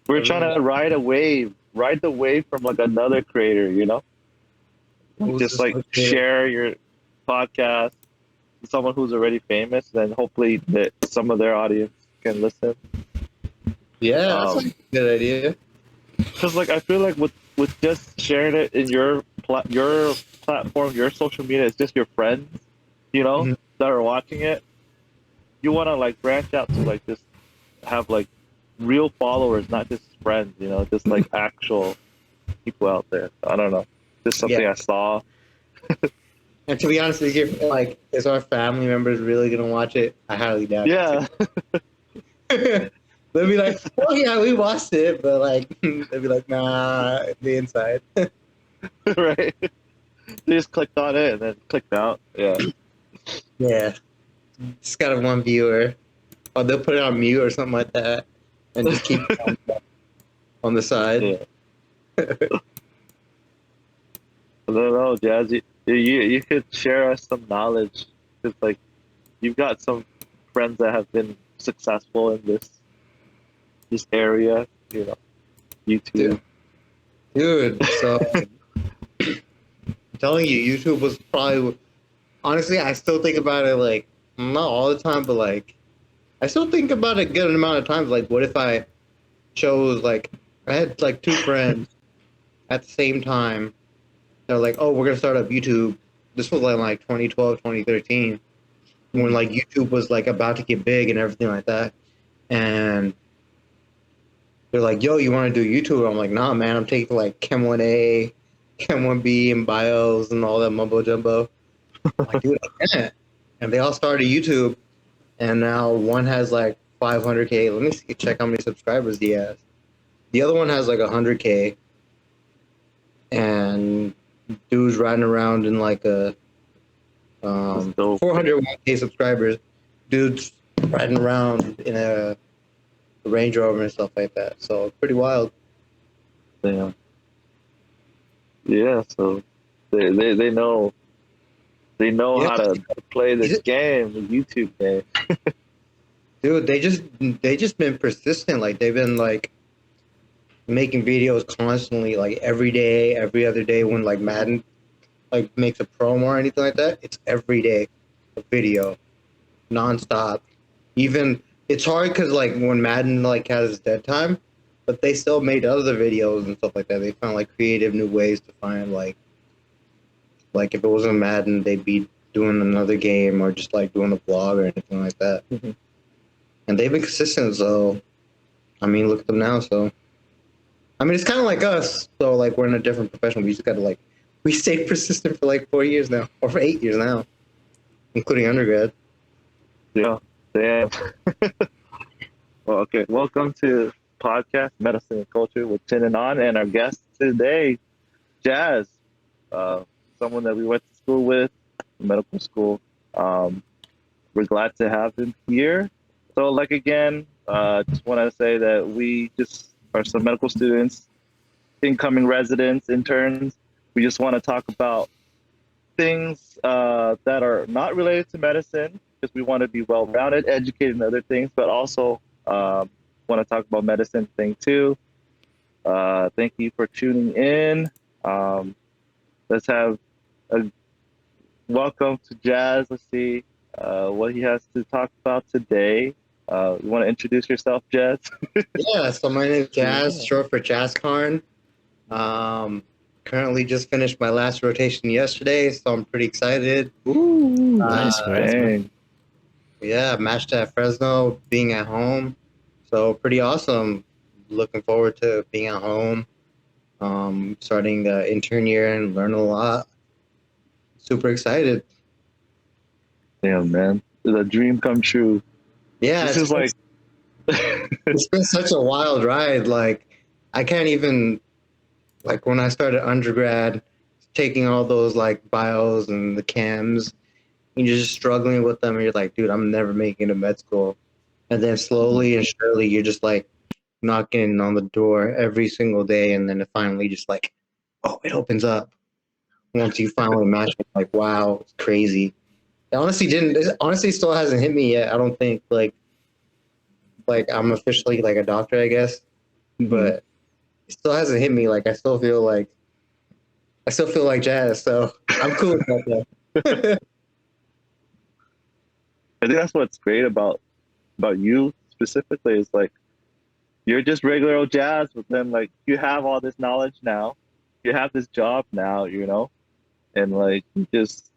We're trying to ride the wave from like another creator, you know? Who's Just this like creator? share your podcast to someone who's already famous, then hopefully that some of their audience can listen. Yeah, that's like a good idea. Because like I feel like with just sharing it in your platform, your social media, it's just your friends, you know, Mhm. that are watching it. You want to like branch out to like just have like real followers, not just friends, you know, just like actual people out there. I don't know, just Yeah, something I saw. and to be honest with you, like, is our family members really gonna watch it? I highly doubt it. Yeah, They'll be like, "Oh yeah, we watched it," but like, they'll be like, "Nah, the inside." right. They just clicked on it and then clicked out. Yeah, Yeah, just got a one viewer, or they'll put it on mute or something like that, and just keep it on the side. yeah. I don't know, Jazz. You could share us some knowledge because like you've got some friends that have been successful in this area, you know, YouTube. Dude, dude, so I'm telling you, YouTube was probably honestly, I still think about it like not all the time, but like I still think about it a good amount of times. Like, what if I chose like I had like two friends at the same time. They're like, "Oh, we're gonna start up YouTube." This was like 2012, 2013, when Mhm. like YouTube was like about to get big and everything like that. And they're like, "Yo, you want to do YouTube?" I'm like, "Nah, man. I'm taking like Chem 1A, Chem 1B, and bios and all that mumbo jumbo." I'm like, dude, I can't. And they all started YouTube, and now one has like 500K. Let me see, check how many subscribers he has. The other one has like 100K, and dude's riding around in like a That's dope. 401K subscribers. Dude's riding around in a Range Rover and stuff like that. So pretty wild. Damn. Yeah, so they know Yeah, how to play this dude, game, the YouTube game. they just been persistent. Like they've been like making videos constantly, like every day, every other day. When like Madden like makes a promo or anything like that, it's every day a video, nonstop. Even it's hard because like when Madden like has its dead time, but they still made other videos and stuff like that. They found like creative new ways to find like if it wasn't Madden, they'd be doing another game or just like doing a vlog or anything like that. Mhm. And they've been consistent, so I mean, look at them now. So I mean, it's kind of like us. So like we're in a different profession. We just gotta like we stayed persistent for like 4 years now, or for 8 years now, including undergrad. Yeah, damn. Well, okay. Welcome to podcast Medicine and Culture with Chin and On, and our guest today, Jazz, uh, someone that we went to school with, medical school. Um, we're glad to have him here. So, like again, just want to say that we just are some medical students, incoming residents, interns. We just want to talk about things that are not related to medicine because we want to be well rounded, educated in other things, but also want to talk about medicine thing too. Thank you for tuning in. Um, let's have a welcome to Jazz. Let's see what he has to talk about today. You want to introduce yourself, Jazz? Yeah. So my name is Jazz, Yeah. short for Jazz Karn. Um, Currently just finished my last rotation yesterday, so I'm pretty excited. Ooh, Nice, Uh, congrats, man. dang. yeah, matched at Fresno, being at home, so pretty awesome. Looking forward to being at home. Starting the intern year and learn a lot. Super excited. Damn, man. The dream come true. Yeah, This is like, it's been such a wild ride. Like I can't even like when I started undergrad, taking all those like bios and the chems, and you're just struggling with them, and you're like, dude, I'm never making it to med school. And then slowly and surely, you're just like knocking on the door every single day, and then it finally just like, oh, it opens up once you finally match it. Like, wow, it's crazy. It honestly didn't. It honestly still hasn't hit me yet. I don't think like I'm officially like a doctor, I guess. but it still hasn't hit me. Like I still feel like Jazz, so I'm cool with that though. I think that's what's great about you specifically is like you're just regular old Jazz, but then like you have all this knowledge now, you have this job now, and like you just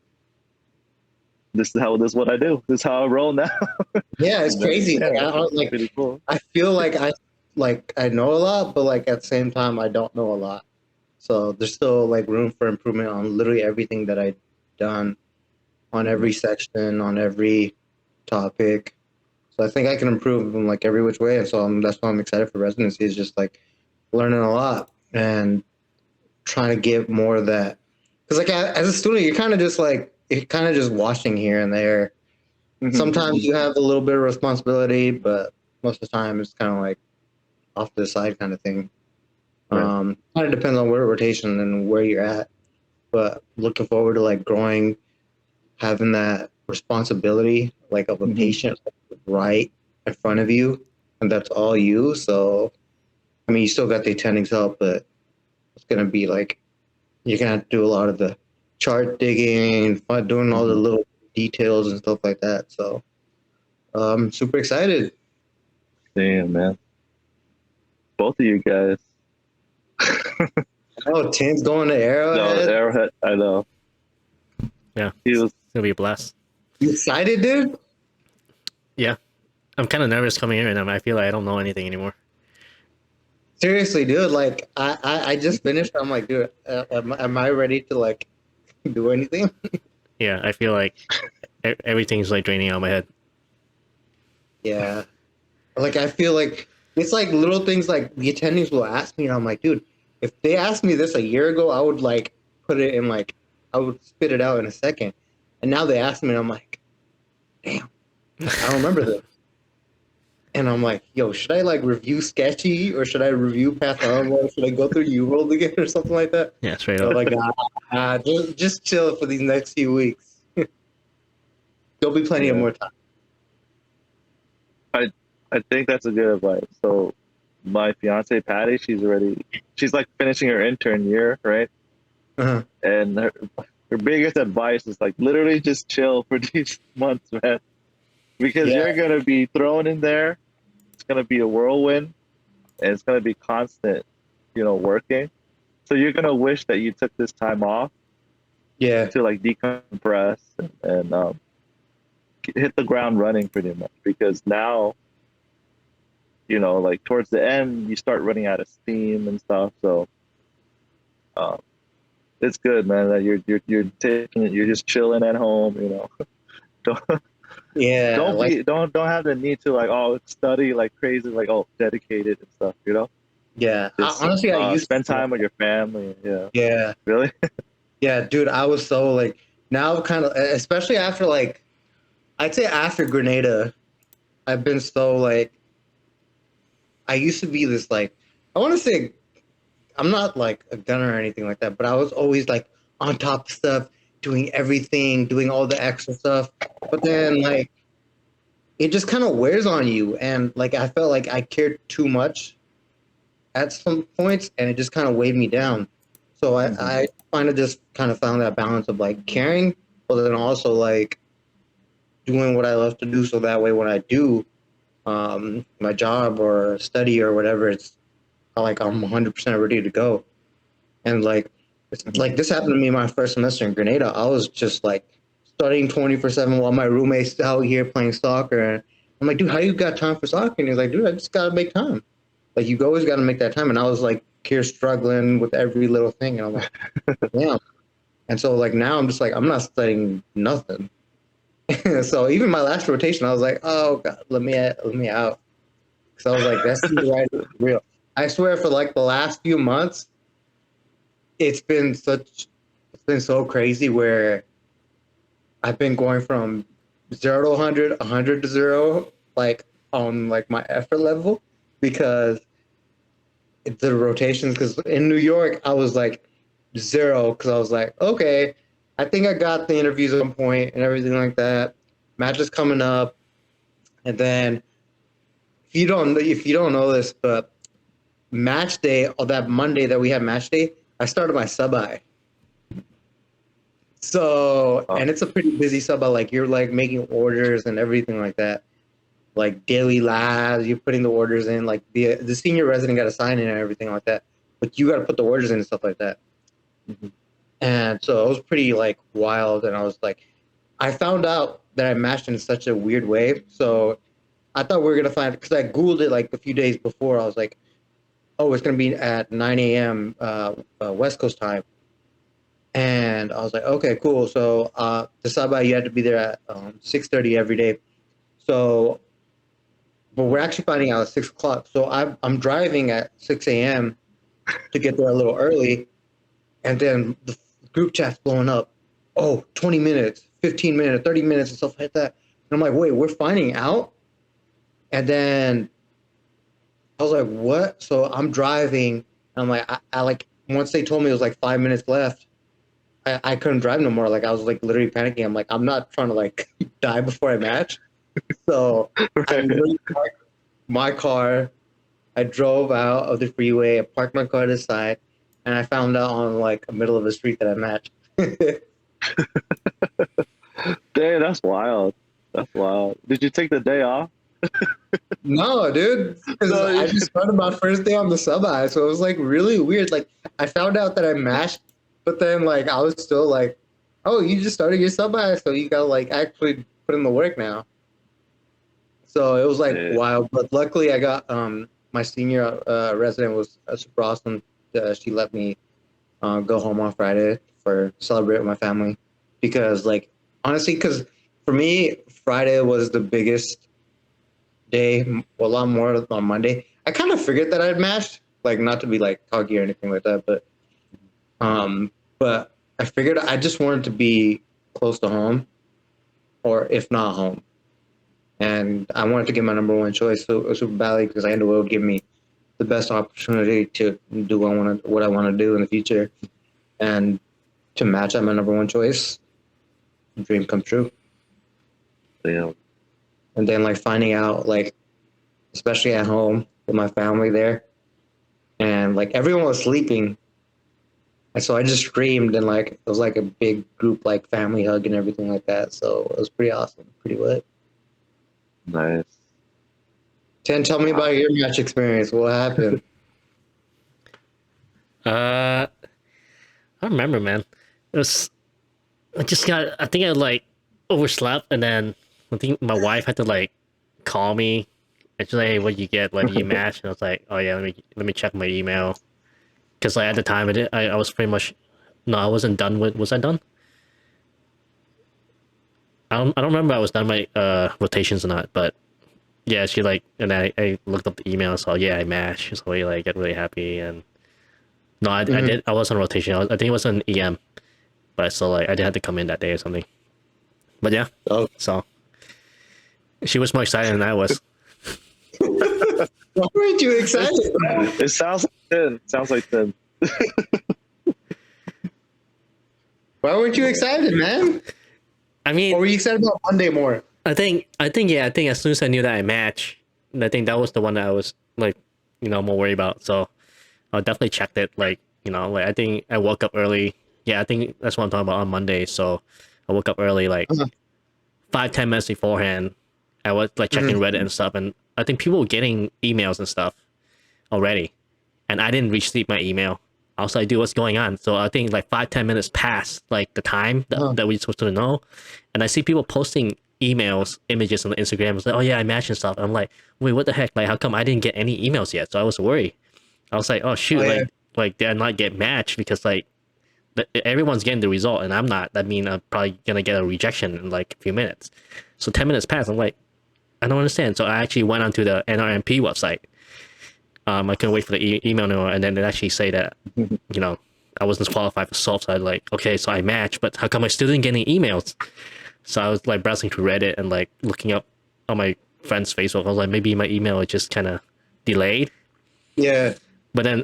this is what I do. This is how I roll now. Yeah, it's And then, crazy. yeah, Like, I don't, it's like pretty cool. I feel like I know a lot, but like at the same time I don't know a lot. So there's still like room for improvement on literally everything that I've done, on every section, on every topic. So I think I can improve in like every which way, and so that's why I'm excited for residency. Is just like learning a lot and trying to get more of that. Because like as a student, you're kind of just watching here and there. Sometimes you have a little bit of responsibility, but most of the time it's kind of like off to the side kind of thing. Right. Kind of depends on where rotation and where you're at. But looking forward to like growing, having that responsibility like of a patient right in front of you, and that's all you. So I mean, you still got the attending's help, but it's gonna be like you're gonna have to do a lot of the chart digging, doing all the little details and stuff like that. So I'm super excited. Damn, man. Both of you guys. Oh, Tim's going to No, Arrowhead. Arrowhead. I know. Yeah, He was. it'll be a blast. You excited, dude? Yeah, I'm kind of nervous coming in, and I feel like I don't know anything anymore. Seriously, dude. Like I just finished. I'm like, dude, am I ready to like do anything? Yeah, I feel like everything's like draining out of my head. Yeah. Like I feel like it's like little things like the attendings will ask me, and I'm like, dude, if they asked me this a year ago, I would like put it in like I would spit it out in a second. And now they ask me, and I'm like, damn, I don't remember this. And I'm like, yo, should I like review Sketchy or should I review Path Onward? Should I go through UWorld again or something like that? Yeah, straight So up. like, just chill for these next few weeks. There'll be plenty of more time. I think that's a good advice. So, my fiance Patty, she's like finishing her intern year, right? Uh-huh. And her biggest advice is like literally just chill for these months, man, because Yeah. you're gonna be thrown in there. It's gonna be a whirlwind, and it's gonna be constant, working. So you're gonna wish that you took this time off Yeah. to like decompress and hit the ground running pretty much, because now like towards the end you start running out of steam and stuff. So it's good, man, that you're taking it, you're just chilling at home. don't Yeah. don't have the need to like study like crazy, like dedicated and stuff. Yeah. Just Honestly, I used spend to. time with your family. Yeah. Yeah. Really. Yeah, dude, I was so like now kind of especially after like I'd say after Grenada, I've been so like I used to be this like I want to say I'm not like a gunner or anything like that, but I was always like on top of stuff, doing everything, doing all the extra stuff. But then like it just kind of wears on you, and like I felt like I cared too much at some points, and it just kind of weighed me down. So I kind of just kind of found that balance of like caring, but then also like doing what I love to do. So that way, when I do my job or study or whatever, it's like I'm 100% ready to go. And like, like this happened to me my first semester in Grenada. I was just like studying 24/7 while my roommate's out here playing soccer. And I'm like, dude, how you got time for soccer? And he's like, dude, I just gotta make time. Like you always gotta make that time. And I was like here struggling with every little thing. And I'm like, damn. And so like now I'm just like I'm not studying nothing. So even my last rotation, I was like, oh god, let me out. Because I was like, that's right, real. I swear, for like the last few months, it's been so crazy where I've been going from 0 to 100, 100 to 0, like on like my effort level, because the rotations. Because in New York, I was like 0 because I was like, okay, I think I got the interviews on point and everything like that. Matches coming up, and then if you don't know this, but match day, or that Monday that we had match day, I started my sub-I. So, and it's a pretty busy sub-I. Like you're like making orders and everything like that. Like daily labs, you're putting the orders in. Like the senior resident got to sign in and everything like that. But you got to put the orders in and stuff like that. Mm-hmm. And so it was pretty like wild. And I was like, I found out that I matched in such a weird way. So I thought we were gonna find, because I Googled it like a few days before. I was like, oh, it's gonna be at 9 a.m. West Coast time. And I was like, okay, cool. So the sub-I, you had to be there at 6:30 every day. So, but we're actually finding out at 6 o'clock. So I'm driving at 6 a.m. to get there a little early. And then the group chat's blowing up. Oh, 20 minutes, 15 minutes, 30 minutes and stuff like that. And I'm like, wait, we're finding out? And then I was like, what? So I'm driving. And I'm like, I like, once they told me it was like 5 minutes left, I couldn't drive no more. Like I was like literally panicking. I'm like, I'm not trying to like die before I match. So I literally parked my car. I drove out of the freeway. I parked my car to the side, and I found out on like the middle of the street that I matched. Dang, that's wild. That's wild. Did you take the day off? No, dude, because No, I just started my first day on the sub-I, so it was like really weird. Like I found out that I matched, but then like I was still like, oh, you just started your sub-I, so you gotta like actually put in the work now. So it was like wild, but luckily I got my senior resident was super awesome. She let me go home on Friday for celebrate with my family, because like honestly, because for me Friday was the biggest day, a lot more on Monday. I kind of figured that I'd matched, like not to be like cocky or anything like that, but I figured I just wanted to be close to home, or if not home, and I wanted to get my number one choice. So it was super badly, because I knew it would give me the best opportunity to do what I want to do in the future, and to match at my number one choice. Dream come true. Yeah. And then like finding out, like especially at home with my family there, and like everyone was sleeping, and so I just screamed, and like it was like a big group like family hug and everything like that. So it was pretty awesome, pretty lit. Nice. Tell me about your match experience. What happened? I don't remember, man. It was I think I like overslept, and then I think my wife had to like call me and she's like, hey, what did you get? What did you match? And I was like, oh yeah, let me check my email. Because like at the time I was pretty much, no, I wasn't done with, was I done? I don't remember I was done my rotations or not, but yeah, she like, and I looked up the email, so yeah, I matched. So we like get really happy. And no, I was on rotation. I think it was an EM, but so like I did have to come in that day or something. But yeah, so she was more excited than I was. Why weren't you excited? It sounds like thin. Sounds like thin. Why weren't you excited, man? I mean, or were you excited about Monday more? I think as soon as I knew that I matched, I think that was the one that I was like, more worried about. So I definitely checked it. Like, like I think I woke up early. Yeah, I think that's what I'm talking about on Monday. So I woke up early, like 5-10 minutes beforehand. I was like checking Reddit and stuff, and I think people were getting emails and stuff already, and I didn't receive my email. I was like, dude, what's going on? So I think like 5-10 minutes past like the time that we're supposed to know, and I see people posting emails, images on Instagram. I was like, oh yeah, I matched and stuff. I'm like, wait, what the heck? Like, how come I didn't get any emails yet? So I was worried. I was like, oh shoot, like did I not get matched because like everyone's getting the result and I'm not. That means I'm probably gonna get a rejection in like a few minutes. So 10 minutes passed. I'm like, I don't understand. So I actually went onto the NRMP website. I couldn't wait for the email anymore, and then it actually say that I wasn't qualified for SOAP. So I was like, okay, so I matched, but how come I still didn't get any emails? So I was like browsing through Reddit and like looking up on my friend's Facebook. I was like, maybe my email is just kind of delayed. Yeah. But then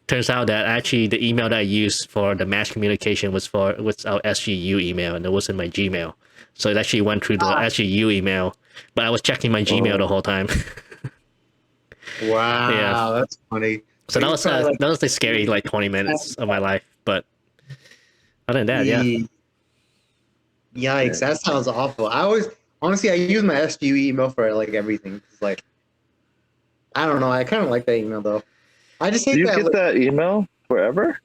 turns out that actually the email that I used for the match communication was our SGU email, and it wasn't my Gmail. So it actually went through the SGU email, but I was checking my Gmail the whole time. Wow, that's funny. So that He's was probably that was the scary like 20 minutes of my life. But other than that, yeah. Yikes, that sounds awful. Honestly, I use my SU email for like everything. It's like, I don't know. I kind of like that email though. I just Do hate you that. get Like, that email forever?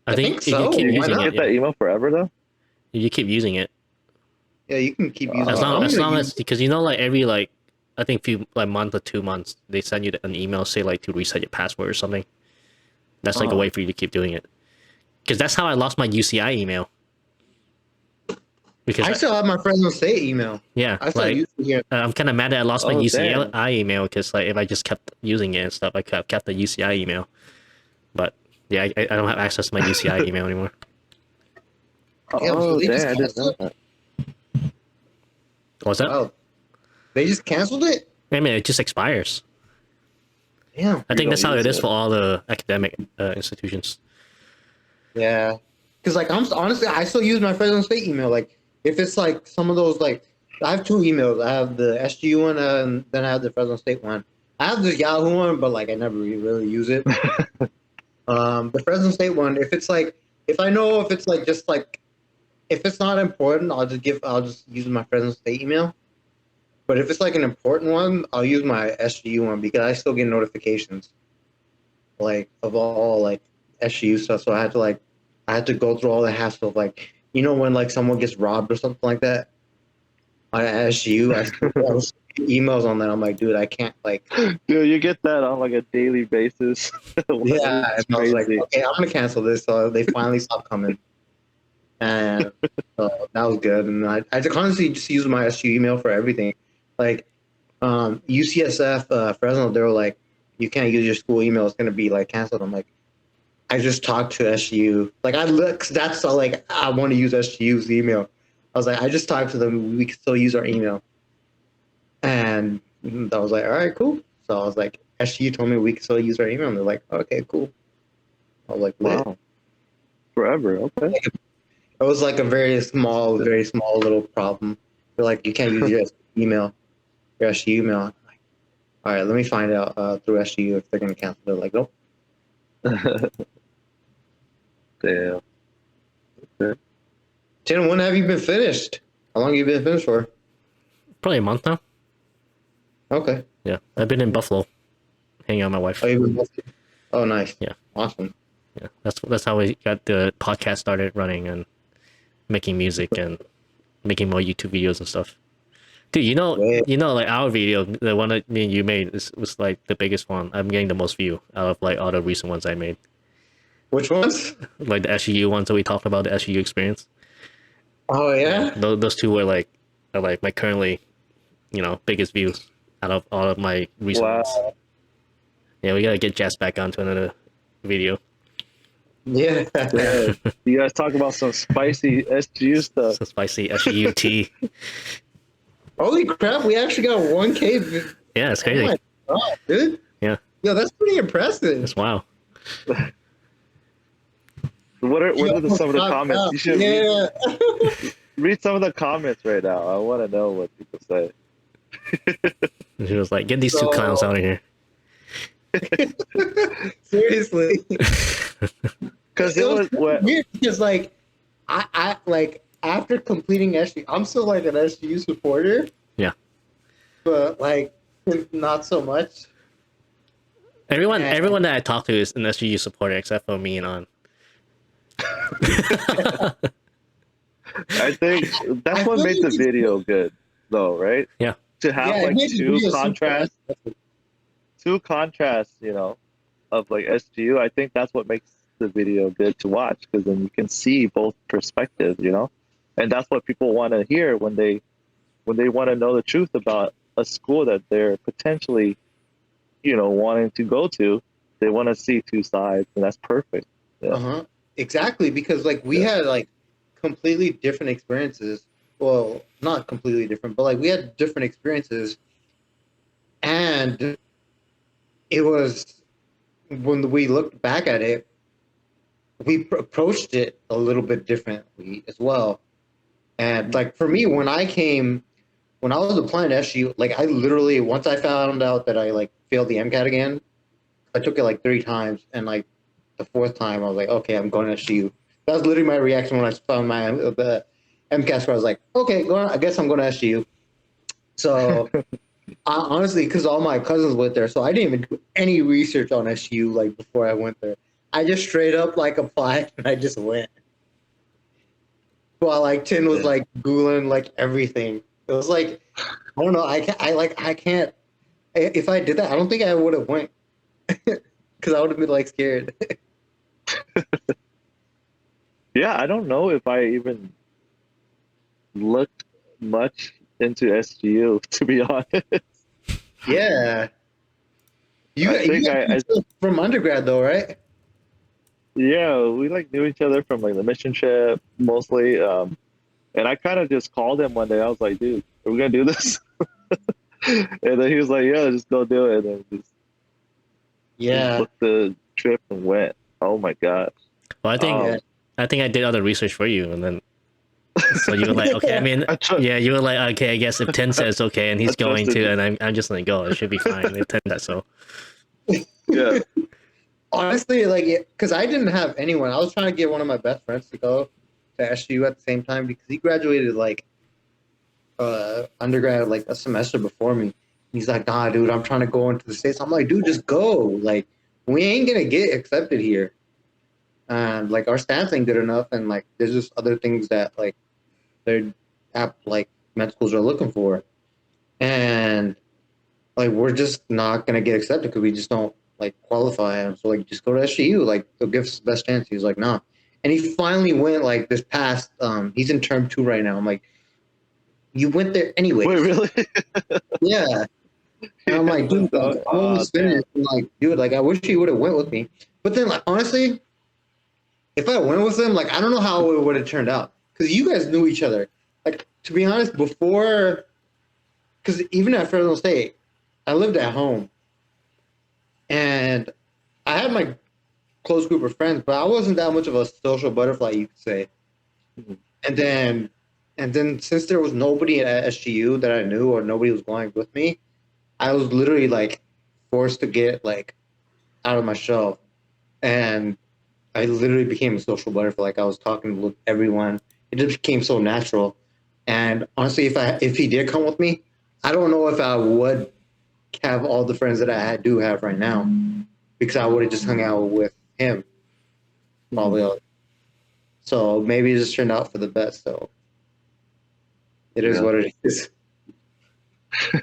I I think think if you so. keep You Why using not? it, get yeah. that email forever though? If you keep using it, Yeah, you can keep using as it. long I'm as gonna long use. as because you know like every like I think few like month or 2 months they send you an email say like to reset your password or something. That's like a way for you to keep doing it. Because that's how I lost my UCI email. Because I still have my Fresno State email. yeah, I still like use it here. I'm kind of mad that I lost my Oh, UCI damn. email because like if I just kept using it and stuff, I could have kept the UCI email. But yeah, I don't have access to my UCI email anymore. Yeah, so Oh, they just damn, I didn't know canceled it. that. What's that? Wow, they just canceled it. I mean, it just expires. Yeah, I You think don't that's how use it is it. for all the academic institutions. yeah. Because like honestly, I still use my Fresno State email. Like if it's like some of those like I have two emails. I have the SGU one and then I have the Fresno State one. I have the Yahoo one, but like I never really use it. The Fresno State one, if I know if it's like just like if it's not important, I'll just use my Fresno State email. But if it's like an important one, I'll use my SGU one because I still get notifications like of all like SGU stuff. So I had to go through all the hassle of like when like someone gets robbed or something like that. On SGU, I was emails on that. I'm like, dude, I can't like. Dude, you get that on like a daily basis. Yeah, It's and I was like, crazy. okay, I'm gonna cancel this. So they finally stopped coming, and that was good. And I honestly just use my SU email for everything. Like UCSF, Fresno, they were like, you can't use your school email. It's gonna be like canceled. I'm like, I just talked to SU. Like I look, that's all, like I want to use SU's email. I was like, I just talked to them. We can still use our email, and I was like, all right, cool. So I was like, SU told me we can still use our email. And they're like, okay, cool. I was like, lit. Wow. Forever. Okay. It was like a very small little problem. They're like, you can't use your SU email. I'm like, all right, let me find out through SU if they're gonna cancel. They're like, nope. Damn. Okay. Tim, when have you been finished? How long have you been finished for? Probably a month now. Okay. Yeah, I've been in Buffalo, hanging out with my wife. Oh, you've been. Oh, nice. Yeah. Awesome. Yeah, that's how we got the podcast started running and making music and making more YouTube videos and stuff. Dude, Yeah. like our video, the one that me and you made, was like the biggest one. I'm getting the most view out of like all the recent ones I made, Which ones? like the SU ones that we talked about, the SU experience. Oh yeah. Those two are like my currently, biggest views out of all of my recent ones. Wow. Yeah, we gotta get Jess back onto another video. Yeah. Yeah. You guys talk about some spicy SGU stuff. So spicy SU tea. Holy crap! We actually got 1K. Yeah, it's Oh crazy. my god, dude. Yeah, Yo, that's pretty impressive. it's wow. What are some of the comments? You should Yeah. read some of the comments right now. I want to know what people say. And she was like, "Get these two So- clowns out of here." Seriously. Because it was what weird because like I like after completing SU, I'm still like an SU supporter. Yeah. But like not so much. Everyone that I talk to is an SGU supporter except for me and On. I think that's I what feel made like the it's- video good, though, right? Yeah. To have Yeah, it like made the two video super contrasts, of like SGU. I think that's what makes the video good to watch because then you can see both perspectives, and that's what people want to hear when they want to know the truth about a school that they're potentially, wanting to go to. They want to see two sides, and that's perfect. Yeah. Uh-huh. Exactly, because like we had like completely different experiences. Well, not completely different, but like we had different experiences. And it was when we looked back at it, we approached it a little bit differently as well. And like for me, when when I was applying to SU, like I literally once I found out that I like failed the MCAT again, I took it like 3 times, and like the fourth time I was like, okay, I'm going to SU. That was literally my reaction when I found my the MCAT score. I was like, okay, I guess I'm going to SU. So honestly, because all my cousins went there, so I didn't even do any research on SU like before I went there. I just straight up like applied and I just went. While like Tin was Yeah. like googling like everything. It was like I don't know. I can't. If I did that, I don't think I would have went because I would have been like scared. Yeah, I don't know if I even looked much into SGU, to be honest. Yeah, I think you from undergrad though, right? yeah, we like knew each other from like the mission trip mostly. And I kind of just called him one day. I was like, dude, are we gonna do this? And then he was like, yeah, just go do it. And then just Yeah, booked the trip and went. Oh my gosh. Well, yeah. I think I did all the research for you, and then so you were like, okay. I mean, yeah, you were like, okay. I guess if Tin says okay, and I he's going trusted to, you. and I'm just gonna go. It should be fine. If Tin that so. Yeah. Honestly, like, because I didn't have anyone. I was trying to get one of my best friends to go to SU at the same time because he graduated like undergrad like a semester before me. He's like, nah, dude, I'm trying to go into the States. I'm like, dude, just go. Like, we ain't gonna get accepted here. And like our stats ain't good enough, and like there's just other things that like they're like med schools are looking for. And like we're just not gonna get accepted because we just don't like qualify. And so like just go to SGU, like they'll give us the best chance. He was like, nah. And he finally went like this past he's in term 2 right now. I'm like, you went there Wait, anyways. really? Yeah. And I'm like, dude, like, I'm Oh, almost damn. finished. I'm like, dude, like I wish he would have went with me. But then like honestly, if I went with him, like I don't know how it would have turned out. Because you guys knew each other. Like to be honest, before because even at Fresno State, I lived at home. And I had my close group of friends, but I wasn't that much of a social butterfly, you could say. Mhm. And then, since there was nobody at SGU that I knew or nobody was going with me, I was literally like forced to get like out of my shell, and I literally became a social butterfly. Like I was talking with everyone. It just became so natural. And honestly, if he did come with me, I don't know if I would have all the friends that do have right now because I would have just hung out with him Mhm. probably. So maybe it just turned out for the best. So it is Yeah. what it is.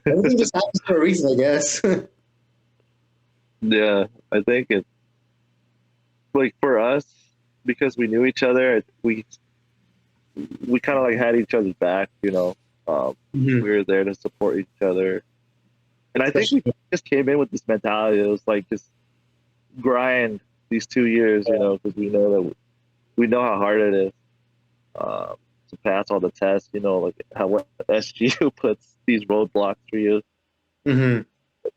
Everything just happens for a reason, I guess. Yeah. I think it's like for us, because we knew each other, we kind of like had each other's back, you know. Mhm. We were there to support each other. And I think we Especially, just came in with this mentality. It was like just grind these 2 years, you know, because we know how hard it is to pass all the tests. You know, like how what SGU puts these roadblocks for you. mhm.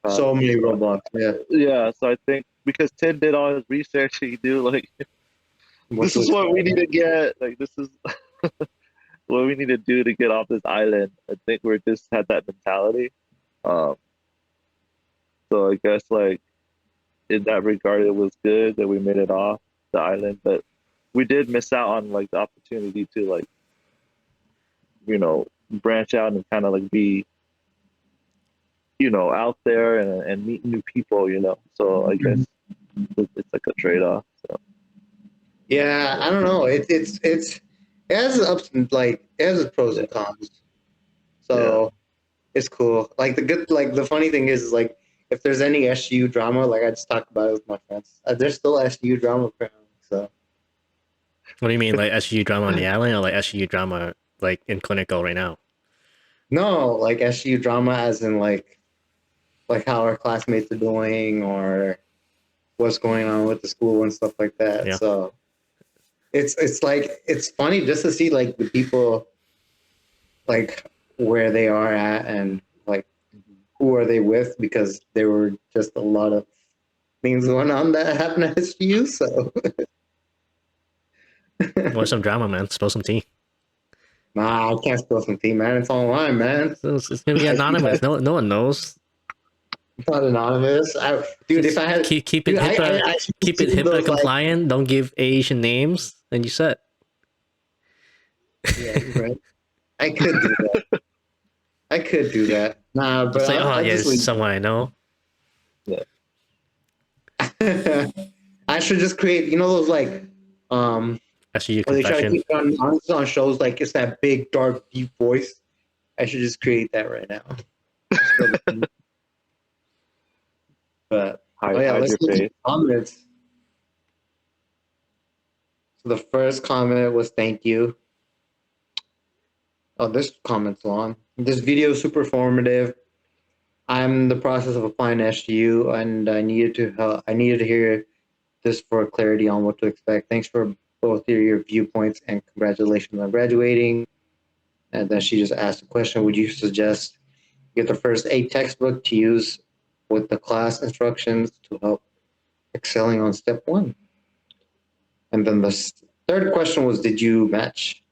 So many So, roadblocks. Yeah. yeah, so I think because Tim did all his research, he knew like What this to is what we expect. need to get. Like this is what we need to do to get off this island. I think we're just had that mentality. Um, so I guess like in that regard, it was good that we made it off the island, but we did miss out on like the opportunity to like branch out and kind of like be out there and meet new people. So I guess Mhm. it's like a trade-off. So Yeah, I don't know. It has its ups and like it has its pros yeah, and cons. yeah, So it's cool. Like the funny thing is like if there's any SU drama, like I just talk about it with my friends. There's still SU drama apparently. So What do you mean, like SU drama on the island, or like SU drama like in clinical right now? no, like SU drama as in like how our classmates are doing or what's going on with the school and stuff like that. Yeah. So it's like it's funny just to see like the people like where they are at and like who are they with because there were just a lot of things going on that happened at SU. So Or some drama, man. Spill some tea. Nah, I can't spill some tea, man. It's online, man. So it's gonna be anonymous. No one knows. It's not anonymous. Dude, if Just I had, keep it dude, HIPAA I should keep it see HIPAA those like, compliant. Don't give Asian names, and you said. yeah, you're right. I could do that. I could do that. Nah, but Just say, oh I'll yeah, just this is leave. someone I know. Yeah. I should just create, you know, those like, um, Actually, your where they try to confession. keep it on shows like it's that big, dark, deep voice. I should just create that right now. But Hide, oh yeah, hide let's your look at face. the comments. So the first comment was thank you. Oh, this comment's long. This video is super informative. I'm in the process of applying to SU, and I needed to hear this for clarity on what to expect. Thanks for both your viewpoints and congratulations on graduating. And then she just asked a question: would you suggest get the first aid textbook to use with the class instructions to help excelling on step one? And then the third question was, did you match?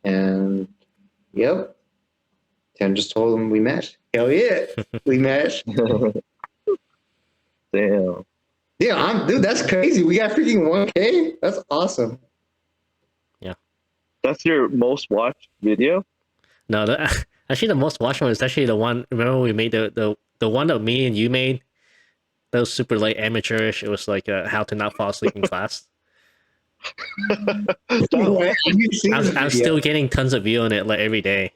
And yep, Tim just told him we matched. Hell yeah, we matched. Damn. Yeah, dude, that's crazy. We got freaking 1K. That's awesome. That's your most watched video? No, actually the most watched one is actually the one. Remember we made the one that me and you made. That was super like amateurish. It was like how to not fall asleep in class. What? You seen this I'm video? still getting tons of view on it like every day.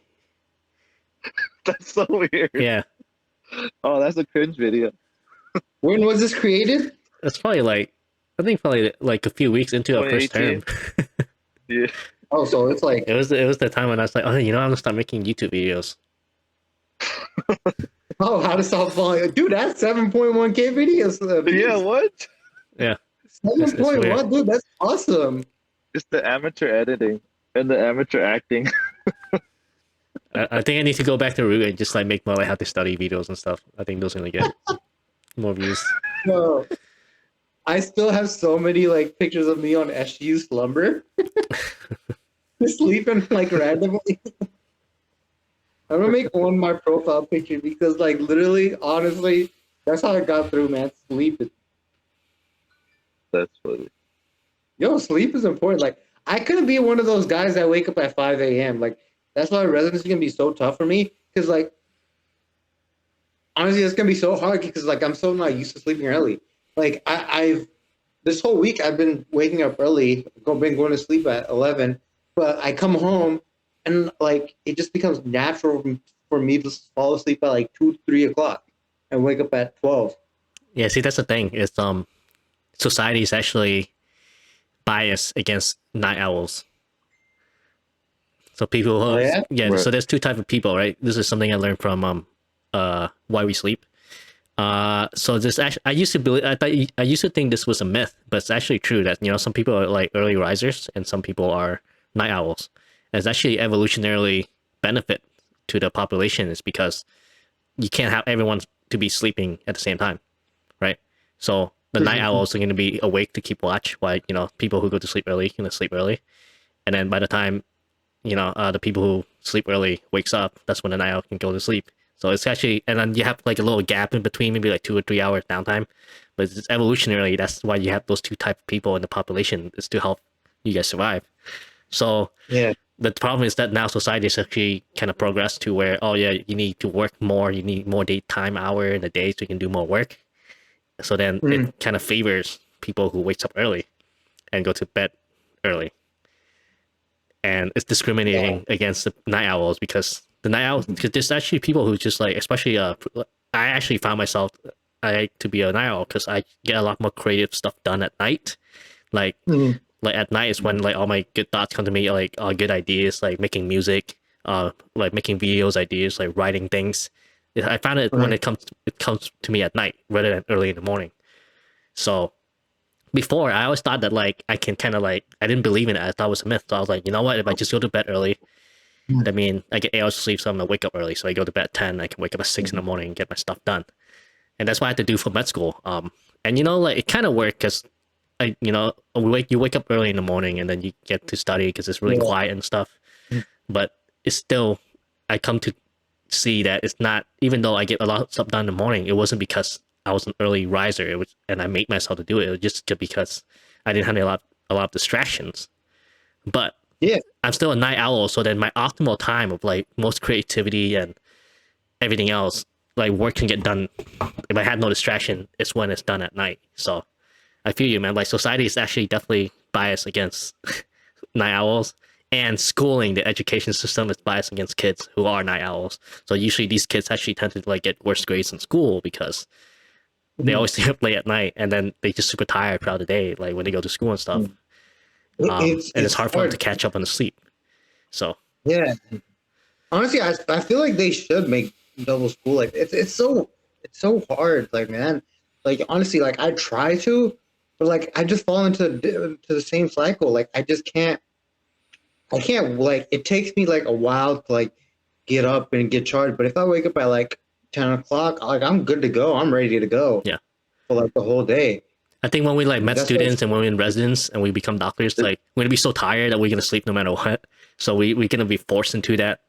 That's so weird. Yeah, Oh, that's a cringe video. When was this created? it's probably like I think probably like a few weeks into our first term. 2018? Yeah. Oh, so it's like, It was the time when I was like, oh, you know, I'm gonna start making YouTube videos. oh, how to solve falling. Dude, that's 7.1K videos. Yeah, what? Yeah, it's 7.1, weird. dude, that's awesome. It's the amateur editing and the amateur acting. I think I need to go back to root and just like make more like how to study videos and stuff. I think those are gonna get more views. No, I still have so many like pictures of me on SU slumber. Just sleeping like randomly. I'm gonna make one my profile picture because like literally, honestly, that's how I got through, man. Sleeping. That's funny. Yo, sleep is important. Like, I couldn't be one of those guys that wake up at 5 a.m. Like, that's why residency can be so tough for me. Because, like, honestly, it's gonna be so hard because, like, I'm so not used to sleeping early. Like, I've this whole week I've been waking up early, been going to sleep at 11, but I come home and like it just becomes natural for me to fall asleep at like 2, 3 o'clock and wake up at 12. Yeah, see, that's the thing. It's society is actually biased against night owls. So people, Oh, yeah? yeah. Right. So there's two type of people, right? This is something I learned from Why We Sleep. So this actually, I used to think this was a myth, but it's actually true that you know some people are like early risers and some people are night owls. And it's actually evolutionarily benefit to the population is because you can't have everyone to be sleeping at the same time, right? So the night owls are going to be awake to keep watch, while you know people who go to sleep early going to sleep early, and then by the time you know the people who sleep early wakes up, that's when the night owl can go to sleep. So it's actually, and then you have like a little gap in between, maybe like 2 or 3 hours downtime. But it's evolutionarily, that's why you have those two type of people in the population is to help you guys survive. So Yeah. the problem is that now society has actually kind of progressed to where, oh yeah, you need to work more, you need more daytime hour in the day so you can do more work. So then it kind of favors people who wakes up early and go to bed early. And it's discriminating against the night owls because the night owls, because there's actually people who just like, especially I actually found myself I like to be a night owl because I get a lot more creative stuff done at night. Like like at night is when like all my good thoughts come to me, like good ideas, like making music, like making videos, ideas, like writing things. I found it when it comes to me at night rather than early in the morning. So before I always thought that like I can kind of like I didn't believe in it. I thought it was a myth. So I was like, you know what? If I just go to bed early, I mean I get 8 hours of sleep, so I'm gonna wake up early. So I go to bed at 10. I can wake up at 6 in the morning and get my stuff done. And that's what I had to do for med school. And you know, like it kind of worked because you wake up early in the morning and then you get to study because it's really Yeah. quiet and stuff. But it's still, I come to see that it's not, even though I get a lot of stuff done in the morning, it wasn't because I was an early riser. It was, and I made myself to do it. It was just because I didn't have a lot of distractions. But Yeah. I'm still a night owl, so then my optimal time of like most creativity and everything else, like work can get done. If I had no distraction, it's when it's done at night. So I feel you, man. Like society is actually definitely biased against night owls, and schooling, the education system is biased against kids who are night owls. So usually these kids actually tend to like get worse grades in school because they Mhm. always stay up late at night and then they just super tired throughout the day, like when they go to school and stuff. And it's It's hard for them to hard. catch up on the sleep. So Yeah. Honestly, I feel like they should make double school. Like it's so hard. Like man, like honestly, like I try to, but like I just fall into to the same cycle. Like I can't like it takes me like a while to like get up and get charged. But if I wake up at like 10 o'clock, like I'm good to go. I'm ready to go yeah, for like the whole day. I think when we like Like med that's what. students and when we're in residence and we become doctors, like we're gonna be so tired that we're gonna sleep no matter what. So we're gonna be forced into that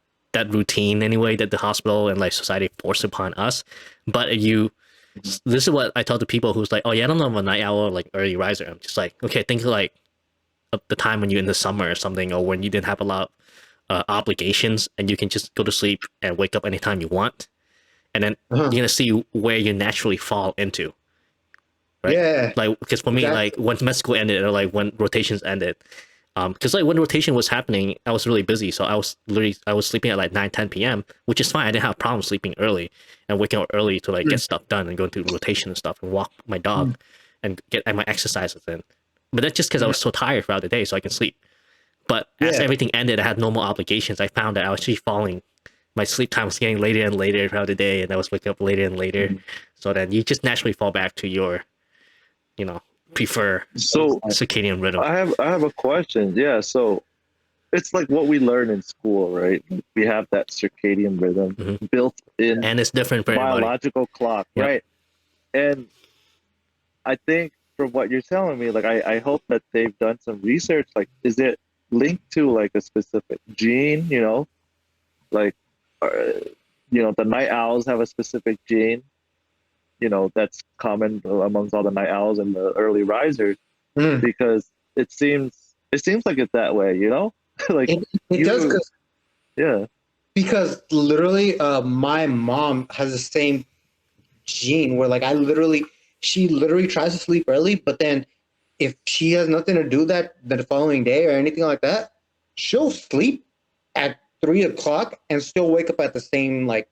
routine anyway that the hospital and like society force upon us. But this is what I tell the people who's like, oh yeah, I don't know if I'm a night owl or like early riser. I'm just like, okay, think of like the time when you're in the summer or something, or when you didn't have a lot of obligations and you can just go to sleep and wake up anytime you want, and then Uh-huh. you're gonna see where you naturally fall into, right? Yeah, Like because for me, like exactly. when med school ended or like when rotations ended, because like when rotation was happening, I was really busy, so I was sleeping at like 9, 10 p.m., which is fine. I didn't have problems sleeping early and waking up early to like get stuff done and go through rotation and stuff and walk my dog and get my exercises in. But that's just because I was so tired throughout the day, so I can sleep. But as Yeah. everything ended, I had no more obligations. I found that I was actually falling. My sleep time was getting later and later throughout the day, and I was waking up later and later. So then you just naturally fall back to your, you know, prefer So circadian rhythm. I have a question. Yeah, so it's like what we learn in school, right? We have that circadian rhythm Mhm. built in And it's different for everybody. biological clock, Yep. right? And I think from what you're telling me, like I hope that they've done some research. Like, is it linked to like a specific gene? Like, uh, the night owls have a specific gene. That's common amongst all the night owls and the early risers, Mm. because it seems like it's that way. Like It does you, yeah. because literally, my mom has the same gene where like she literally tries to sleep early, but then if she has nothing to do that the following day or anything like that, she'll sleep at 3 o'clock and still wake up at the same like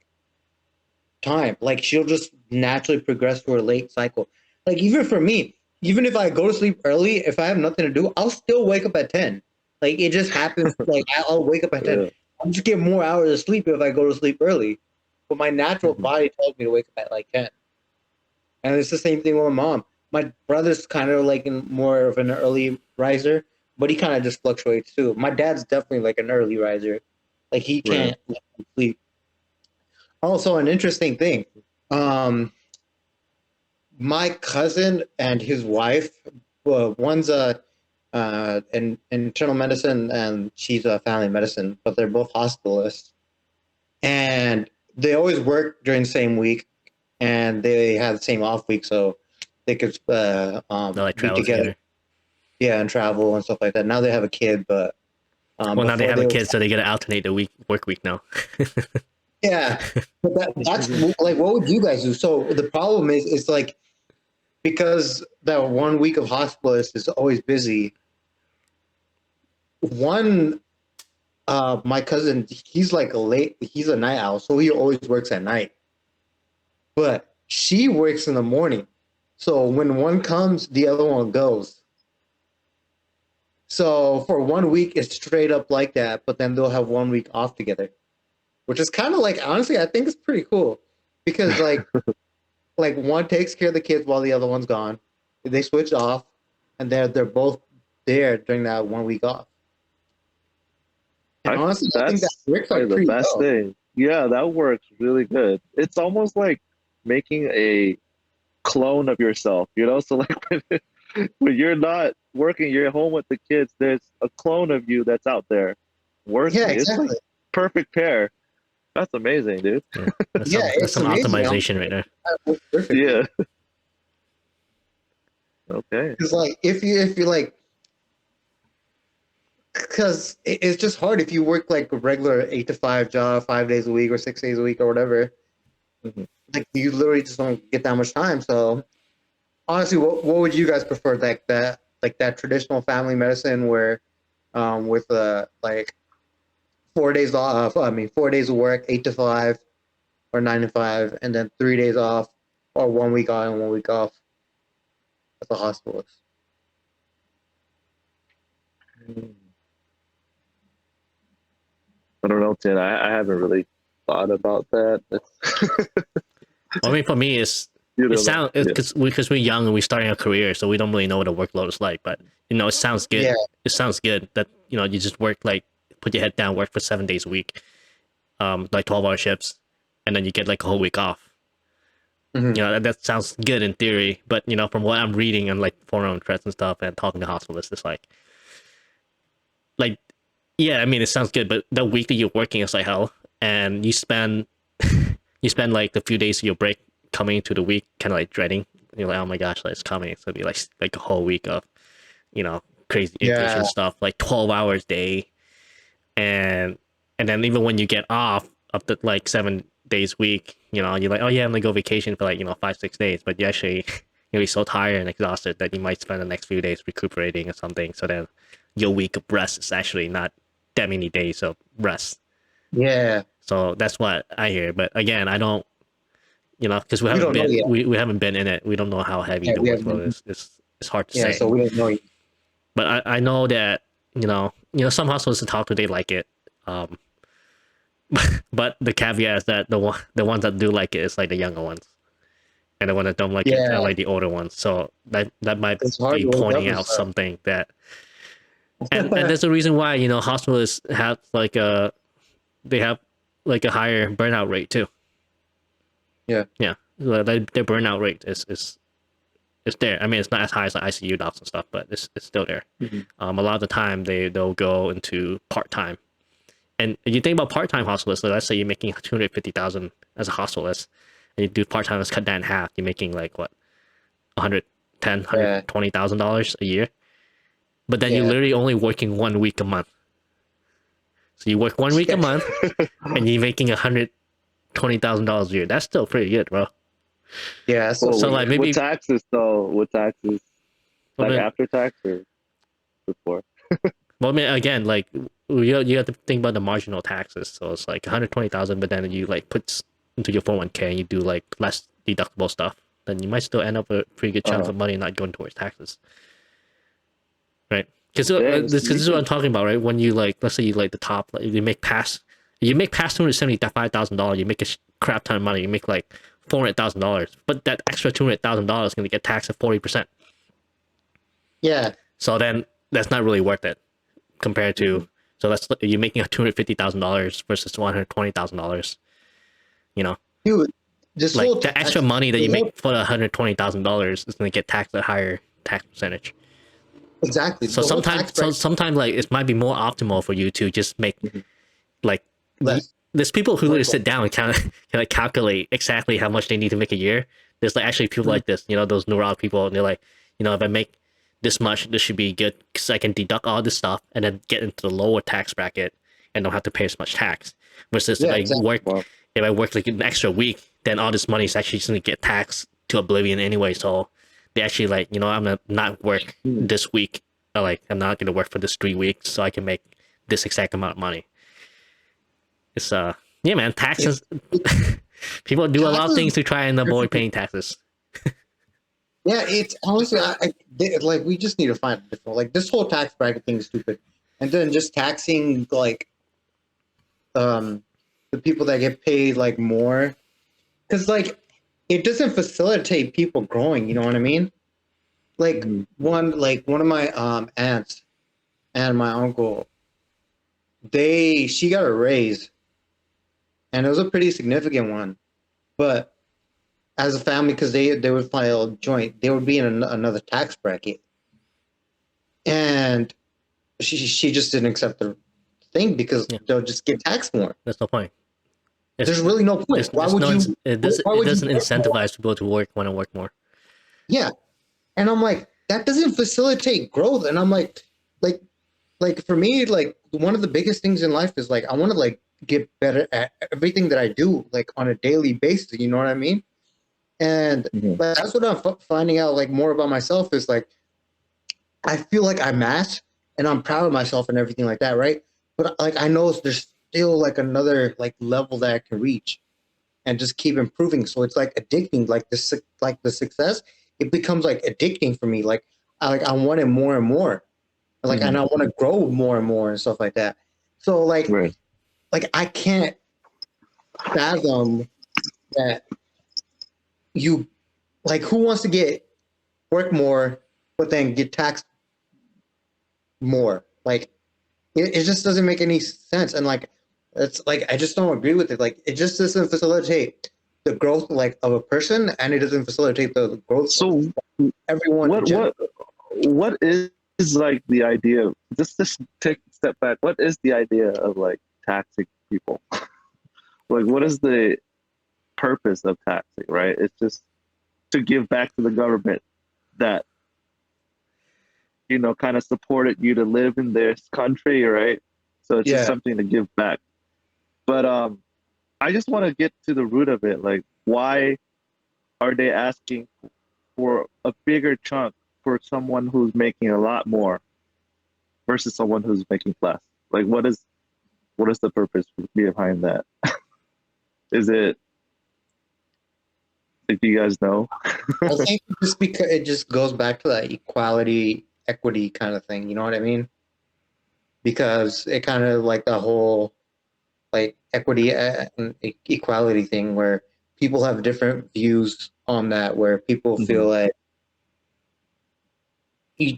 time. Like she'll just naturally progress to her late cycle. Like even for me, even if I go to sleep early, if I have nothing to do, I'll still wake up at 10. Like it just happens. Like I'll wake up at 10. Yeah. I'll just get more hours of sleep if I go to sleep early. But my natural Mhm. body tells me to wake up at like 10. And it's the same thing with my mom. My brother's kind of like more of an early riser, but he kind of just fluctuates too. My dad's definitely like an early riser. Like he Right. can't sleep. Also, an interesting thing. Um, my cousin and his wife, well, one's in internal medicine and she's a family medicine, but they're both hospitalists. And they always work during the same week, and they have the same off week, so they could They like be travel together, together. yeah, and travel and stuff like that. Now they have a kid, but Well, now they before have a they were, kid, so they get to alternate the work week now. yeah. But that's like, what would you guys do? So the problem is, it's like because that 1 week of hospitalist is always busy. One, my cousin, he's a night owl, so he always works at night. But she works in the morning. So when one comes, the other one goes. So for 1 week, it's straight up like that, but then they'll have 1 week off together, which is kind of like, honestly, I think it's pretty cool because like one takes care of the kids while the other one's gone. They switch off, and they're both there during that 1 week off. And honestly, I think that That's works probably like the pretty best well. thing. Yeah, that works really good. It's almost like making a clone of yourself. So like when you're not working, you're home with the kids. There's a clone of you that's out there working. Yeah, It's exactly. like perfect pair. That's amazing, dude. Yeah, that's Yeah, that's it's some amazing. optimization right there. That works perfect. Yeah. Okay. Because like if you like, because it's just hard if you work like a regular 8 to 5 job, 5 days a week or 6 days a week or whatever. Mhm. Like you literally just don't get that much time. So honestly, what would you guys prefer? Like that traditional family medicine where, with like 4 days off. I mean, 4 days of work, 8 to 5 or 9 to 5, and then 3 days off, or 1 week on and 1 week off at the hospitalist. I don't know, Tin. I haven't really thought about that. Well, I mean, for me, You it know, sounds yeah. because we're young and we're starting our career, so we don't really know what the workload is like. But it sounds good. Yeah. It sounds good that you just work like put your head down, work for 7 days a week, like 12-hour shifts, and then you get like a whole week off. Mhm. That sounds good in theory, but from what I'm reading and like forum threads and stuff and talking to hospitalists, it's like yeah, I mean it sounds good, but the week that you're working is like hell, and you spend like the few days of your break coming into the week kind of like dreading. You're like, oh my gosh, like, it's coming. It's gonna be like a whole week of crazy Yeah. inpatient stuff, like 12 hours a day, and then even when you get off of the like 7 days week, you're like, oh yeah, I'm gonna go vacation for like 5-6 days, but you actually you'll be so tired and exhausted that you might spend the next few days recuperating or something. So then your week of rest is actually not that many days of rest. Yeah. So that's what I hear. But again, I don't, because we We haven't don't know been yet. we haven't been in it. We don't know how heavy Yeah, the we haven't workload been. is. It's hard to Yeah, say. so we don't know yet. But I know that some hospitals to talk to they like it. Um, but the caveat is that the ones that do like it is like the younger ones, and the ones that don't like it are Yeah, like the older ones. So that might it's hard be to wake up pointing and out stuff. something that, and there's a reason why hospitals have they have like a higher burnout rate too. Yeah. Yeah, their burnout rate is there. I mean, it's not as high as the ICU docs and stuff, but it's still there. Mhm. A lot of the time they'll go into part time. And if you think about part-time hospitalists, like let's say you're making 250,000 as a hospitalist, and you do part-time, let's cut that in half. You're making like what, 110, Yeah. $120,000 a year. But then you're Yeah. literally only working 1 week a month. So you work 1 week a Yeah. month, and you're making $120,000 a year. That's still pretty good, bro. Yeah. So Well, So with, like with maybe, taxes though, with taxes, I like mean, after tax or before? well, I mean, again, like you have to think about the marginal taxes. So it's like 120,000, but then you like put into your 401k and you do like less deductible stuff. Then you might still end up with a pretty good chunk Uh, of money not going towards taxes, right? Because dang, this you is what I'm can, talking about, right? When you like, let's say you like the top, like you make past $275,000, you make a crap ton of money. You make like $400,000, but that extra $200,000 is going to get taxed at 40%. yeah. So then that's not really worth it compared to. Mhm. So that's you're making $250,000 versus $120,000. You know, Dude, this like whole the extra tax, money that the you whole make for $120,000 is going to get taxed at a higher tax percentage. exactly So the whole tax bracket sometimes like it might be more optimal for you to just make Mhm. like less. there's people who literally Work sit down and kind of can like calculate exactly how much they need to make a year. There's like actually people less. like this, those neural people, and they're like, if I make this much, this should be good because I can deduct all this stuff and then get into the lower tax bracket and don't have to pay as much tax. Versus Yeah, exactly. Well, if I work like an extra week, then all this money is actually just gonna get taxed to oblivion anyway. So they actually like, I'm gonna not work hmm. this week. Or like I'm not gonna work for this 3 weeks so I can make this exact amount of money. It's yeah, man, taxes. It's People do a lot of taxes. things to try and avoid paying taxes. Yeah, it's honestly, like we just need to find a different. Like this whole tax bracket thing is stupid, and then just taxing like um the people that get paid like more, because like it doesn't facilitate people growing. You know what I mean? Like Mhm. one of my aunts and my uncle, she got a raise, and it was a pretty significant one, but as a family, because they would file joint, they would be in another tax bracket, and she just didn't accept the thing because Yeah. they'll just get taxed more. That's the point. There's really no point. Why would you? It Why would doesn't you work more? incentivize people to want to work more. Yeah, and I'm like, that doesn't facilitate growth. And I'm like, for me, like one of the biggest things in life is like I want to like get better at everything that I do, like on a daily basis. You know what I mean? And but that's what I'm finding out like more about myself is like I feel like I match and I'm proud of myself and everything like that, right? But like I know there's still like another like level that I can reach and just keep improving. So it's like addicting, like the success, it becomes like addicting for me. Like I want it more and more. Like and I want to grow more and more and stuff like that. So like Right. like I can't fathom that you like who wants to get work more but then get taxed more. Like it just doesn't make any sense. And like it's like I just don't agree with it. Like it just doesn't facilitate the growth like of a person and it doesn't facilitate the growth So of everyone. what is like the idea of just take a step back, what is the idea of like taxing people? Like what is the purpose of taxing, right? It's just to give back to the government that kind of supported you to live in this country, right? So it's just something to give back. But I just want to get to the root of it. Like, why are they asking for a bigger chunk for someone who's making a lot more versus someone who's making less? Like, what is the purpose behind that? Is it, if you guys know? I think just because it just goes back to that equity kind of thing. You know what I mean? Because it kind of like the whole like equity and equality thing where people have different views on that, where people feel like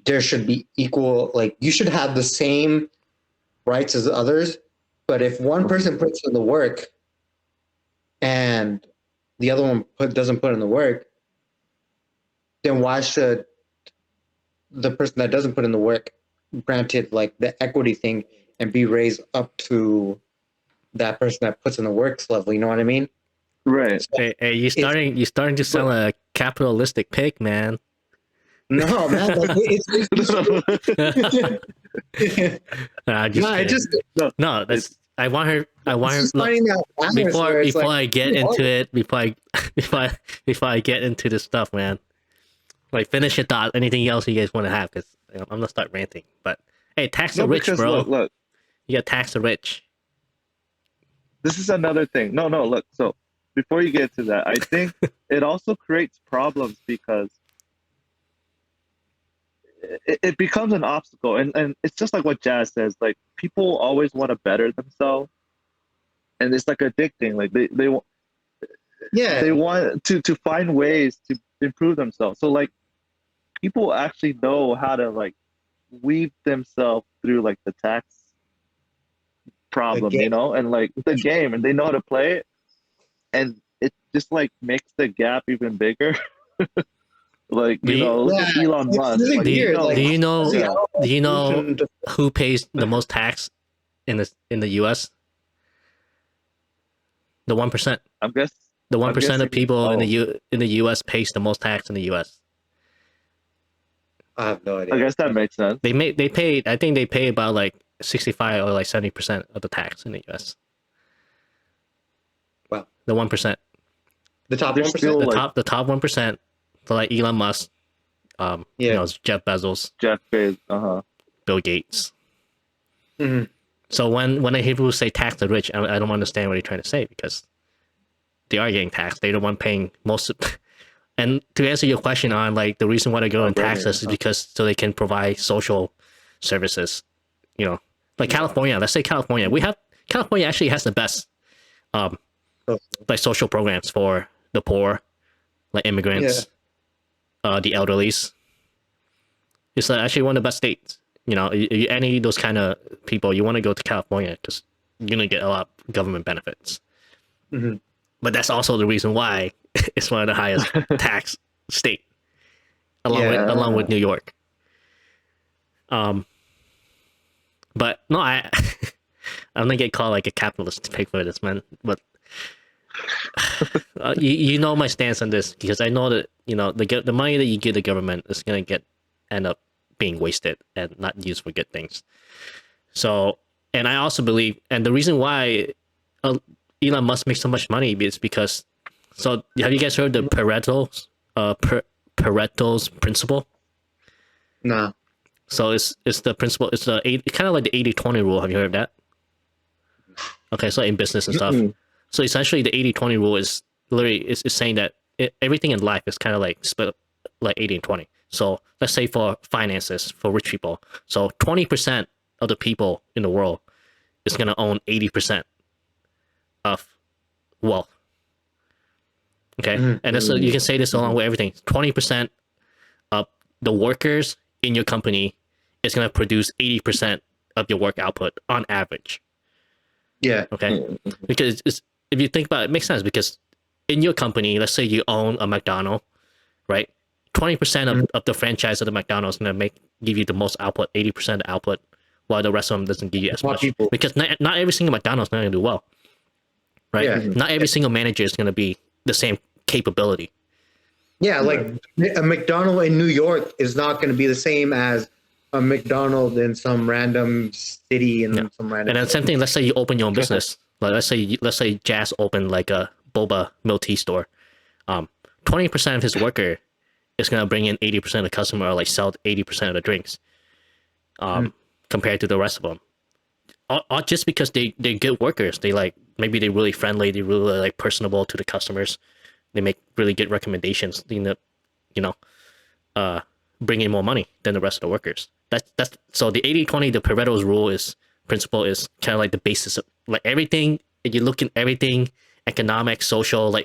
there should be equal, like you should have the same rights as others. But if one person puts in the work and the other one doesn't put in the work, then why should the person that doesn't put in the work granted like the equity thing and be raised up to that person that puts in the works level? You know what I mean? Right. So hey, you starting to sound like a capitalistic pig, man. No, man. Like, No, that's I want her. Look, before I get into it, before I get into this stuff, man. Like, finish your thought. Anything else you guys want to have? Because I'm gonna start ranting. But hey, tax the rich, bro. Look, you got tax the rich. This is another thing. No, look. So before you get to that, I think it also creates problems because it becomes an obstacle, and it's just like what Jazz says. Like people always want to better themselves, and it's like addicting. Like they want to find ways to improve themselves. So like people actually know how to like weave themselves through like the tax problem, and like the game, and they know how to play it, and it just like makes the gap even bigger. Like look at Elon Musk. Really like, do you know who pays the most tax in the U.S.? The 1%. I'm guessing the 1% of people in the U.S. pays the most tax in the U.S. I have no idea. I guess that makes sense. I think they pay about like 65 or like 70% of the tax in the U.S. Wow. The 1%. The top 1%. The top 1%. So like Elon Musk, Jeff Bezos, Bill Gates. Mm-hmm. So when I hear people say tax the rich, I don't understand what they're trying to say, because they are getting taxed. They're the one paying most of, and to answer your question on like the reason why they go on taxes is because so they can provide social services. Like California. Let's say California. California actually has the best like social programs for the poor, like immigrants. The elderlies. It's actually one of the best states. Any of those kind of people, you want to go to California because you're gonna get a lot of government benefits. Mm-hmm. But that's also the reason why is one of the highest tax state, Yeah. along with New York. But no, I'm gonna get called like a capitalist pig for this, man. But you know my stance on this, because I know that the money that you give the government is gonna end up being wasted and not used for good things. So, and I also believe, and the reason why Elon Musk makes so much money is because. So, have you guys heard the Pareto's principle? Nah. So it's the principle. It's kind of like the 80-20 rule. Have you heard of that? Okay, so in business and stuff. So essentially, the 80-20 rule is literally is saying that everything in life is kind of like split like 80 and 20. So let's say for finances, for rich people, so 20% of the people in the world is gonna own 80% of wealth. Okay, and so you can say this along with everything. 20% of the workers in your company is going to produce 80% of your work output on average. Yeah. Okay, because if you think about it, it makes sense, because in your company, let's say you own a McDonald's, right? 20% of the franchise of the McDonald's is going to give you the most output, 80% of the output, while the rest of them doesn't give you as much. People. Because not every single McDonald's is going to do well, right? Yeah. Not every single manager is going to be the same capability. Yeah, like a McDonald's in New York is not going to be the same as a McDonald's in some random city in some random. And then same thing. Let's say you open your own business. Like let's say Jazz opened like a boba milk tea store. 20% of his worker is gonna bring in 80% of the customer, or like sell 80% of the drinks. Compared to the rest of them, all just because they're good workers. They maybe they're really friendly. They're really like personable to the customers. They make really good recommendations. Bring in more money than the rest of the workers. That's so the 80-20, the Pareto's rule principle is kind of like the basis of like everything. If you look at everything, economic, social,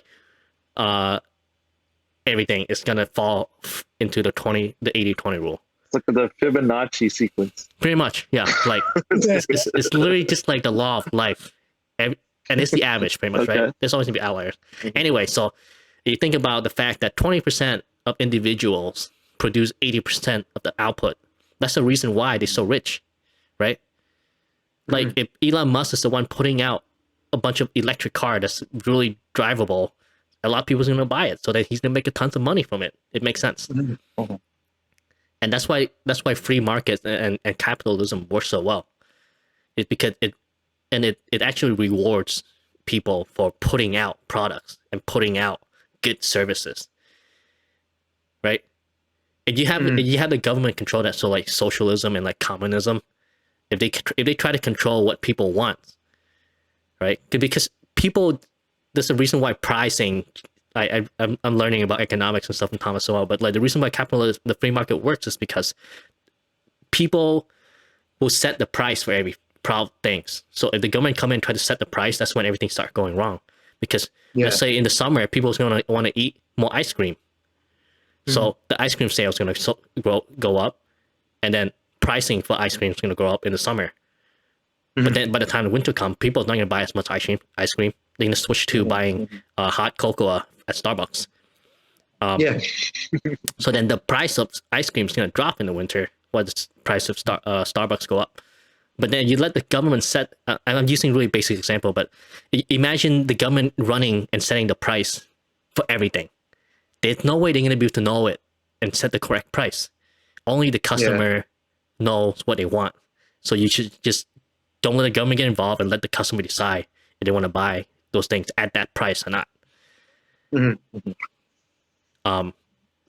everything is gonna fall into the 80-20 rule. It's like the Fibonacci sequence. Pretty much, yeah. Like it's literally just like the law of life, and it's the average, pretty much, right? There's always gonna be outliers. Anyway, so you think about the fact that 20% of individuals produce 80% of the output. That's the reason why they're so rich, right? Like if Elon Musk is the one putting out a bunch of electric car that's really drivable, a lot of people's gonna buy it, so that he's gonna make a tons of money from it. It makes sense. And that's why free markets and capitalism works so well. It's because it actually rewards people for putting out products and putting out good services, right? And you have the government control that. So like socialism and like communism, if they try to control what people want, right? Because people, there's a reason why pricing. I'm learning about economics and stuff from Thomas Sowell, but like the reason why capitalism, the free market works, is because people will set the price for every things. So if the government come in and try to set the price, that's when everything starts going wrong. Because let's say in the summer, people's gonna want to eat more ice cream, so the ice cream sales is gonna go up, and then pricing for ice cream is gonna go up in the summer. But then by the time the winter comes, people are not gonna buy as much ice cream. They're gonna switch to buying hot cocoa at Starbucks. So then the price of ice cream is gonna drop in the winter, while the price of Starbucks go up. But then you let the government set. And I'm using a really basic example, but imagine the government running and setting the price for everything. There's no way they're gonna be able to know it and set the correct price. Only the customer knows what they want. So you should just don't let the government get involved and let the customer decide if they want to buy those things at that price or not.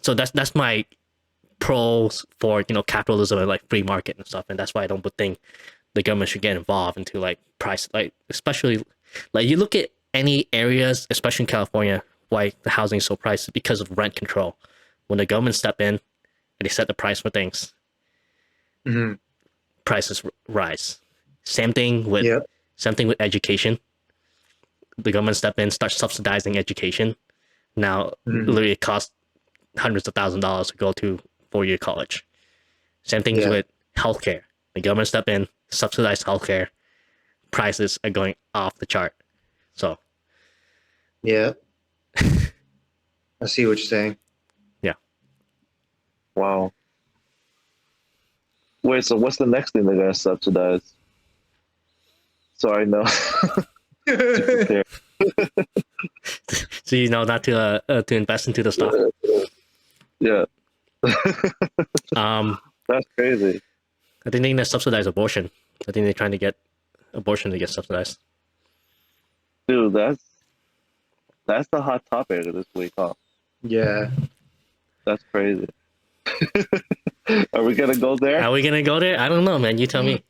So that's my pros for capitalism and like free market and stuff, and that's why I don't think the government should get involved into like price, like especially like you look at any areas, especially in California, why the housing is so priced because of rent control. When the government step in and they set the price for things, prices rise. Same thing with education. The government step in, start subsidizing education. Now, literally, it costs hundreds of thousands of dollars to go to 4-year college. Same thing with healthcare. The government step in, subsidize healthcare. Prices are going off the chart. So, I see what you're saying. Wow. Wait, so what's the next thing they're gonna subsidize? So I know to prepare. So not to invest into the stock. Yeah, Um, that's crazy. I think they're gonna subsidize abortion. I think they're trying to get abortion to get subsidized. Dude, that's the hot topic of this week, huh? Yeah. That's crazy. Are we gonna go there? Are we gonna go there? I don't know, man. You tell me.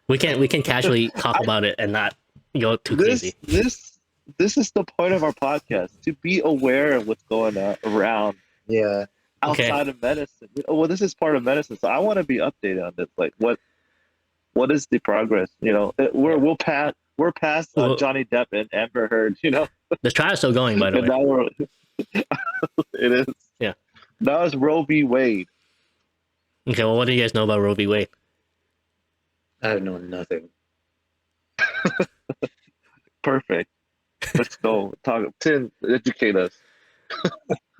We can casually talk about it and not go too crazy. This is the point of our podcast, to be aware of what's going on around Yeah. outside of medicine. Well, this is part of medicine, so I want to be updated on this. Like, what is the progress? We're past Well- Johnny Depp and Amber Heard. The trial's still going, by the And way. now it is. Yeah. Now it's Roe v. Wade. Okay, well, what do you guys know about Roe v. Wade? I know nothing. Perfect. Let's go. Tim, educate us.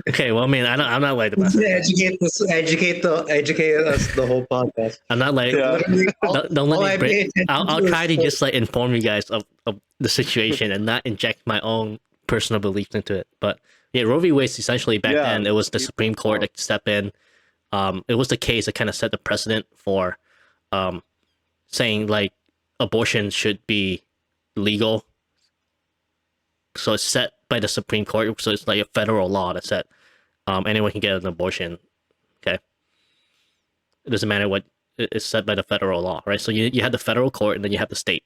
Okay, well, I mean, I'm not like the best. Educate us the whole podcast. I'm not like. Yeah. Don't All let I me pay break. attention I'll to try is to just like inform you guys of the situation and not inject my own personal beliefs into it. But yeah, Roe v. Wade essentially back then it was the Supreme Court that step in. It was the case that kind of set the precedent for saying like abortion should be legal. So it's set by the Supreme Court. So it's like a federal law that said anyone can get an abortion. Okay, it doesn't matter what is set by the federal law, right? So you have the federal court and then you have the state.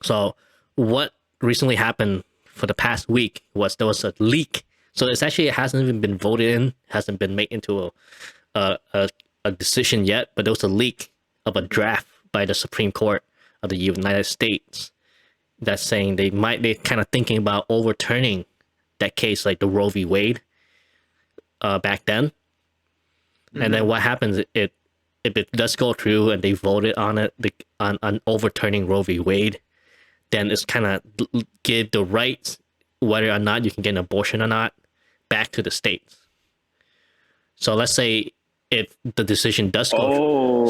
So what recently happened for the past week was there was a leak. So it hasn't even been voted in, hasn't been made into a decision yet, but there was a leak of a draft by the Supreme Court of the United States that's saying they're kind of thinking about overturning that case, like the Roe v. Wade back then. Mm-hmm. And then what happens if it does go through and they voted on it on overturning Roe v. Wade, then it's kind of give the rights whether or not you can get an abortion or not back to the states. So let's say if the decision does go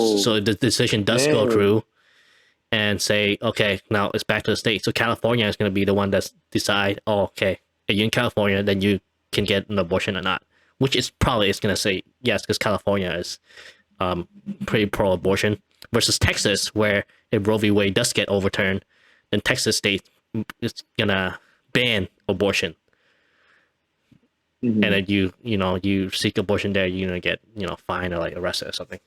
through and say, okay, now it's back to the state. So California is going to be the one that's decide, oh, okay, if you're in California, then you can get an abortion or not, which is probably is going to say yes, because California is pretty pro-abortion, versus Texas, where if Roe v. Wade does get overturned, then Texas state is going to ban abortion. Mm-hmm. And then you seek abortion there, you're going to get, fined or like arrested or something.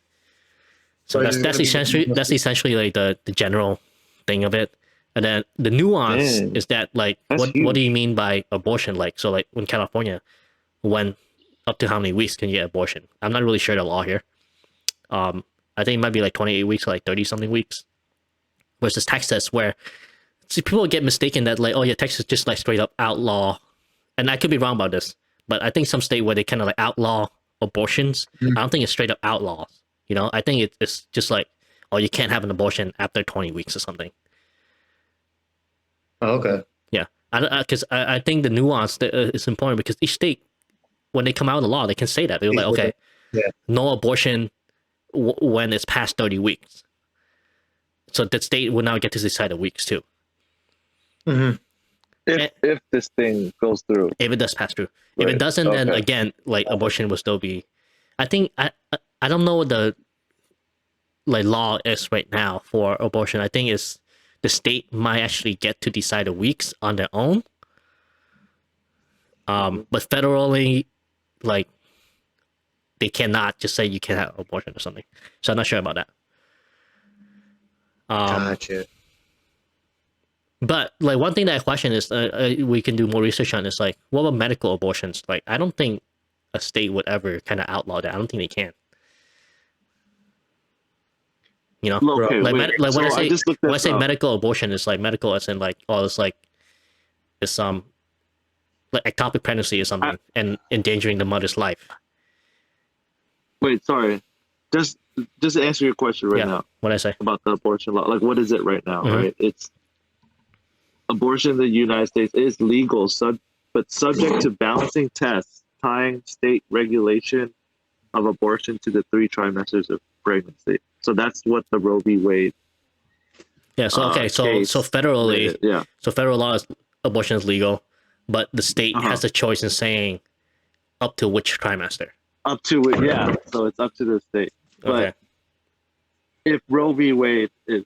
So that's essentially like the general thing of it. And then the nuance is that like what do you mean by abortion? Like, so like in California, when up to how many weeks can you get abortion? I'm not really sure the law here. I think it might be like 28 weeks or like 30 something weeks. Versus Texas, where people get mistaken that like, oh yeah, Texas just like straight up outlaw, and I could be wrong about this, but I think some state where they kind of like outlaw abortions, I don't think it's straight up outlaws. I think it's just like, oh, you can't have an abortion after 20 weeks or something. Oh, okay. Yeah, because I think the nuance is important, because each state, when they come out with the law, they can say that. They're like, okay, no abortion when it's past 30 weeks. So the state will now get to decide the weeks too. Mm-hmm. If this thing goes through. If it does pass through. Right. If it doesn't, then again, like abortion will still be. I think I don't know what the like law is right now for abortion. I think it's the state might actually get to decide the weeks on their own. But federally, like they cannot just say you can't have abortion or something. So I'm not sure about that. Gotcha. But like one thing that I question is we can do more research on is like, what about medical abortions? Like I don't think a state would ever kind of outlaw that. I don't think they can. Okay, like wait. when I say up. medical abortion, is like medical as in like, oh, it's like like ectopic pregnancy or something and endangering the mother's life. Wait, sorry. Just answer your question right now. What I say about the abortion law? Like, what is it right now? Mm-hmm. Right, it's abortion in the United States is legal, but subject to balancing tests tying state regulation of abortion to the 3 trimesters of pregnancy. So that's what the Roe v. Wade. Yeah. So okay. So case federally, yeah, so federal law is abortion is legal, but the state Uh-huh. has the choice in saying up to which trimester. up to it. Yeah, so it's up to the state. But Okay. if Roe v. Wade is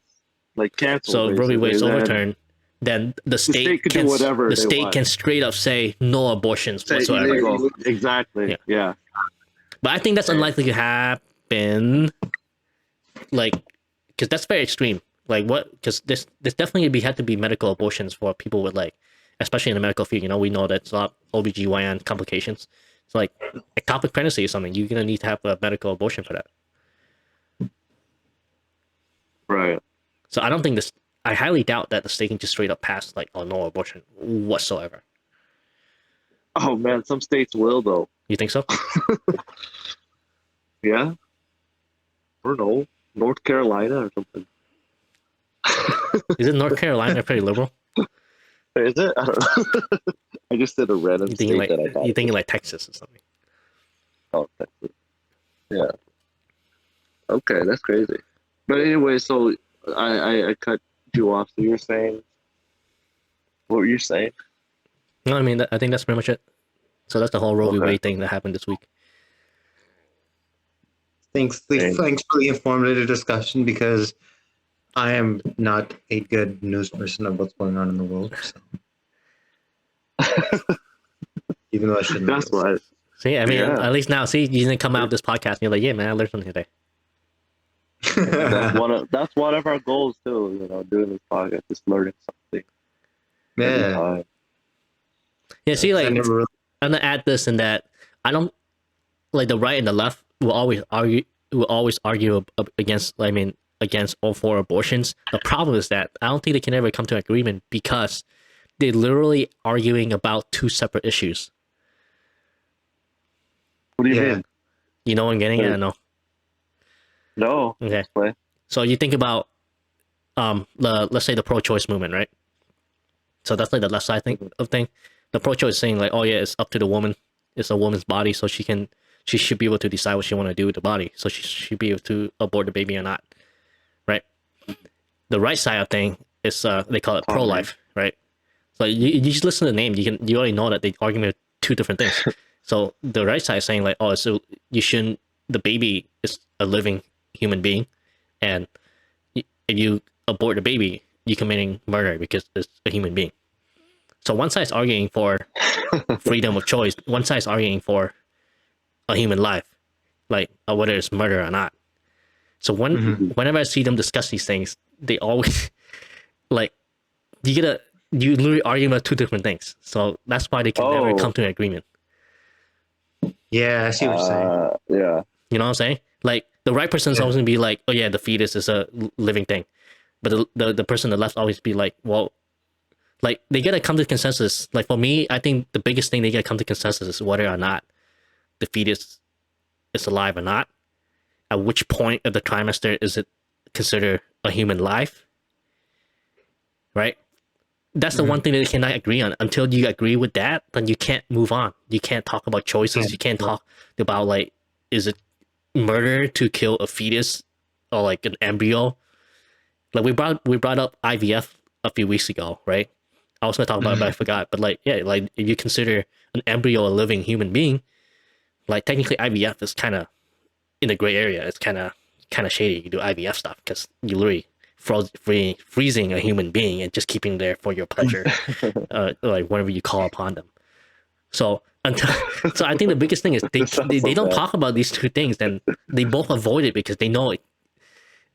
like canceled, So Roe v. Wade's then overturned, then the state could do can whatever the they state want. can straight up say no abortions say whatsoever. illegal. Exactly. Yeah. But I think that's unlikely to happen. Like, because that's very extreme. Like, what? Because there's definitely have to be medical abortions for people with like, especially in the medical field. You know, we know that it's a lot OBGYN complications. It's like ectopic pregnancy or something. You're gonna need to have a medical abortion for that. Right. So I don't think this. I highly doubt that the state can just straight up pass like, oh, no abortion whatsoever. Oh man, some states will though. You think so? Yeah. Or no, North Carolina or something. Is it North Carolina pretty liberal? Is it? I don't know. I just said a random You state thinking like that I thought. you thinking like Texas or something? Oh, Texas. Yeah. Okay, that's crazy. But anyway, so I cut you off. So you're saying, what were you saying? No, I mean I think that's pretty much it. So that's the whole Roe v. Okay. Wade thing that happened this week. Thanks for the informative discussion, because I am not a good news person of what's going on in the world. So. Even though I shouldn't. That's why. See, I mean, Yeah. at least now, see, you didn't come out of this podcast and you're like, yeah, man, I learned something today. That's one of our goals too. You know, doing this podcast, just learning something. every Yeah. time. Yeah, see, I like, never really, I'm gonna add this and that. I don't like the right and the left will always argue against. I mean, against or for abortions. The problem is that I don't think they can ever come to an agreement because they're literally arguing about two separate issues. What do you Yeah. mean? You know what I'm getting at? No. No. Okay. Explain. So you think about let's say the pro-choice movement, right? So that's like the left side of thing. The pro-choice is saying like, oh yeah, it's up to the woman. It's a woman's body, so she should be able to decide what she want to do with the body. So she should be able to abort the baby or not, right? The right side of thing is they call it pro-life, right? So you just listen to the name, you already know that they argument two different things. So the right side is saying like, oh, so you shouldn't. The baby is a living human being, and if you abort the baby, you're committing murder because it's a human being. So one side's arguing for freedom of choice. One side's arguing for a human life, like whether it's murder or not. So whenever I see them discuss these things, they always like you literally argue about two different things. So that's why they can never come to an agreement. yeah, I see what you're saying. Yeah. You know what I'm saying? Like the right person's always gonna be like, oh yeah, the fetus is a living thing, but the person on the left always be like, well, like they gotta come to consensus. Like for me, I think the biggest thing they gotta come to consensus is whether or not the fetus is alive or not. At which point of the trimester is it considered a human life? Right? That's the one thing that they cannot agree on. Until you agree with that, then you can't move on. You can't talk about choices. You can't talk about like, is it murder to kill a fetus or like an embryo? Like we brought up IVF a few weeks ago, right? I was gonna talk about it, but I forgot. But like, yeah, like if you consider an embryo a living human being, like technically IVF is kind of in the gray area. It's kind of shady. You do IVF stuff because you literally freezing a human being and just keeping there for your pleasure, like whenever you call upon them. So so I think the biggest thing is they don't talk about these two things, and they both avoid it because they know it,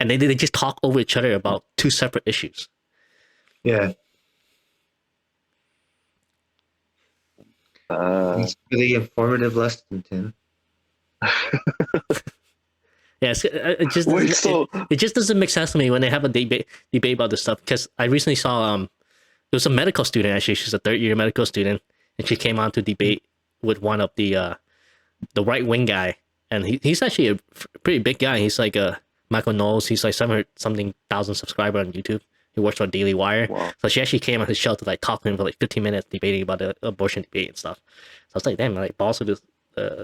and they just talk over each other about two separate issues. Yeah. It's really informative lesson, Tim. Yeah, it just doesn't make sense to me when they have a debate about this stuff. Because I recently saw there was a medical student, actually. She's a third-year medical student, and she came on to debate with one of the right-wing guy, and he's actually a pretty big guy. He's like Michael Knowles. He's like 700-something thousand subscriber on YouTube. He works for Daily Wire. Wow. So she actually came on his show to like talk to him for like 15 minutes, debating about the abortion debate and stuff. So I was like, damn, like balls of this,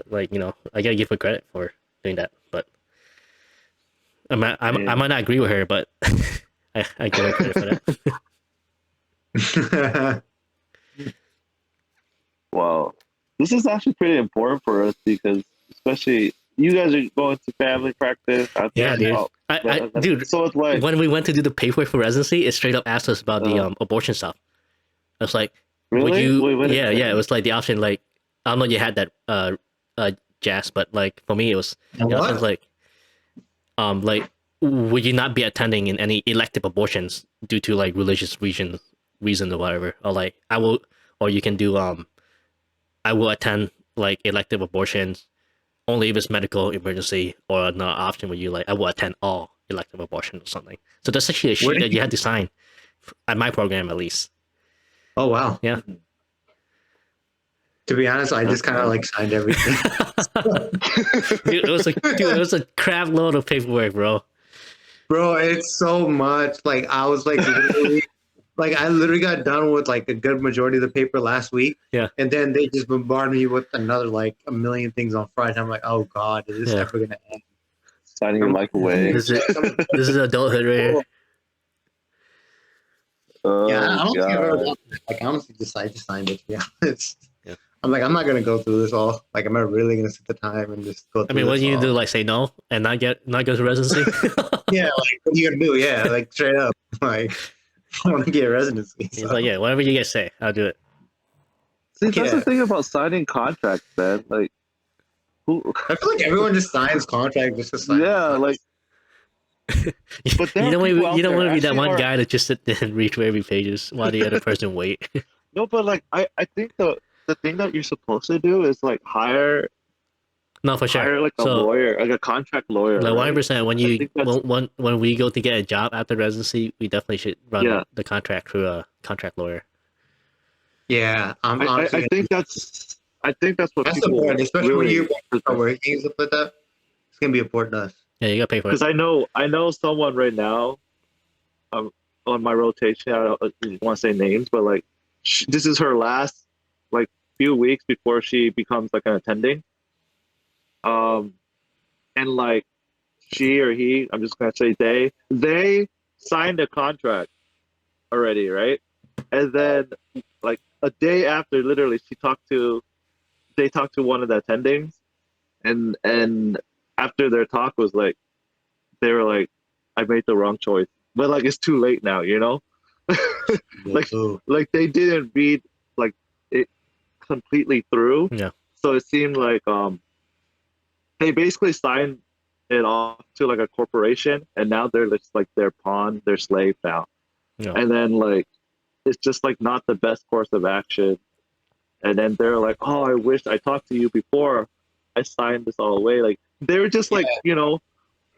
like I gotta give her credit for doing that. But I might not agree with her, but I give her credit for that. Wow. This is actually pretty important for us because, especially, you guys are going to family practice. Yeah, dude. Dude, so it's like when we went to do the paperwork for residency, it straight up asked us about the abortion stuff. I was like, really? would you? Wait, yeah. It was like the option, like I don't know, you had that Jazz, but like for me, it was the options like would you not be attending in any elective abortions due to like religious reasons or whatever, or like or you can do I will attend like elective abortions only if it's medical emergency, or another option where you like I will attend all elective abortion or something. So that's actually a sheet that you had to sign at my program, at least. Oh wow. Yeah. To be honest, I just kind of like signed everything. Dude, it was a crap load of paperwork, bro. Bro, it's so much. Like I was like literally, like I literally got done with like a good majority of the paper last week. Yeah. And then they just bombarded me with another like a million things on Friday. I'm like, oh god, is this ever gonna end? signing your life away. This is adulthood right here. Yeah, I don't think I've ever done it. Like honestly, I just signed it. To be honest. Yeah. I'm like, I'm not gonna go through this all. Like, am I really gonna sit the time and just go through? I mean, what do you all? do? Like, say no and not go to residency? Yeah, like what are you gonna do? Yeah, like straight up, like I want to get residency. He's like, yeah, whatever you guys say, I'll do it. See, that's the thing about signing contracts, man. Like, who? I feel like everyone just signs contract just to sign. Yeah, like. But you don't want to be that one are... guy that just sit there and read through every pages while the other person wait. No, but like I think the thing that you're supposed to do is like hire. No, for sure. Hire like a lawyer, like a contract lawyer. Like 100%. When we go to get a job after residency, we definitely should run the contract through a contract lawyer. Yeah, I think that's what that's people important, especially really when you are working and stuff like that. It's gonna be important to us. Yeah, you gotta pay for it. Because I know someone right now, on my rotation. I don't want to say names, but like, this is her last like few weeks before she becomes like an attending. And like she or he, I'm just gonna say they signed a contract already, right? And then like a day after, literally, they talked to one of the attendings, and after their talk was like, they were like, I made the wrong choice, but like it's too late now, you know. like they didn't read like it completely through. Yeah. So it seemed like they basically signed it off to like a corporation, and now they're just like their pawn, their slave now. Yeah. And then like it's just like not the best course of action. And then they're like, oh, I wish I talked to you before I signed this all away. Like they're just like, you know,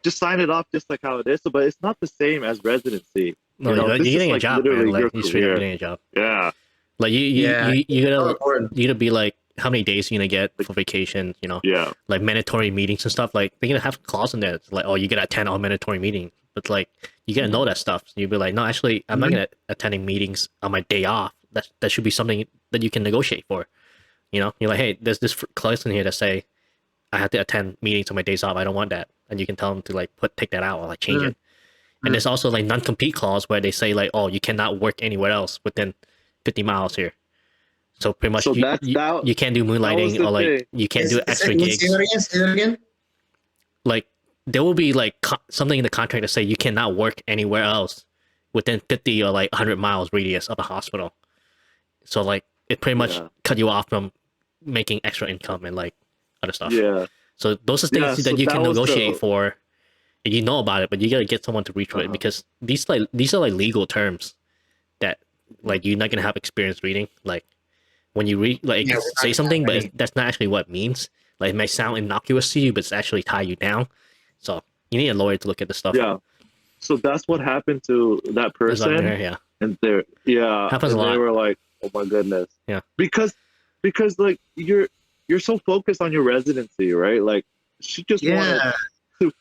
just sign it off just like how it is. So, but it's not the same as residency. No, you know, you're getting a job, man. Like you're straight up getting a job. Yeah. Like you gotta be like, how many days you're gonna get for vacation, you know? Yeah. Like mandatory meetings and stuff. Like they're gonna have a clause in there. It's like, oh, you gotta attend all mandatory meetings. But like you gotta know that stuff. So you'd be like, no, actually, I'm not gonna attending meetings on my day off. That should be something that you can negotiate for. You know, you're like, hey, there's this clause in here that say I have to attend meetings on my days off. I don't want that, and you can tell them to like take that out or like change it. And there's also like non-compete clause where they say like, oh, you cannot work anywhere else within 50 miles here. So pretty much you can't do moonlighting or like you can't do extra gigs. Say that again. Like there will be like something in the contract that say you cannot work anywhere else within 50 or like 100 miles radius of a hospital. So like it pretty much cut you off from making extra income and like other stuff. Yeah. So those are things that you can negotiate for, and you know about it, but you gotta get someone to read through it because these are like legal terms that like you're not gonna have experience reading. Like when you read, like say something, but that's not actually what it means. Like it may sound innocuous to you, but it's actually tie you down. So you need a lawyer to look at the stuff. Yeah. So that's what happened to that person. Yeah. And happens a lot. They were like, oh my goodness. Yeah. Because like you're so focused on your residency, right? Like she just wanted to,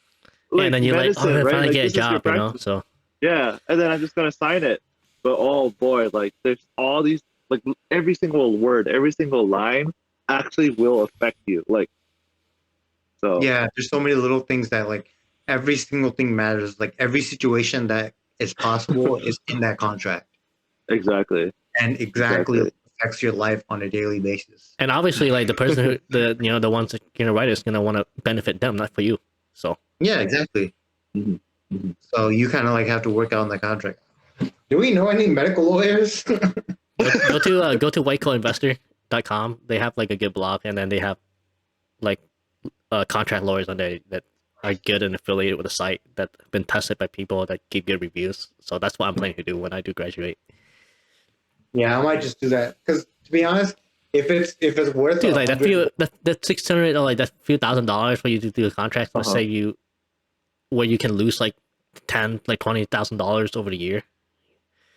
and then you're medicine, like, oh, I'm trying to get a job, you know. So yeah, and then I'm just gonna sign it. But oh boy, like there's all these like every single word, every single line actually will affect you. Like so Yeah, there's so many little things that like every single thing matters. Like every situation that is possible is in that contract, exactly, and exactly exactly. affects your life on a daily basis. And obviously, like the person who the ones that gonna write is gonna want to benefit them, not for you. So Yeah, exactly. Hmm. Hmm. So you kind of like have to work out on the contract. Do we know any medical lawyers? go to whitecoatinvestor.com. They have like a good blog, and then they have like contract lawyers on there that are good and affiliated with the site that have been tested by people that give good reviews. So that's what I'm planning to do when I do graduate. Yeah, I might just do that because to be honest, if it's worth Dude, like $100, that 600 or like that few $1,000 for you to do a contract, let's Uh-huh. say you where you can lose like $20,000 over the year.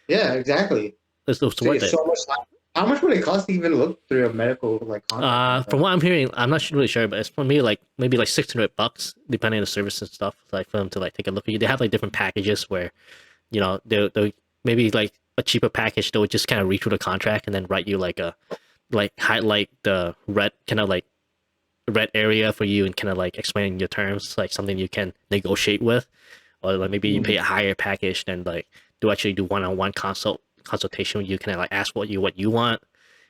yeah, exactly. It's worth Save it. so much time. How much would it cost to even look through a medical like contract? Like From that? what I'm hearing, I'm not really sure, but it's for me like maybe like $600, depending on the service and stuff. Like for them to like take a look at you. They have like different packages where they maybe like a cheaper package. They'll just kind of read through the contract and then write you like a like highlight the red kind of like red area for you and kind of like explain your terms, like something you can negotiate with, or like maybe you pay a higher package than like do one-on-one consultation with you, kind of like ask what you want,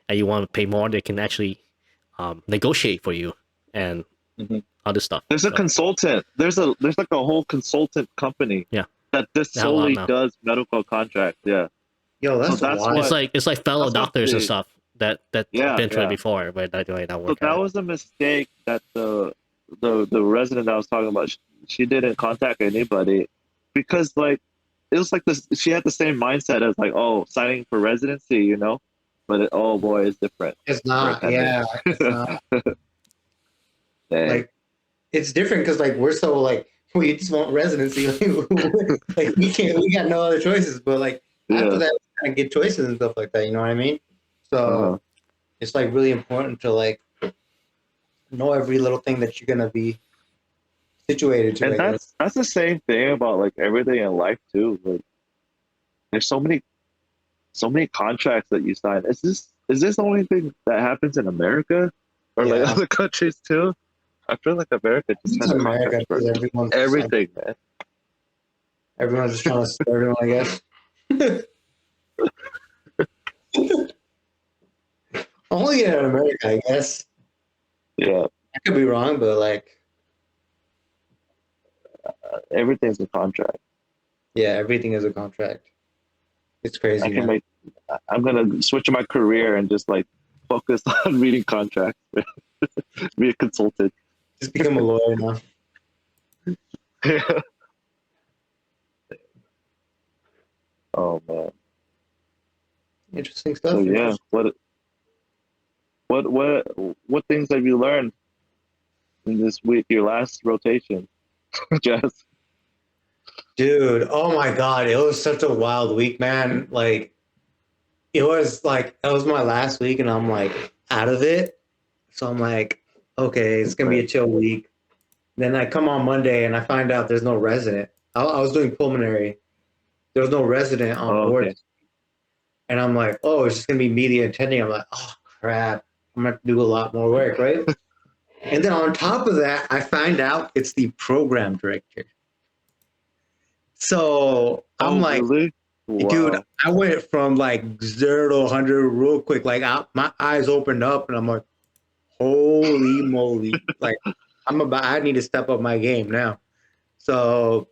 and you want to pay more, they can actually negotiate for you and Mhm. other stuff. There's a So, consultant. There's like a whole consultant company. Yeah. That just They have a lot solely now. does medical contracts. Yeah. Yo, So that's that's wild. what It's like fellow that's what doctors and the stuff that yeah, been through it yeah. before, but that way not So work that out. was a mistake that the resident I was talking about. She didn't contact anybody because like it was like this. She had the same mindset as like, oh, signing for residency, But oh boy, it's different It's for not. attending. Yeah, it's not. Dang. Like it's different because like we're so like we just want residency. Like we got no other choices. But like after Yeah. that, we kind of get choices and stuff like that. You know what I mean? So Uh-huh. it's like really important to like know every little thing that you're gonna be situated to. And I guess. that's the same thing about like everything in life too. Like there's so many contracts that you sign. Is this the only thing that happens in America or like Yeah, other countries too? I feel like America just it's has America contracts for because everyone's just like everything, man. everyone's just trying to serve everyone. I guess. Only in America, I guess. Yeah, I could be wrong, but like, everything's a contract. yeah, everything is a contract. It's crazy, I can man. make. I'm gonna switch my career and just like focus on reading contracts. Be a consultant. Just become a lawyer now. Yeah. Oh man. Interesting stuff. So yeah, what things have you learned in this week? Your last rotation, Jess. Dude, oh my god, it was such a wild week, man. Like it was my last week and I'm like out of it. So I'm like, okay, it's gonna be a chill week. Then I come on Monday and I find out there's no resident. I was doing pulmonary. There was no resident on Oh, board. okay. And I'm like, oh, it's just gonna be me the attending. I'm like, oh crap, I'm gonna have to do a lot more work, right? And then on top of that, I find out it's the program director. So I'm Oh, like, really? dude, Wow. I went from like 0 to 100 real quick. Like my eyes opened up, and I'm like, holy moly! Like I need to step up my game now. So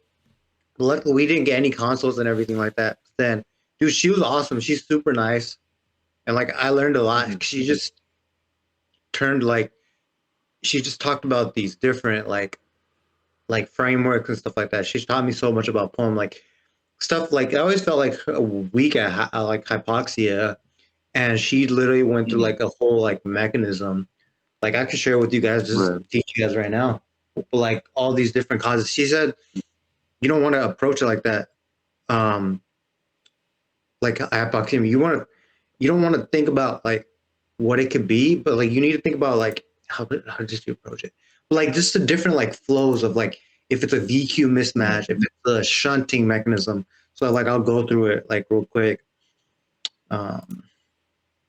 luckily, we didn't get any consoles and everything like that. Then, dude, she was awesome. She's super nice, and like I learned a lot. Mhm. She just turned like she just talked about these different like frameworks and stuff like that. She's taught me so much about poem, like stuff like I always felt like weak at like hypoxia, and she literally went through Mhm. like a whole like mechanism. Like I could share with you guys, just Right. teach you guys right now, but like all these different causes. She said you don't want to approach it like that. Um, like hypoxemia, you don't want to think about like what it could be, but like you need to think about like how just you approach it, like just the different like flows of like if it's a VQ mismatch, if it's a shunting mechanism, So like I'll go through it like real quick. Um,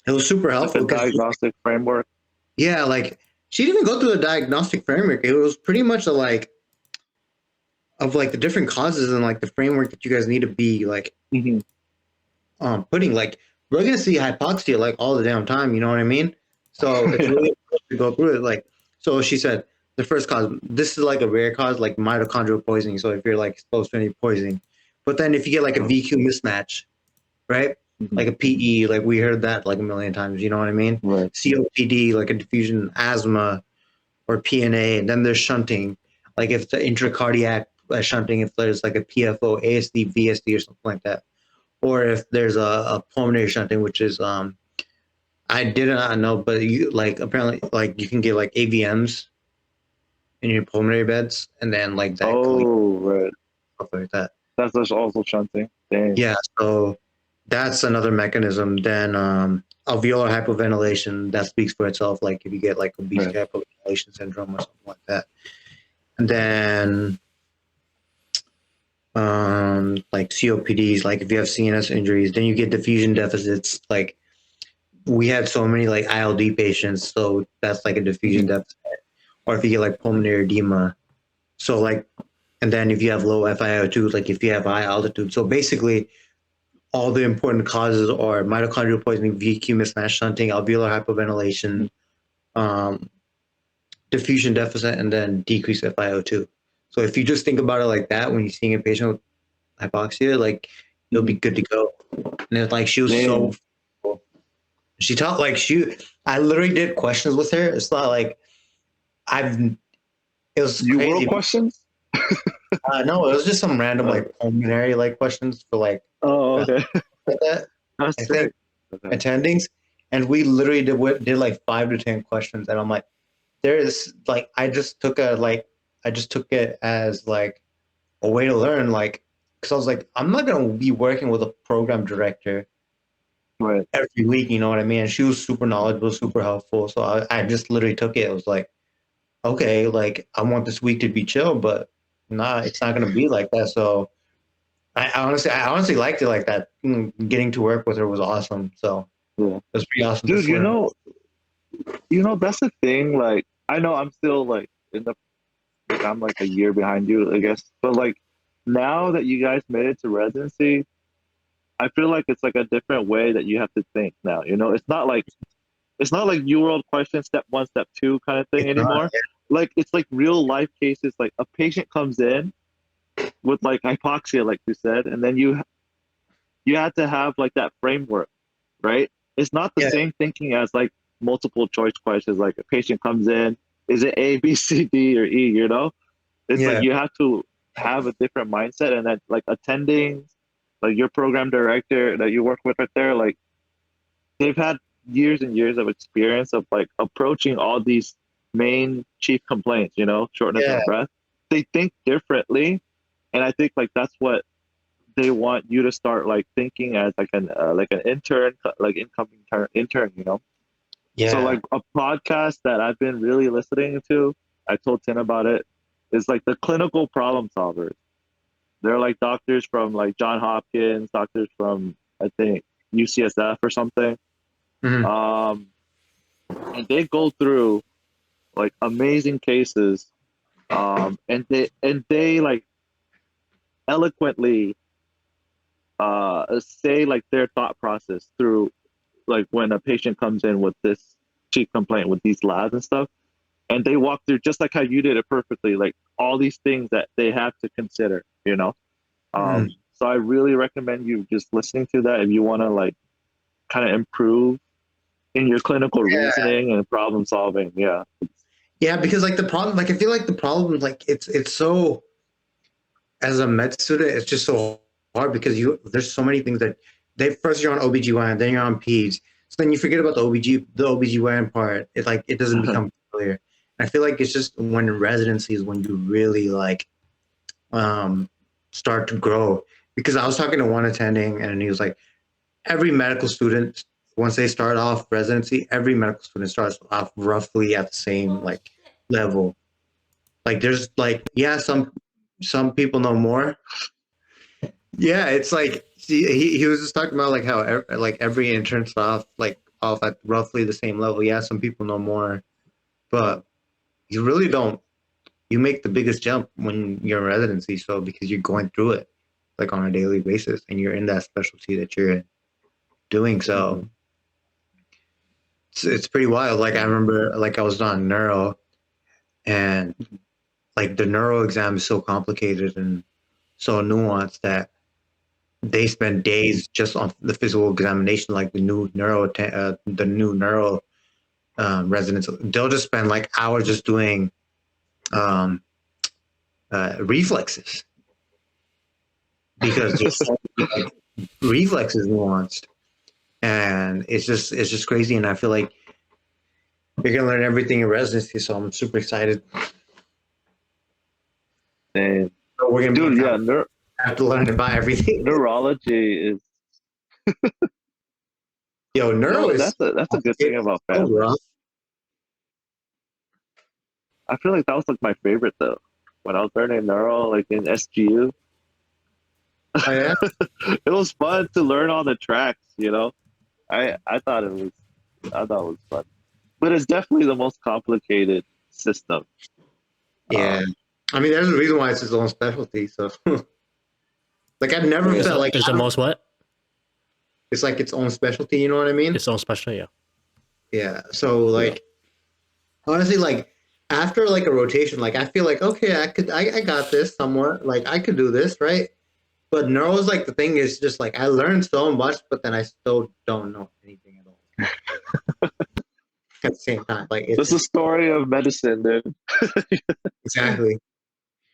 it was super Like a helpful because diagnostic framework. yeah, like she didn't even go through the diagnostic framework. It was pretty much a like of like the different causes and like the framework that you guys need to be like Mm-hmm. putting like we're gonna see hypoxia like all the damn time, you know what I mean? So it's Yeah. really important to go through it. Like so she said the first cause, this is like a rare cause, like mitochondrial poisoning. So if you're like exposed to any poisoning. But then if you get like a VQ mismatch, right? Mm-hmm. Like a PE, like we heard that like a million times, you know what I mean? Right. COPD, like a diffusion asthma or PNA, and then there's shunting, like if the intracardiac shunting, if there's like a PFO, ASD, VSD, or something like that, or if there's a pulmonary shunting, which is I did not know, but you like apparently like you can get like AVMs in your pulmonary beds, and then like that could lead Oh, right. stuff like that. That's just also shunting. Dang. Yeah, so that's another mechanism. Then alveolar hypoventilation that speaks for itself. Like if you get like obesity Right. hypoventilation syndrome or something like that, and then like COPDs, like if you have CNS injuries, then you get diffusion deficits. Like we had so many like ILD patients, so that's like a diffusion Mm-hmm. deficit. Or if you get like pulmonary edema, so like, and then if you have low FiO2, like if you have high altitude, so basically all the important causes are mitochondrial poisoning, VQ mismatch shunting, alveolar hypoventilation, um, diffusion deficit, and then decreased FiO2. So if you just think about it like that, when you're seeing a patient with hypoxia, like you'll be good to go. And it's like she was so Dang. cool. She taught like I literally did questions with her. It's not like I've it was You wrote crazy. questions? No, it was just some random Uh, like pulmonary like questions for like oh, okay. like that. That's I think sick. Okay. attendings, and we literally did like 5 to 10 questions, and I'm like, there is like I just took it as like a way to learn, like because I was like, I'm not gonna be working with a program director Right. every week, you know what I mean? And she was super knowledgeable, super helpful. So I just literally took it. It was like, okay, like I want this week to be chill, but nah, it's not gonna be like that. So I honestly liked it like that. Getting to work with her was awesome. So Yeah. it was pretty awesome to Dude, see her. that's the thing. Like, I know I'm still like like I'm like a year behind you, I guess. But like now that you guys made it to residency, I feel like it's like a different way that you have to think now. It's not like new world question, step one, step two kind of thing It's not. anymore. Like it's like real life cases. Like a patient comes in with like hypoxia, like you said, and then you had to have like that framework, right? It's not the Yeah, same thinking as like multiple choice questions. Like a patient comes in, is it A, B, C, D, or E? It's like yeah, you have to have a different mindset, and then like attending, like your program director that you work with right there, like they've had years and years of experience of like approaching all these main chief complaints, shortness yeah, of breath. They think differently, and I think like that's what they want you to start like thinking as like an intern, like incoming intern. So yeah, like a podcast that I've been really listening to, I told Tim about it, is like the clinical problem solvers. They're like doctors from like John Hopkins, doctors from I think UCSF or something. mhm, Um, and they go through like amazing cases, and they like eloquently say like their thought process through like when a patient comes in with this chief complaint with these labs and stuff, and they walk through just like how you did it perfectly, like all these things that they have to consider. mhm. So I really recommend you just listening to that if you want to like kind of improve in your clinical Yeah, reasoning and problem solving. Yeah. yeah. Because like the problem, like I feel like the problem, like it's so as a med student, it's just so hard because there's so many things that they first you're on OBGYN, then you're on peds. So then you forget about the OBGYN part. It's like it doesn't become clear. I feel like it's just when in residency is when you really like um start to grow. Because I was talking to one attending and he was like, every medical student, once they start off residency, every medical student starts off roughly at the same like level. Like there's like, yeah, some people know more, Yeah, it's like he was just talking about like how like every intern starts off at roughly the same level. Yeah, some people know more, but you really don't. You make the biggest jump when you're in residency, so because you're going through it like on a daily basis, and you're in that specialty that you're doing. So it's pretty wild. Like I remember, like I was on neuro, and like the neuro exam is so complicated and so nuanced that they spend days just on the physical examination, like the new neuro residents. They'll just spend like hours just doing um, reflexes because there's so many, like, reflexes nuanced, and it's just crazy. And I feel like you're gonna learn everything in residency, so I'm super excited. And So we're gonna dude, yeah, have to learn about everything. neurology is Yo, neuro is that's a good thing about so family. rough. I feel like that was like my favorite though. When I was learning neuro, like in SGU, Oh, yeah? it was fun to learn all the tracks. You know, I thought it was fun, but it's definitely the most complicated system. Yeah. I mean, there's a reason why it's his own specialty. So, like, I've never Yeah. felt like Is the most what? it's like its own specialty. You know what I mean? Its own special, yeah. Yeah. So, like, honestly, like after like a rotation, like I feel like okay, I got this somewhat. Like I could do this, right? But neuro's like the thing is just like I learned so much, but then I still don't know anything at all at the same time. Like It's it's the story of medicine, dude. exactly.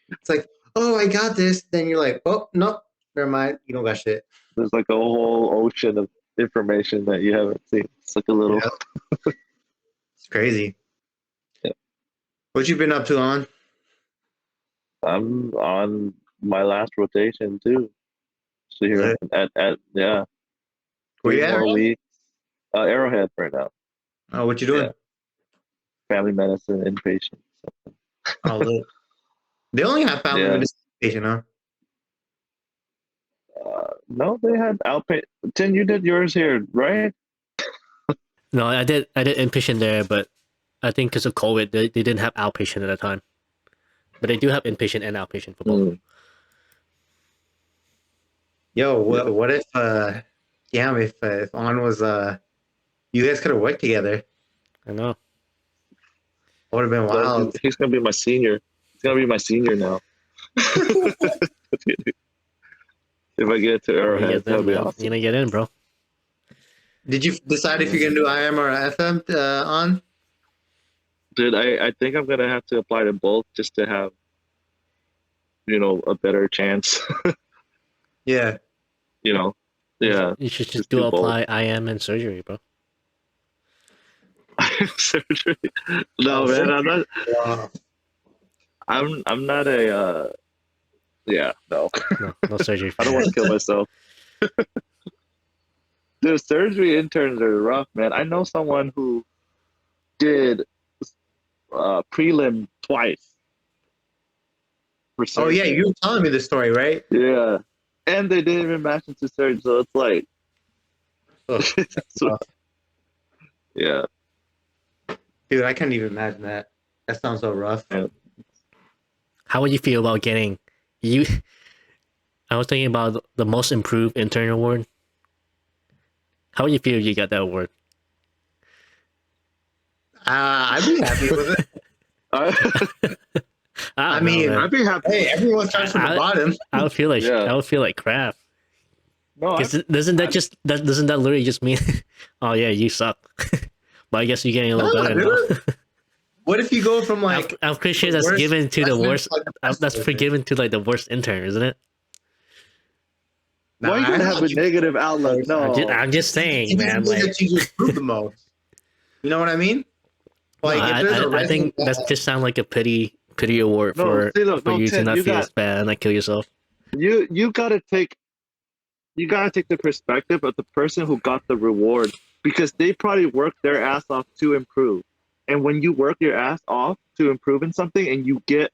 It's like, oh, I got this. Then you're like, oh, no, never mind. You don't got shit. There's like a whole ocean of information that you haven't seen. It's like a little. Yeah, it's crazy. Yeah. What you been up to, on? I'm on my last rotation too. So here at yeah, Where you 3 at? more Right weeks. Arrowhead right now. now? Oh, what you doing? Yeah. Family medicine inpatient. So, Oh, look. They only have family yeah. medicine, huh? No, they had outpatient. Tim, you did yours here, right? No, I did inpatient there, but I think because of COVID, they didn't have outpatient at the time. But they do have inpatient and outpatient for both. Mm. Yo, what if damn if On was you guys could have worked together. I know. Would have been So wild. he's gonna be my senior. He's gonna be my senior now. If I get to Arrowhead, that'll be awesome. You're gonna get in, bro. Did you decide if you're gonna do IM or FM on? Dude, I think I'm gonna have to apply to both just to have, a better chance. Yeah. Yeah. You should just do apply IM and surgery, bro. Surgery. No, man, I'm not. Wow. I'm not a. Yeah, no. No surgery. I don't want to kill myself. Dude, surgery interns are rough, man. I know someone who did prelim twice for surgery. Oh yeah, you were telling me the story, right? Yeah, and they didn't even match into surgery, so it's like, yeah. Dude, I can't even imagine that. That sounds so rough. Yeah. How would you feel about getting you? I was thinking about the most improved intern award. How would you feel if you got that award? I'd be happy with it. I mean, I'd be happy. Hey, everyone starts from the bottom. I would feel like crap. No, doesn't that literally just mean, oh yeah, you suck? But I guess you're getting a little better now. What if you go from like? I'm pretty sure that's given to the worst. That's forgiven to like the worst intern, isn't it? Why you gonna have a negative outlook? No, I'm just saying, man. Like, that you improve the most. You know what I mean? Like, I think that just sounds like a pity award for you to not feel as bad and not kill yourself. You gotta take the perspective of the person who got the reward, because they probably worked their ass off to improve. And when you work your ass off to improve in something and you get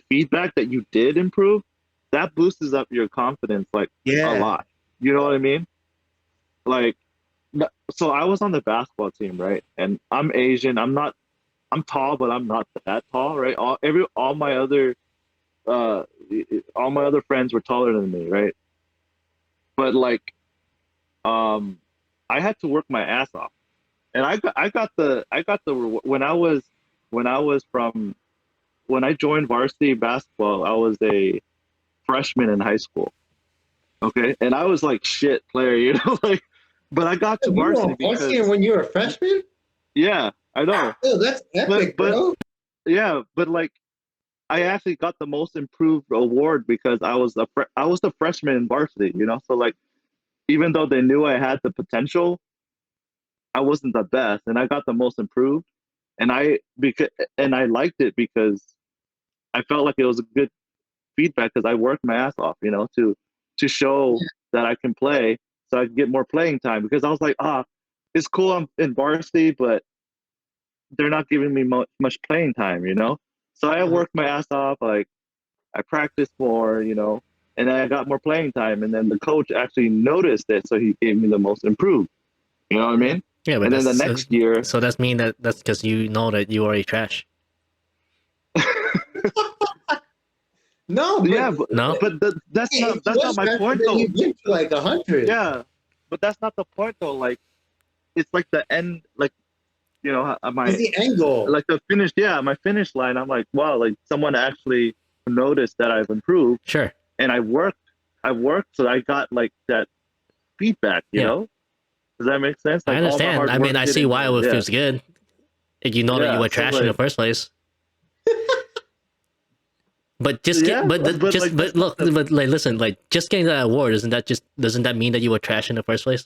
feedback that you did improve, that boosts up your confidence like a Yeah. lot. You know what I mean? Like, so I was on the basketball team, right? And I'm Asian. I'm tall, but I'm not that tall, right? All my other friends were taller than me, right? But like, I had to work my ass off, and I got the when I joined varsity basketball, I was a freshman in high school. Okay, and I was like shit player, like, but I got to You were varsity on varsity because when you were a freshman? yeah, I know, Oh, that's epic, but bro. yeah, but like I actually got the most improved award because I was the freshman in varsity, so like even though they knew I had the potential, I wasn't the best, and I got the most improved, and I liked it because I felt like it was a good feedback because I worked my ass off, to show that I can play, so I could get more playing time. Because I was like, it's cool I'm in varsity, but they're not giving me much playing time. So I worked my ass off, like I practiced more, and then I got more playing time, and then the coach actually noticed it, so he gave me the most improved. You know what I mean? Yeah, but And then the that's next year, so that's mean that's because you know that you already trash. No, but yeah, No, that's hey, not my point then though. you get to like 100. Yeah, but that's not the point though. Like it's like the end, like It's my the angle. like the finish. Yeah, my finish line. I'm like, wow, like someone actually noticed that I've improved, sure. and I worked, so I got like that feedback. Yeah. Does that make sense? I Like all the understand. hard I work mean, I see didn't. why it Yeah, feels good. If you know that you yeah. were So trash in the like, first place. But just yeah, get, but like but that's not look, but like, listen, like, just getting that award doesn't that mean that you were trash in the first place?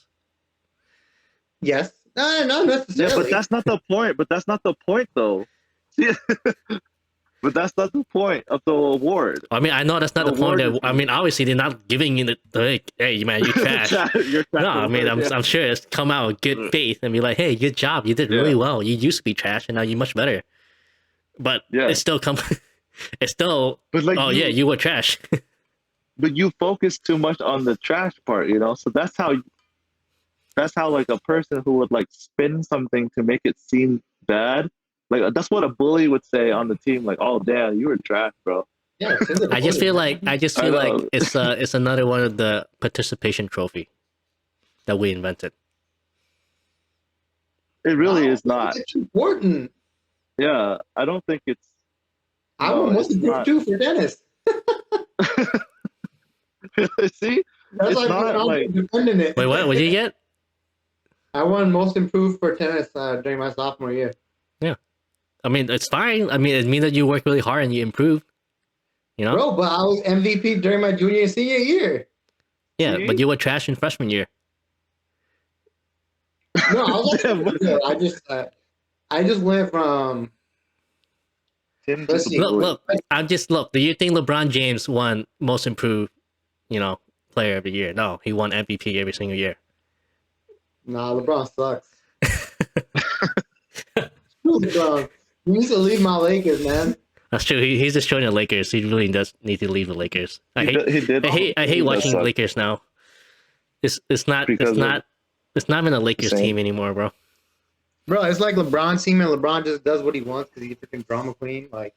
Yes. No, not yeah, necessarily. but that's not the point. But that's not the point though. See, but that's not the point of the award. I mean, I know that's not The the point. award is I mean, obviously, they're not giving you the like, hey, man, you trash. you're trash. No, I mean, award, yeah. I'm sure it's come out with good faith and be like, hey, good job, you did really Yeah. well. You used to be trash, and now you're much better. But Yeah. it's still it's still. But like, oh yeah, you were trash. but you focus too much on the trash part, So that's how like a person who would like spin something to make it seem bad, like that's what a bully would say on the team, like, oh damn, you were trash, bro. Yeah, send it I just away, feel man. like I know. it's another one of the participation trophy that we invented. It really No, is not. it's important. Yeah, I don't think it's. I No, won most it's of group not. 2 for Dennis. See, That's it's like not I'm like. defending it. Wait, what? What did you get? I won most improved for tennis during my sophomore year. Yeah, I mean, it's fine. I mean, it means that you work really hard and you improve. Bro, but I was MVP during my junior and senior year. Yeah, See? but you were trash in freshman year. No, I was Yeah, actually good. I just went from. Tim Let's see. Look. Look. Do you think LeBron James won most improved, player of the year? No, he won MVP every single year. Nah, LeBron sucks. Screw LeBron. He needs to leave my Lakers, man. That's true. He's just showing the Lakers. He really does need to leave the Lakers. I he did. hate watching suck Lakers now. It's not because it's not even a Lakers same. team anymore, bro. Bro, it's like LeBron's team, and LeBron just does what he wants because he's a freaking drama queen. Like,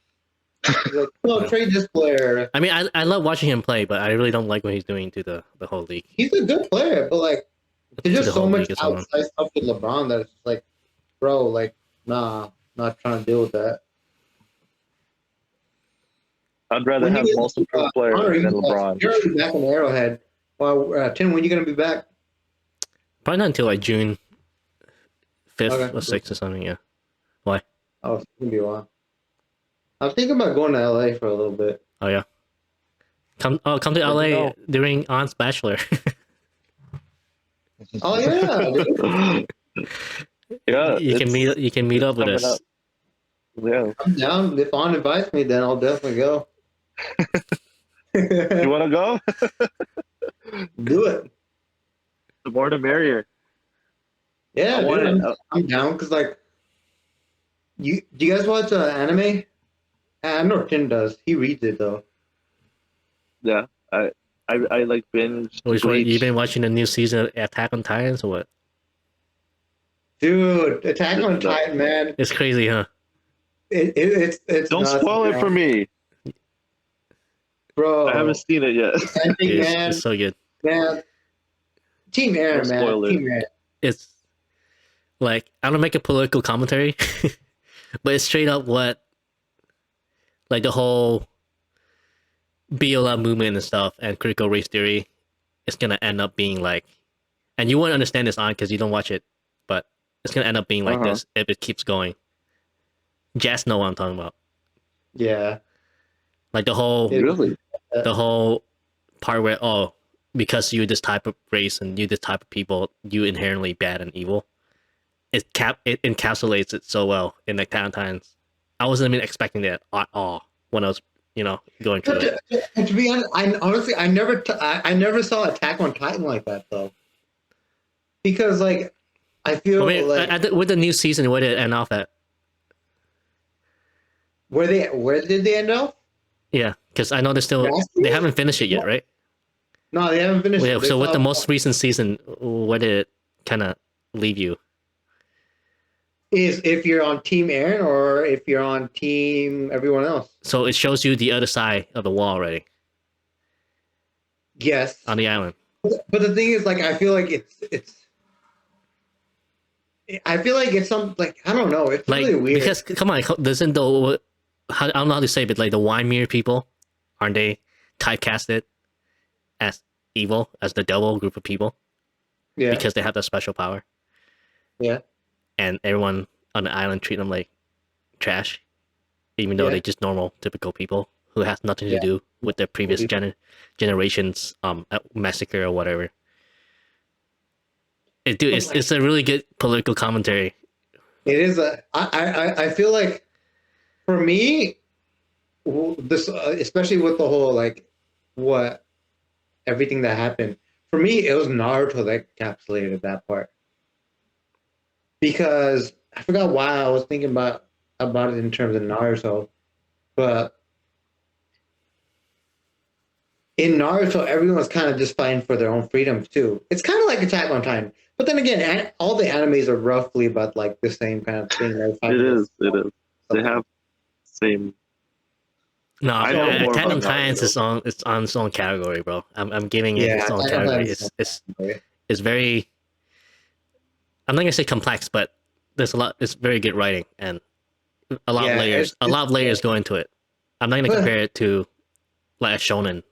he's like, oh, trade this player. I mean, I love watching him play, but I really don't like what he's doing to the whole league. He's a good player, but like, there's To the just so whole much league as well. outside stuff with LeBron that it's just like, bro, like, nah, not trying to deal with that. I'd rather have most improved player than LeBron. You're already back in Arrowhead. Well, Tim, when are you gonna be back? Probably not until like June 5th Okay, or cool. 6th or something. Yeah. Why? Oh, it's gonna be a while. I was thinking about going to LA for a little bit. Oh yeah. Come to LA during Aunt's bachelor. Oh yeah, dude. Yeah, you can meet up with us. up. Yeah, I'm down. If On invites me, then I'll definitely go. you want to go? Do it. The more the merrier. Yeah, I want dude, it. I'm down because like, do you guys watch anime? I know Tim does. He reads it though. Yeah, I like binge Which one? You Bleach. been watching the new season of Attack on Titans or what? Dude, Attack on No, Titan, man, It's crazy, huh? it's don't nuts, spoil it man. for me. I haven't Bro. seen it yet. The ending, It's man, so good. man. Team No Aaron, man, spoilers. Team Aaron. It's like I don't make a political commentary, but it's straight up what like the whole BLM movement and stuff and critical race theory is gonna end up being like, and you won't understand this on because you don't watch it, but it's gonna end up being like Uh-huh. this if it keeps going. Just know what I'm talking about. Yeah. Like the whole Really? the whole part where because you're this type of race and you're this type of people, you inherently bad and evil. It encapsulates it so well in the Times. I wasn't even expecting that at all when I was going through it. To be honest, I honestly I never saw Attack on Titan like that though, because like I feel I mean, like with the new season, where did it end off at? where did they end up? Yeah, because I know Last they season? haven't finished it yet, right? No, they haven't finished. Well, it. yeah, They so with still the have- most recent season, where did it kind of leave you? is if you're on Team Aaron or if you're on Team everyone else. So it shows you the other side of the wall already Yes, on the island. but the thing is, like, I feel like I feel like it's some like I don't know. It's Like really weird. because come on, doesn't the I don't know how to say, it, but like the Wymere people, aren't they typecasted as evil, as the devil group of people Yeah, because they have that special power, yeah, and everyone on the island treat them like trash, even though Yeah. they're just normal, typical people who has nothing to Yeah. do with their previous generations massacre or whatever. Dude, it's a really good political commentary. it is I feel like for me, this especially with the whole like what everything that happened for me, it was Naruto that encapsulated that part because I forgot why I was thinking about it in terms of Naruto, but in Naruto, everyone's kind of just fighting for their own freedom too. It's kind of like Attack on Titan, but then again, all the animes are roughly about like the same kind of thing. They're It fighting is. It is. They have same. No, I know more Attack on about Titans Naruto. it's on its own category, bro. I'm giving it Yeah, its own Attack on category. Titan is It's very. I'm not gonna say complex, but there's a lot. It's very good writing and a lot of Yeah, layers. A lot of layers go into it. I'm not gonna compare it to like a shonen.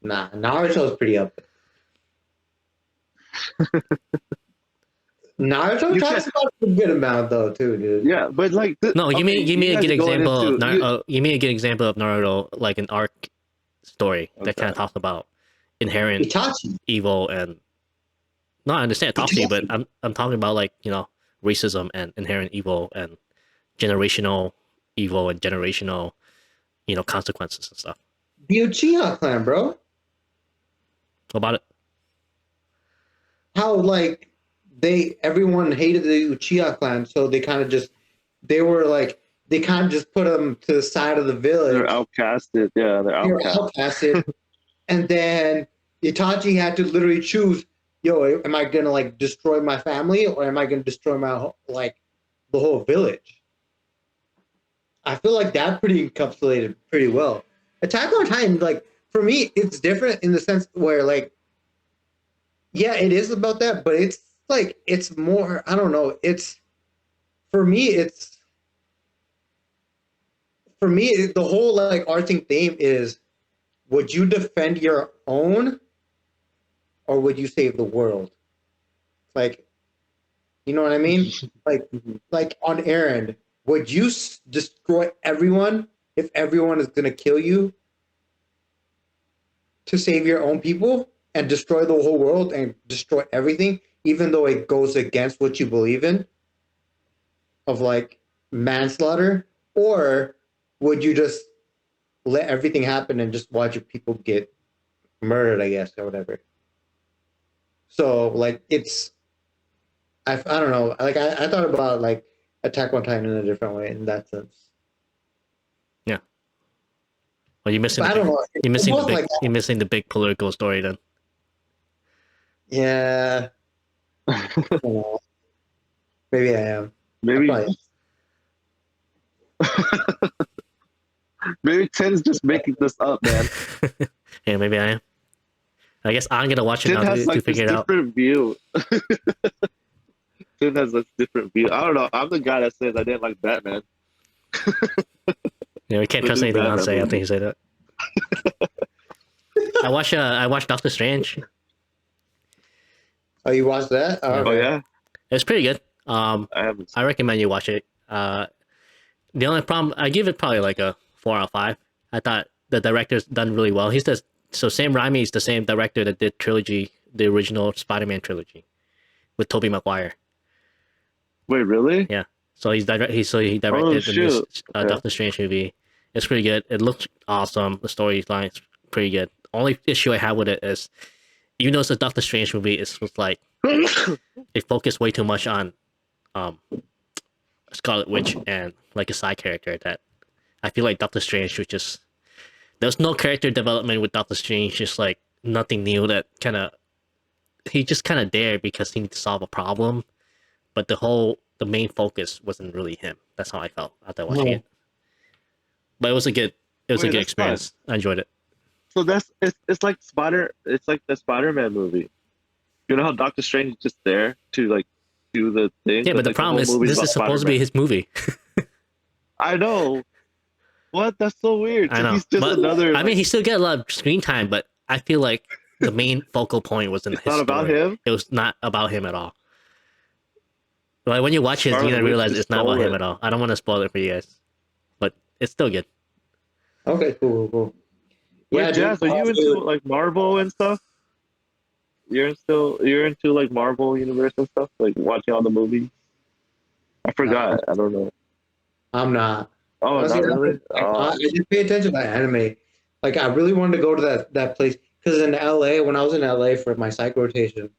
Nah, Naruto is pretty up. Naruto You talks about a good amount though, too, dude. Yeah, but like No, give me you a guys good are going example of into- give me a good example of Naruto, like an arc story that kind of Okay. talks about inherent Itachi. evil and. No, I understand it talks to you, but I'm talking about like racism and inherent evil and generational evil and generational consequences and stuff. The Uchiha clan, bro. What about it? How like everyone hated the Uchiha clan, so they kind of just they kind of just put them to the side of the village. they're outcasted. Yeah, they're They were outcasted. outcasted, and then Itachi had to literally choose. Yo, am I gonna like destroy my family or am I gonna destroy my like the whole village? I feel like that pretty encapsulated pretty well. Attack on Titan, like for me, it's different in the sense where like, yeah, it is about that, but it's like it's more. I don't know. It's for me. The whole like arching theme is: would you defend your own, or would you save the world? Like, you know what I mean? Like on Aaron, would you destroy everyone if everyone is gonna kill you to save your own people and destroy the whole world and destroy everything, even though it goes against what you believe in, of like manslaughter, or would you just let everything happen and just watch your people get murdered, I guess, or whatever? So like I don't know. Like I thought about like Attack on Titan in a different way in that sense. Yeah. Well, you're missing But I don't know. you're missing the Both big like that. you're missing the big political story then. Yeah. I don't know. Maybe I am. I Maybe probably maybe Tin's just making this up, man. Yeah, maybe I am. I guess I'm gonna watch it Tin now has to like this figure it out. different view. Tin has this different view. I don't know. I'm the guy that says I didn't like Batman. Yeah, we can't The trust new anything I Batman say after movie. you say that. I watched Doctor Strange. Oh, you watched that? Oh, Yeah. Oh okay. yeah, It's pretty good. I haven't. I recommend you watch it. The only problem, I give it probably like a 4 out of 5. I thought the director's done really well. So Sam Raimi is the same director that did the original Spider-Man trilogy with Tobey Maguire. Wait, really? Yeah. So he Oh directed the new shoot. Okay. Doctor Strange movie. It's pretty good. It looks awesome. The storyline's pretty good. Only issue I have with it is, even though it's a Doctor Strange movie, it's just like it focused way too much on um Scarlet Witch and like a side character that I feel like Doctor Strange was just, there's no character development with Doctor Strange, just like nothing new that he just kind of there because he needs to solve a problem, but the main focus wasn't really him. That's how I felt after watching No. it. But it was a Wait, good that's fun. experience. I enjoyed it. So it's like it's like the Spider-Man movie. You know how Doctor Strange is just there to like do the thing. Yeah, but the like, problem whole is movie's this about is supposed to be Spider-Man. his movie. I know. What? That's so weird. I So know, he's just but another. I mean, he still get a lot of screen time, but I feel like the main focal point wasn't It's his not about story. him. It was not about him at all. Like when you watch it, you're Scarlet gonna Witch realize just it's not about stole him it. at all. I don't want to spoil it for you guys, but it's still good. Okay, cool. Wait, Yeah, Jazz, dude. are you into like Marvel and stuff? You're into like Marvel universe and stuff, like watching all the movies. I forgot. I don't know. I'm not. Oh, Honestly, not really. I just pay attention to anime. Like, I really wanted to go to that place because in LA, when I was in LA for my psych rotation,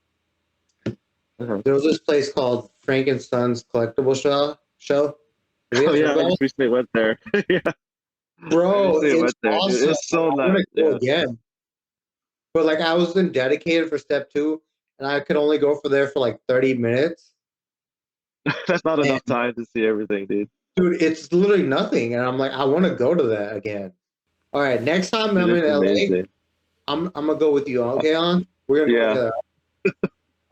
Uh-huh. there was this place called Frankenstein's Collectible Show. Have you Oh guys heard yeah, I about it? just recently went there. Yeah, I Bro, recently it's went there, dude. awesome. It's so I want nice. to go Yeah, again. But like, I was then dedicated for step 2, and I could only go for there for like 30 minutes. that's not And enough time to see everything, dude. dude, it's literally nothing. And I'm like, I want to go to that again. All right, next time I'm Dude, in it's LA, amazing. I'm gonna go with you. Okay, on? We're gonna go Yeah, together.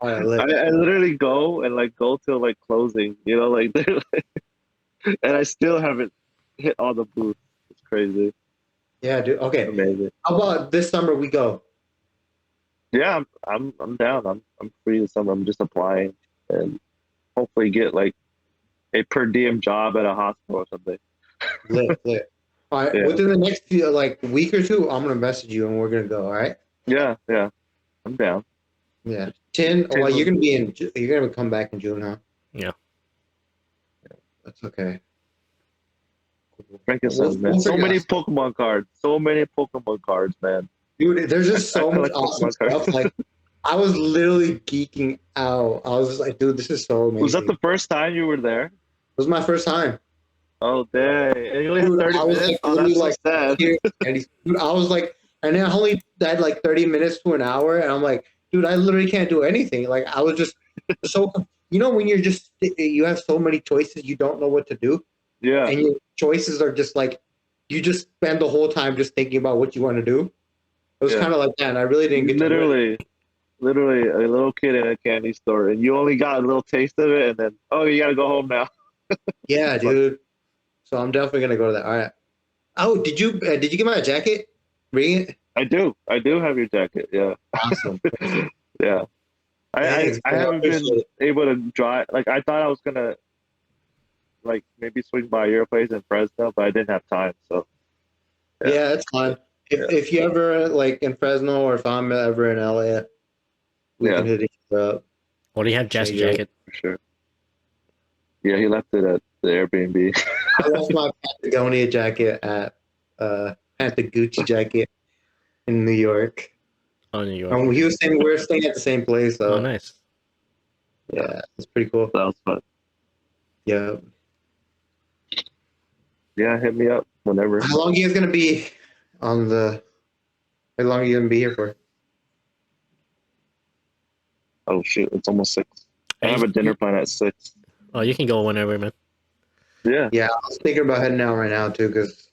All right, I literally go and like go till like closing, you know, like and I still haven't hit all the booths. It's crazy. yeah, dude. Okay, Amazing. how about this summer we go? Yeah, I'm down. I'm free this summer. I'm just applying and hopefully get like a per diem job at a hospital or something. Lit. All right, Yeah. within the next few, like week or two, I'm gonna message you and we're gonna go. All right. Yeah, I'm down. Yeah. 10. Well, you're gonna be in. You're gonna come back in June, huh? Yeah. That's okay. Frankenstein, man. So figure many out- Pokemon cards. So many Pokemon cards, man. Dude, there's just so much collect awesome Pokemon cards. stuff. Like, I was literally geeking out. I was just like, dude, this is so amazing. Was that the first time you were there? It was my first time. Oh dang! And you only had Dude, 30 I was minutes. like, Oh, that's literally so sad. here, and dude, I was like, and then I only had like 30 minutes to an hour, and I'm like, dude, I literally can't do anything. Like, I was just so, when you're just, you have so many choices, you don't know what to do, Yeah, and your choices are just like, you just spend the whole time just thinking about what you want to do. It was Yeah. kind of like that, and I really didn't get to do it. literally a little kid in a candy store, and you only got a little taste of it, and then you gotta go home now. Yeah, dude. So I'm definitely gonna go to that. All right. Oh, did you get my jacket? Bring it. I do have your jacket. Yeah, Awesome. yeah. Thanks, I bro. haven't been Appreciate it. able to drive. Like I thought I was gonna like maybe swing by your place in Fresno, but I didn't have time. So Yeah, it's fine. If you ever like in Fresno or if I'm ever in LA, we Yeah. can hit each other up. What do you have, Jazz Yeah. jacket? for sure. Yeah, he left it at the Airbnb. I left my Patagonia jacket at the Gucci jacket in New York. Oh, New York. And he was saying we're staying at the same place, so Oh, nice. yeah, it's pretty cool. That was fun. Yeah. Yeah, hit me up whenever. How long are you guys gonna be on the. How long are you gonna be here for? Oh shoot, it's almost 6. I have a dinner plan at 6. Oh, you can go whenever, man. Yeah. Yeah, I was thinking about heading out right now too, because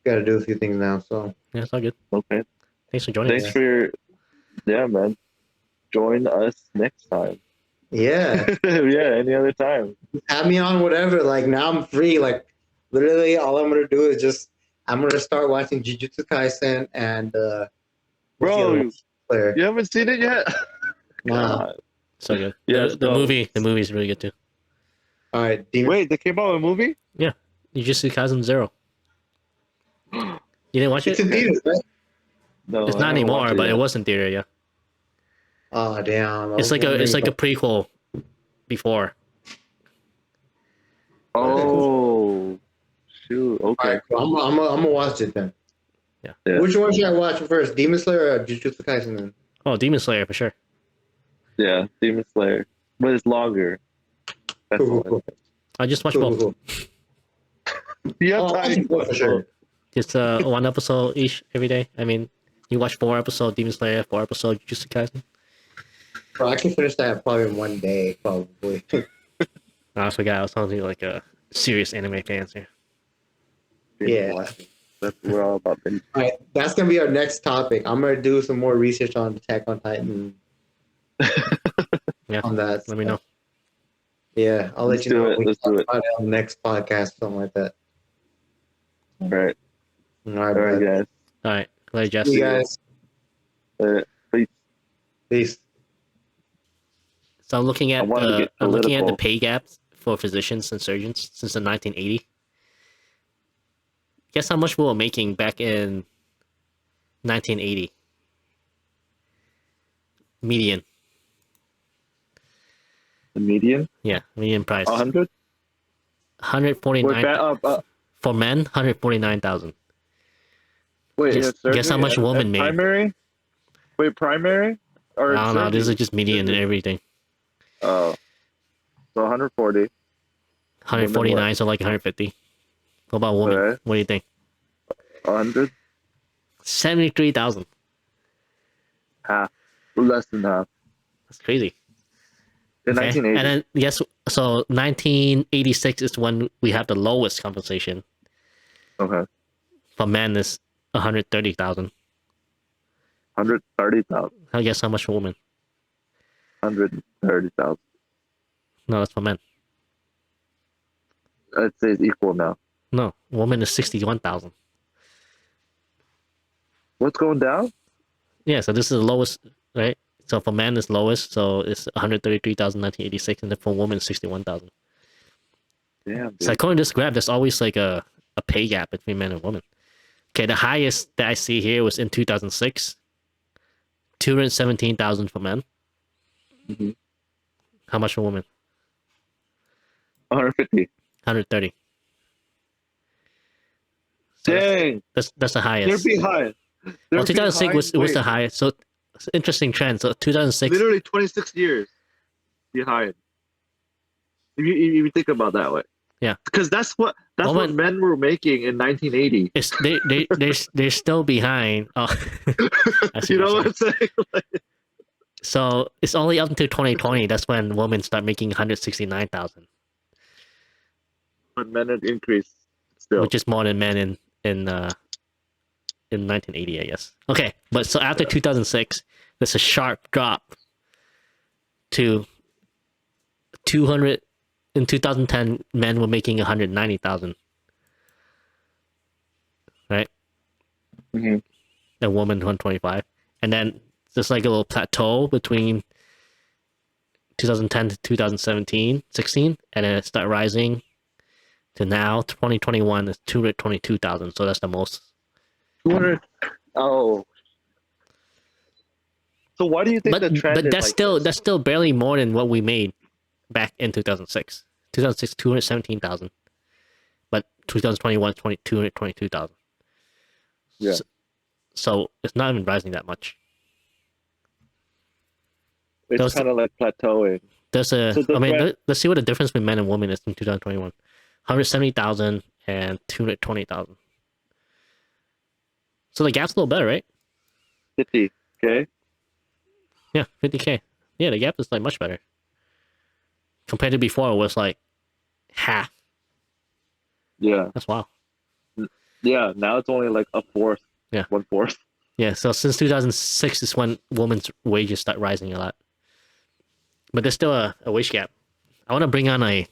got to do a few things now. So Yeah, it's all good. Okay. Thanks for joining Thanks us. for your. Yeah, man. Join us next time. yeah, Yeah, any other time. have me on whatever. Like now I'm free. Like literally, all I'm gonna do is just I'm gonna start watching Jujutsu Kaisen and what's the other Bro, one? Player. you haven't seen it yet? Nah. God. So good. Yes, The movie is really good too. All right, Demon. Wait, they came out with a movie? Yeah, you just see Kazen Zero. You didn't watch It's it? in theaters, right? No, It's I not haven't anymore, watched but it yet. was in theater. Yeah, Oh damn! it's like a prequel before. Oh, shoot. All Okay. right, cool. I'm gonna watch it then. Yeah. Yeah. Which one should I watch first, Demon Slayer or Jujutsu Kaisen? Then. Oh, Demon Slayer for sure. Yeah, Demon Slayer. But it's longer. That's Cool, all. cool, I just watched cool, both. cool. You have Oh, I'll time. watch both for sure. Just one episode each every day. I mean, you watch 4 episodes Demon Slayer, 4 episodes Jujutsu Kaisen. Bro, I can finish that probably in one day, probably. I forgot I was talking to like a serious anime fans here. Yeah. That's what we're all about. Baby. All right, that's gonna be our next topic. I'm gonna do some more research on Attack on Titan. Yeah. On that. Let me know. Yeah, I'll let Let's you do know. it. We Let's can do talk about it on the next podcast, something like that. All right. All right, All right, bud. guys. All right, later, Jess. See you guys. Peace. Peace. So I'm looking I at wanted to the get I'm looking at the political. pay gaps for physicians and surgeons since the 1980. Guess how much we were making back in 1980? Median. The median? Yeah, median price. 100? 149 Wait, for men. 149,000. wait, Guess- yeah, surgery guess how much and- woman and made? primary? Wait, primary? Or I don't know. This is surgery? just median and Surgery. everything. Oh. So 140. 149, so like 150. What about women? Okay. What do you think? 100? 73,000. Half. Less than half. That's crazy. In Okay. 1980. And then yes, so 1986 is when we have the lowest compensation. Okay. For men is 130,000. 130,000. I guess how much for women? 130,000. No, that's for men. I'd say it's equal now. No, woman is 61,000. What's going down? Yeah, so this is the lowest, right? So for men it's lowest, so it's 133,000 1986, and then for women 61,000. Damn, dude. So according to this graph, there's always like a pay gap between men and women. Okay, the highest that I see here was in 2006, 217,000 for men. Mhm. How much for women? 150. 130. So Dang. that's the They're highest. behind. Well, 2006 was the Wait, highest. So it's an interesting trend. So 2006, literally 26 years behind. If you think about it that way. Yeah. Because that's what Woman- men were making in 1980. it's they're still behind. Oh, I see You know what what you're I'm saying? Like, so it's only up until 2020. That's when women start making 169,000, but men had increased still. which is more than men in 1980, I guess. Okay, but so after 2006, there's a sharp drop to 200. In 2010, men were making 190,000, right? Mhm. And women 125, and then there's like a little plateau between 2010 to 2017, 16, and then it start rising to now 2021 is 222,000. So that's the most. 200. Oh. So why do you think But the trend is that's like still this? that's still barely more than what we made back in 2006. 2006 217,000, but 2021 222,000. Yeah. So it's not even rising that much. It's those- kind of like plateauing. There's a. So the I mean, trend- let's see what the difference between men and women is in 2021. 170,000 and 220,000. So the gap's a little better, right? 50. Okay. Yeah, 50K. Yeah, the gap is like much better compared to before. It was like half. Yeah. That's wild. Yeah. Now it's only like a fourth. Yeah. 1/4. Yeah. So since 2006 is when women's wages start rising a lot, but there's still a wage gap. I want to bring on like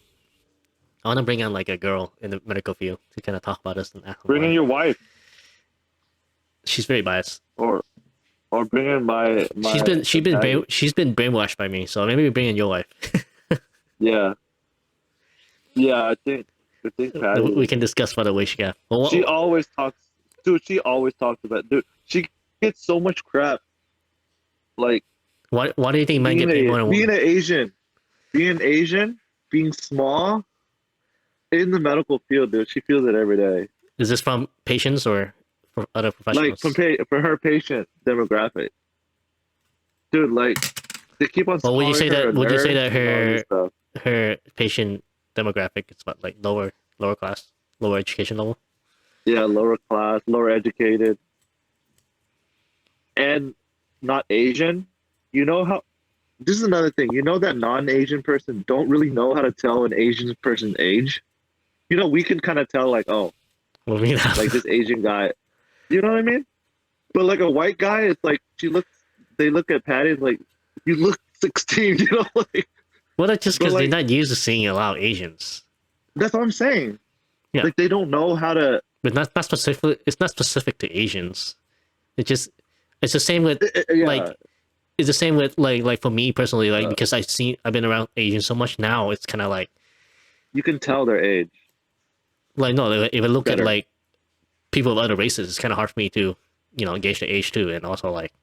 a girl in the medical field to kind of talk about this and ask Bring in why. your wife, She's very biased. or bring in my companion. She's been brainwashed by me. So maybe we bring in your wife. Yeah. Yeah. I think We Patty. can discuss about the wage gap. Well, She always talks, dude. She always talks about, dude. She gets so much crap. Like why do you think men get paid more than being women? an Asian, being small in the medical field, dude. She feels it every day. Is this from patients or for other Like professionals? for her patient demographic, dude. Like they keep on. Well, would you calling say her that? a Would you say nurse that and all this stuff. her patient demographic is what, like lower class, lower education level? Yeah, lower class, lower educated, and not Asian. You know how? This is another thing. You know that non-Asian person don't really know how to tell an Asian person's age. You know, we can kind of tell, like, oh, Well, I mean, like this Asian guy. You know what I mean? But like a white guy, it's like they look at Patty and like, you look 16. You know, like well, that's just but because they're like not used to seeing a lot of Asians. that's what I'm saying. Yeah. Like they don't know how to. But not specific. It's not specific to Asians. It's the same with Yeah. like it's the same with like for me personally, like Uh, because I've been around Asians so much now. It's kind of you can tell their age. like no, if I look at Better. like people of other races, it's kind of hard for me to gauge the age too, and also like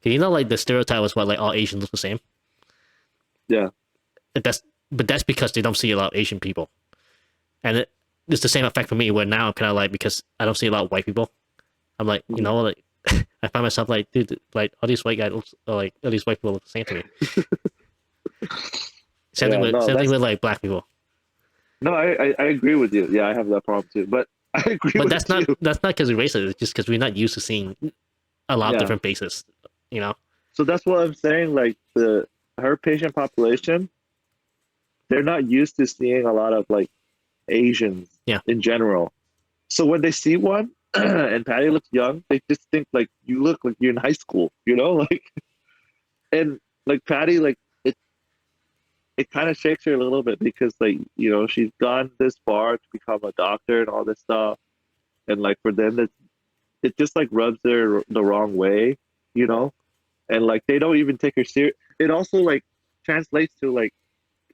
like the stereotype was what like all Asians look the same. Yeah. But that's because they don't see a lot of Asian people, and it's the same effect for me. Where now I'm kind of like, because I don't see a lot of white people, I'm like, like I find myself like, dude, like all these white guys like all these white people look the same to me. Same thing Yeah, no, with that's- like black people. No, I agree with you. Yeah, I have that problem too. But I agree But with that's you. not because we're racist. It's just because we're not used to seeing a lot of Yeah. different faces. You know? So that's what I'm saying. Like her patient population, they're not used to seeing a lot of like Asians Yeah. in general. So when they see one and Patty looks young, they just think like you look like you're in high school, like, and like Patty, like it kind of shakes her a little bit because like, she's gone this far to become a doctor and all this stuff. And like for them, it just like rubs her the wrong way, and like they don't even take her serious. It also like translates to like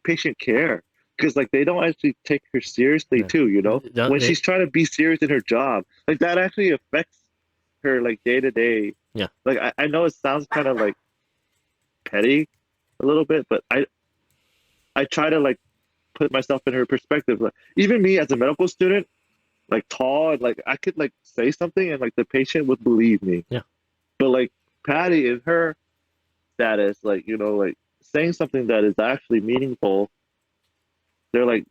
patient care, because like they don't actually take her seriously Yeah. too, when They- she's trying to be serious in her job, like that actually affects her like day to day. Yeah. Like I know it sounds kind of like petty a little bit, but I try to like put myself in her perspective. Like even me as a medical student, like tall, and like I could like say something and like the patient would believe me. Yeah. But like Patty in her status, like like saying something that is actually meaningful, they're like,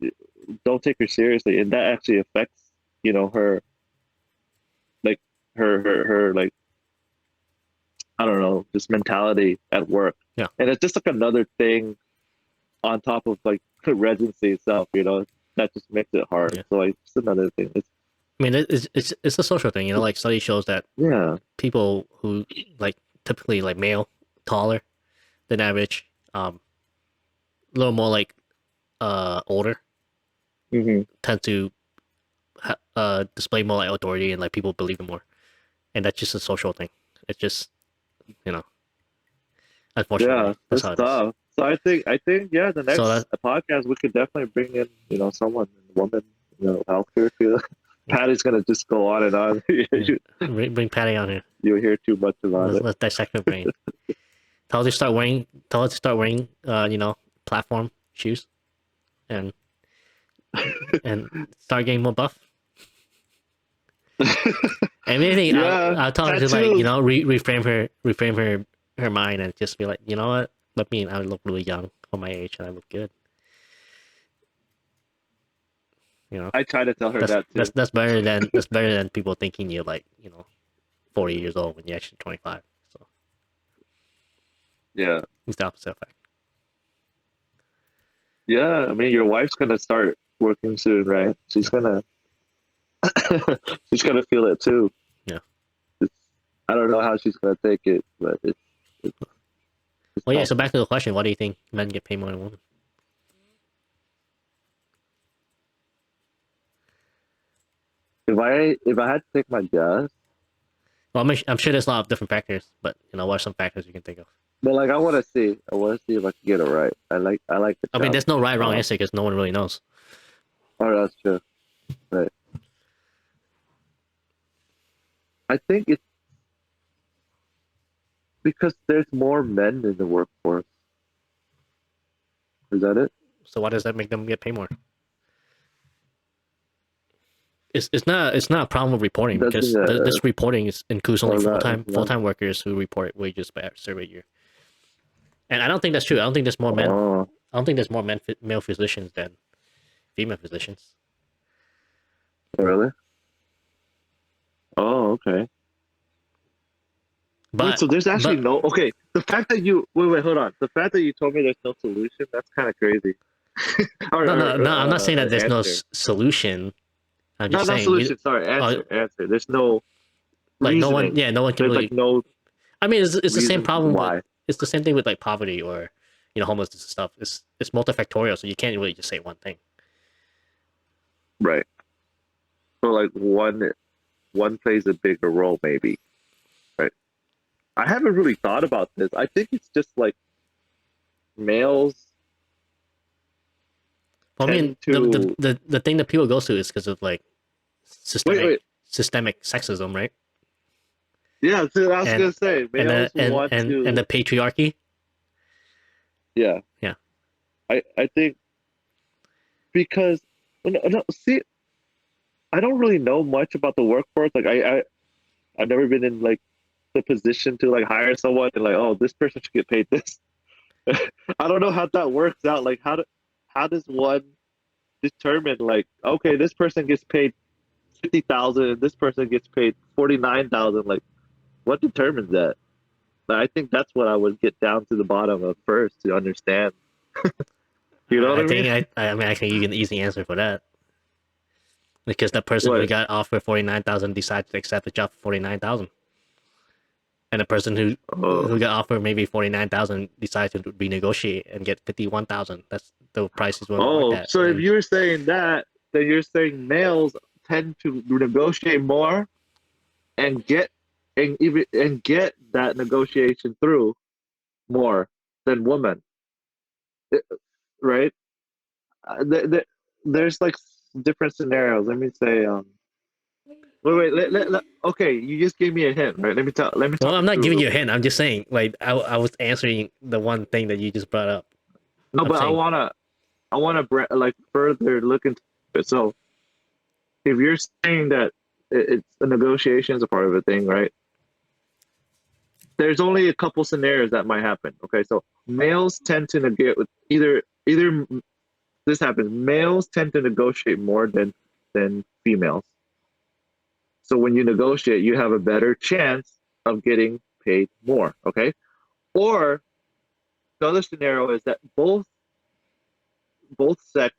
don't take her seriously, and that actually affects her, like her like, I don't know, just mentality at work. Yeah. And it's just like another thing on top of like residency itself, that just makes it hard. Yeah. So like it's another thing. I mean, it's a social thing. Like study shows that Yeah. people who like typically like male, taller than average, a little more like older, Mm-hmm. tend to display more like authority, and like people believe them more, and that's just a social thing. It's just unfortunately Yeah, that's that's how it is. tough. So I think yeah, the next So podcast we could definitely bring in someone, woman, healthcare field. Patty's gonna just go on and on. Bring Patty on here. You'll hear too much about it. Let's dissect her brain. Tell her to start wearing platform shoes, and start getting more buff. And anything, Yeah, I'll tell her to like reframe her mind and just be like, you know what? I look really young for my age, and I look good. I try to tell her that too. That's better than people thinking you're like 40 years old when you're actually 25. So Yeah. it's the opposite effect. Yeah. I mean, your wife's gonna start working soon, right? She's gonna she's gonna feel it too. Yeah. It's, I don't know how she's gonna take it, but it's Well, yeah. tough. So back to the question: what do you think men get paid more than women? If I had to take my guess, Well, I'm sure there's a lot of different factors, but what are some factors you can think of? but like I want to see if I can get it right. I like the. I mean, there's no right wrong Uh, answer because no one really knows. oh, that's true. Right. I think it's because there's more men in the workforce. Is that it? So why does that make them get paid more? It's not a problem with reporting because Doesn't this reporting includes only or that, full-time workers who report wages by survey year. And I don't think that's true. I don't think there's more men. oh, I don't think there's more male physicians than female physicians. really? Oh, okay. But Wait, so there's actually but no. Okay, the fact that you wait, hold on. The fact that you told me there's no solution, that's kind of crazy. no, I'm not saying that there's no answer. solution. I'm No, just not saying solution. Sorry, answer. There's no like reasoning. no one can There's really. like no I mean, it's the same reason problem. why. It's the same thing with like poverty or homelessness and stuff. It's multifactorial, so you can't really just say one thing. Right. So like one plays a bigger role, maybe. Right. I haven't really thought about this. I think it's just like males Well, I mean, tend to the thing that people go to is because of like wait. systemic sexism, right? Yeah, so I was And gonna say males want and the to. patriarchy. Yeah. Yeah. I think because no, see, I don't really know much about the workforce. Like I've never been in like the position to like hire someone and like, oh, this person should get paid this. I don't know how that works out. Like how does one determine like, okay, this person gets paid 50,000 and this person gets paid 49,000? Like what determines that? But I think that's what I would get down to the bottom of first to understand. You know what I mean? I mean I can give you an easy answer for that because the person who What? got offered 49,000 decided to accept the job for 49,000, and the person who Oh, got offered maybe 49,000 decided to renegotiate and get 51,000. That's the price he's willing to work oh. at. So if And you're saying that, then you're saying males tend to negotiate more and get that negotiation through more than women, right? There's like different scenarios. Let me say, okay, you just gave me a hint, right? Let me well, talk I'm it not through giving real you a quick. hint. I'm just saying like I was answering the one thing that you just brought up. No, I'm but saying I wanna like further look into it. So if you're saying that it's the negotiation is a part of a thing, right? There's only a couple scenarios that might happen. Okay, so males tend to negotiate with either this happens. Males tend to negotiate more than females. So when you negotiate, you have a better chance of getting paid more. Okay, or the other scenario is that both sex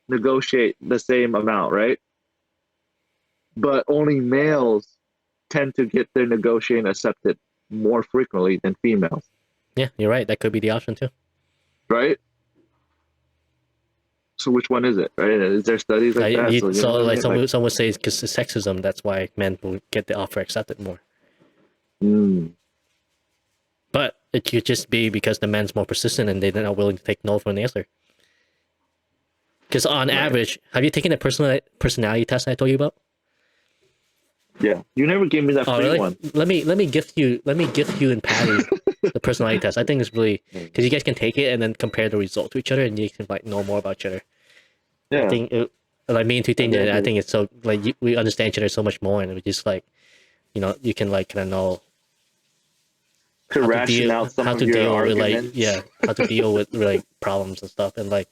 negotiate the same amount, right? But only males tend to get their negotiating accepted more frequently than females, yeah, you're right. That could be the option too. right? So which one is it, right? Is there studies like that? So you know So what I like mean? Like, some would say it's because of sexism. That's why men will get the offer accepted more. mm, But it could just be because the men's more persistent and they're not willing to take no for an answer. Because on right. average, have you taken the personality test I told you about? Yeah. You never gave me that Oh, free really? one. Let me gift you and Patty the personality test. I think it's really because you guys can take it and then compare the result to each other, and you can like know more about each other. I Yeah. think like me and two things. I think it's so like we understand each other so much more, and we just like you can like kind of know To ration out some how of to your deal with like arguments. how to deal with like problems and stuff, and like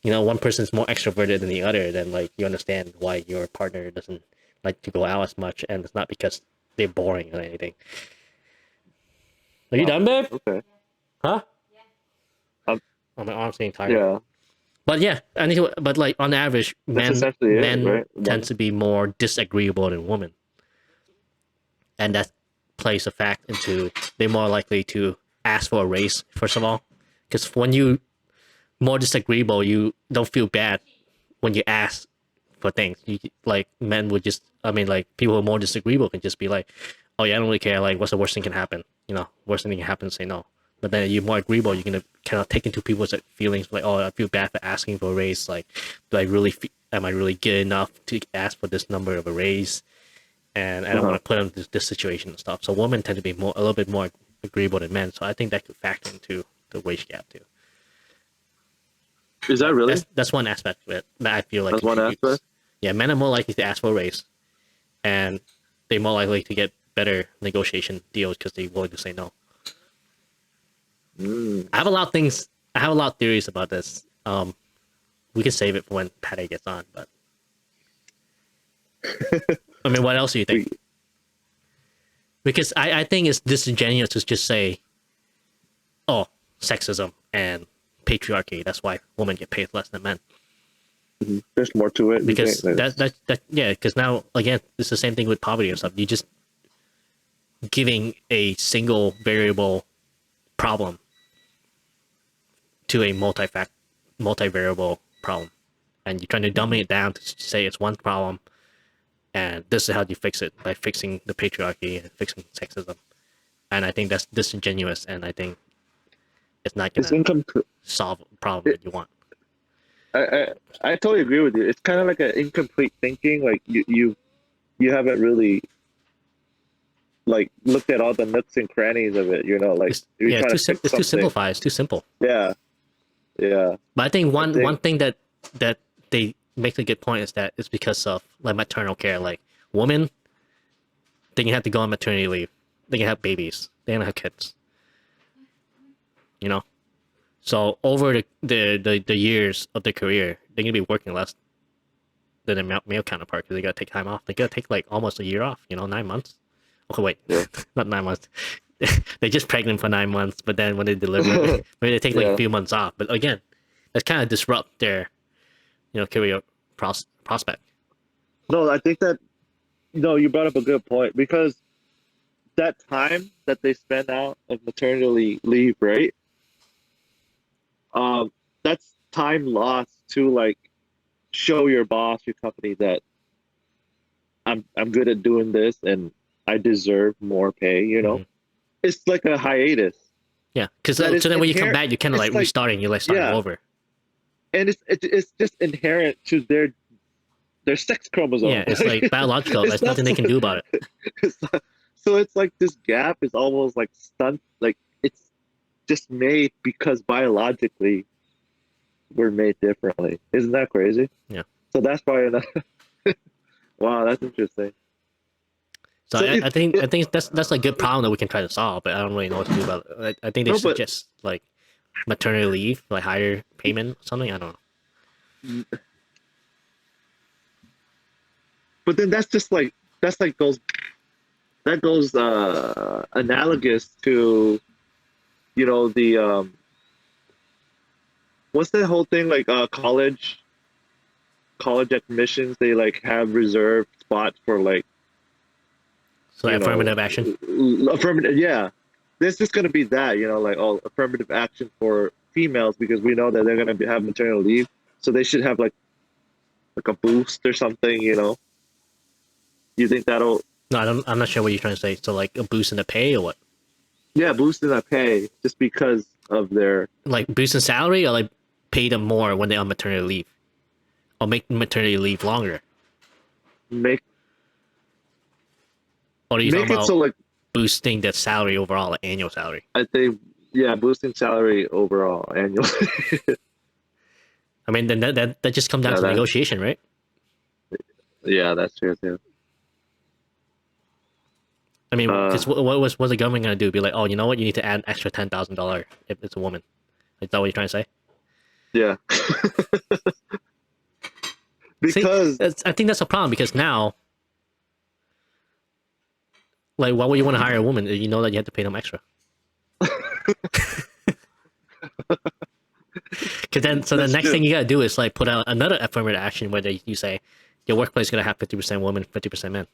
one person's more extroverted than the other, then like you understand why your partner doesn't like to go out as much, and it's not because they're boring or anything. Are you done, babe? Okay. Huh? Um, Oh, my arm's getting tired. Yeah. But yeah, I need to. But like on average, That's essentially it, men right? tend to be more disagreeable than women, and that plays a fact into they're more likely to ask for a raise first of all, because when you more disagreeable, you don't feel bad when you ask for things. You like men would just, I mean, like people who are more disagreeable can just be like, oh yeah, I don't really care. Like, what's the worst thing can happen? You know, worst thing can happen, say no. But then you're more agreeable. You're gonna kind of take into people's like, feelings, like, oh, I feel bad for asking for a raise. Like, do I really, am I really good enough to ask for this number of a raise? And I don't want to put them in this situation and stuff. So women tend to be more, a little bit more agreeable than men. So I think that could factor into the wage gap too. Is that really? That's one aspect of it that I feel like That's one contributes. aspect? Yeah, men are more likely to ask for a raise, and they're more likely to get better negotiation deals because they're willing to say no. I have a lot of things. I have a lot of theories about this. We can save it for when Patty gets on. But I mean, what else do you think? Because I think it's disingenuous to just say, "Oh, sexism and patriarchy. That's why women get paid less than men." There's more to it. Because that yeah. Because now again, it's the same thing with poverty and stuff. You just giving a single variable problem to a multi-variable problem, and you're trying to dumb it down to say it's one problem, and this is how you fix it by fixing the patriarchy and fixing sexism. And I think that's disingenuous, and I think it's not going to solve a problem that you want. I totally agree with you. It's kind of like an incomplete thinking. Like you haven't really like looked at all the nooks and crannies of it. You know, like It's too simplified. It's too simple. Yeah. But I think one thing that they make a good point is that it's because of like maternal care. Like women, they can have to go on maternity leave. They can have babies. They can have kids. You know, so over the years of their career, they're gonna be working less than their male counterpart because they gotta take time off. They gotta take like almost a year off. 9 months. Okay, wait, not 9 months. They're just pregnant for 9 months, but then when they deliver, maybe they take like a few months off. But again, that's kind of disrupt their, career prospect. No, I think that you brought up a good point because that time that they spend out of maternity leave, right? That's time lost to like show your boss, your company that I'm good at doing this and I deserve more pay. Mm-hmm. It's like a hiatus. Yeah, because so then when you come back, you're kind of like restarting. You're like starting over. And it's just inherent to their sex chromosome. Yeah, it's like biological. There's nothing they can do about it. So it's like this gap is almost like stunt. Like it's just made because biologically we're made differently. Isn't that crazy? Yeah. So that's why. Wow, that's interesting. So I think that's a good problem that we can try to solve, but I don't really know what to do about it. I think they should just like maternity leave, like higher payment, something. I don't know. But then that goes analogous to the what's that whole thing like college admissions, they like have reserved spots for like affirmative action. Yeah. There's just gonna be that, like affirmative action for females because we know that they're gonna have maternity leave, so they should have like a boost or something. You think that'll? No, I'm not sure what you're trying to say. So like a boost in the pay or what? Yeah, boost in the pay just because of their like boost in salary or like pay them more when they're on maternity leave, or make maternity leave longer. Or are you talking about so like boosting the salary overall, like annual salary? I think boosting salary overall annually. I mean, then that just comes down to negotiation, right? Yeah, that's true too. I mean, because what's the government gonna do? Be like, oh, you know what? You need to add an extra $10,000 if it's a woman. Is that what you're trying to say? Yeah. Because I think that's a problem because now Like, why would you want to hire a woman if you know that you have to pay them extra? Because then, so the That's next true. thing you gotta do is like put out another affirmative action where you say your workplace is gonna have 50% women, 50% men.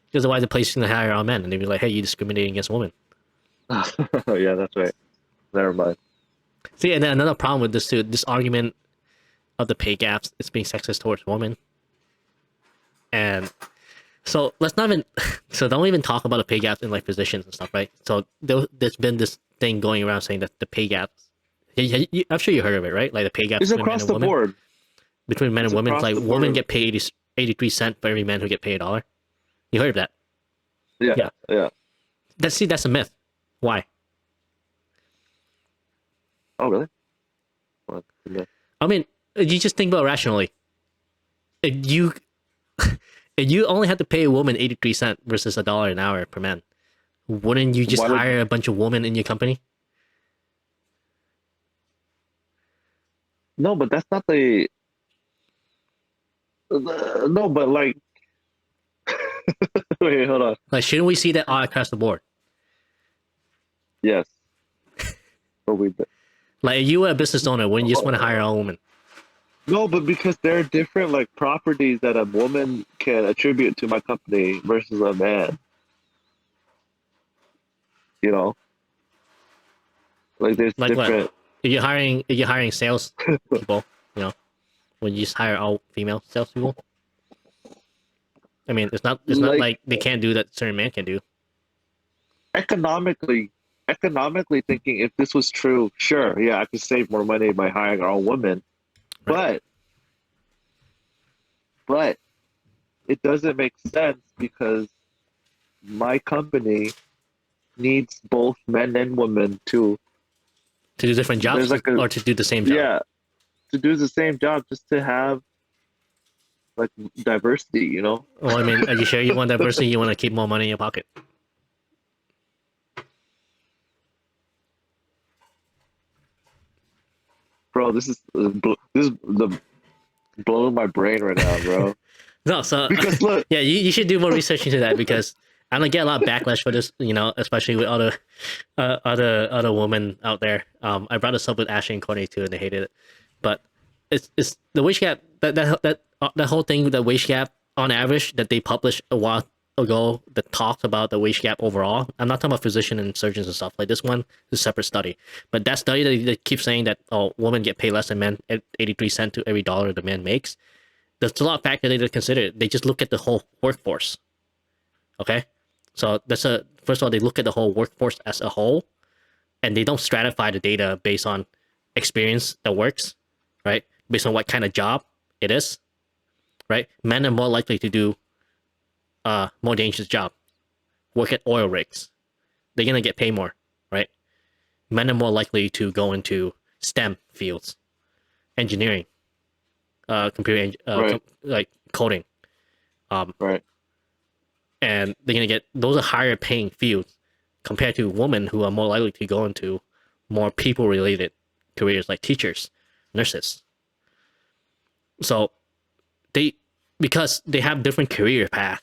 Because otherwise, the place is gonna hire all men, and they'd be like, "Hey, you discriminating against women." Yeah, that's right. Never mind. See, and then another problem with this too, this argument of the pay gaps, it's being sexist towards women, and so let's not even, so don't even talk about the pay gaps in like positions and stuff, right? So there's been this thing going around saying that the pay gaps, I'm sure you heard of it, right? Like the pay gaps It's between men across and the women. board. Between men It's and women, across like the women board. get paid 83 cents for every man who get paid $1. You heard of that? Yeah. That's a myth. Why? Oh, really? What? Yeah. I mean, you just think about it rationally. If you if you only have to pay a woman 83 cents versus $1 an hour per man, wouldn't you just Why would- hire a bunch of women in your company? No, but that's not the. No, but like. Wait, hold on. Like, shouldn't we see that all across the board? Yes. But we. Like, if you were a business owner, wouldn't you just want to hire a woman? No, but because there are different like properties that a woman can attribute to my company versus a man. You know, like there's Like what? different. If you're hiring sales people, you know, would you just hire all female salespeople? I mean, it's not Like like they can't do that certain men can do. economically, economically thinking, if this was true, sure, yeah, I could save more money by hiring our own women. Right. But it doesn't make sense because my company needs both men and women to To do different jobs there's like a or to do the same job. yeah to do the same job just to have like diversity, you know. Well, I mean, are you sure you want diversity? You want to keep more money in your pocket? Bro, this is the blowing my brain right now, bro. No, so Because look, yeah, you should do more research into that because I'm gonna get a lot of backlash for this, you know, especially with other women out there. I brought this up with Ashley and Courtney too, and they hated it. But it's the wage gap that whole thing with the wage gap on average that they published a while ago that talks about the wage gap overall. I'm not talking about physicians and surgeons and stuff like this one is a separate study. But that study that they keep saying that women get paid less than men at 83 cents to every dollar the man makes. There's a lot of factors they consider. They just look at the whole workforce. Okay, so first of all, they look at the whole workforce as a whole, and they don't stratify the data based on experience that works, right? Based on what kind of job it is, right? Men are more likely to do more dangerous job, work at oil rigs. They're gonna get paid more, right? Men are more likely to go into STEM fields, engineering, computer, right, like coding, right, and they're gonna get those are higher paying fields compared to women who are more likely to go into more people related careers like teachers, nurses. So they because they have different career path.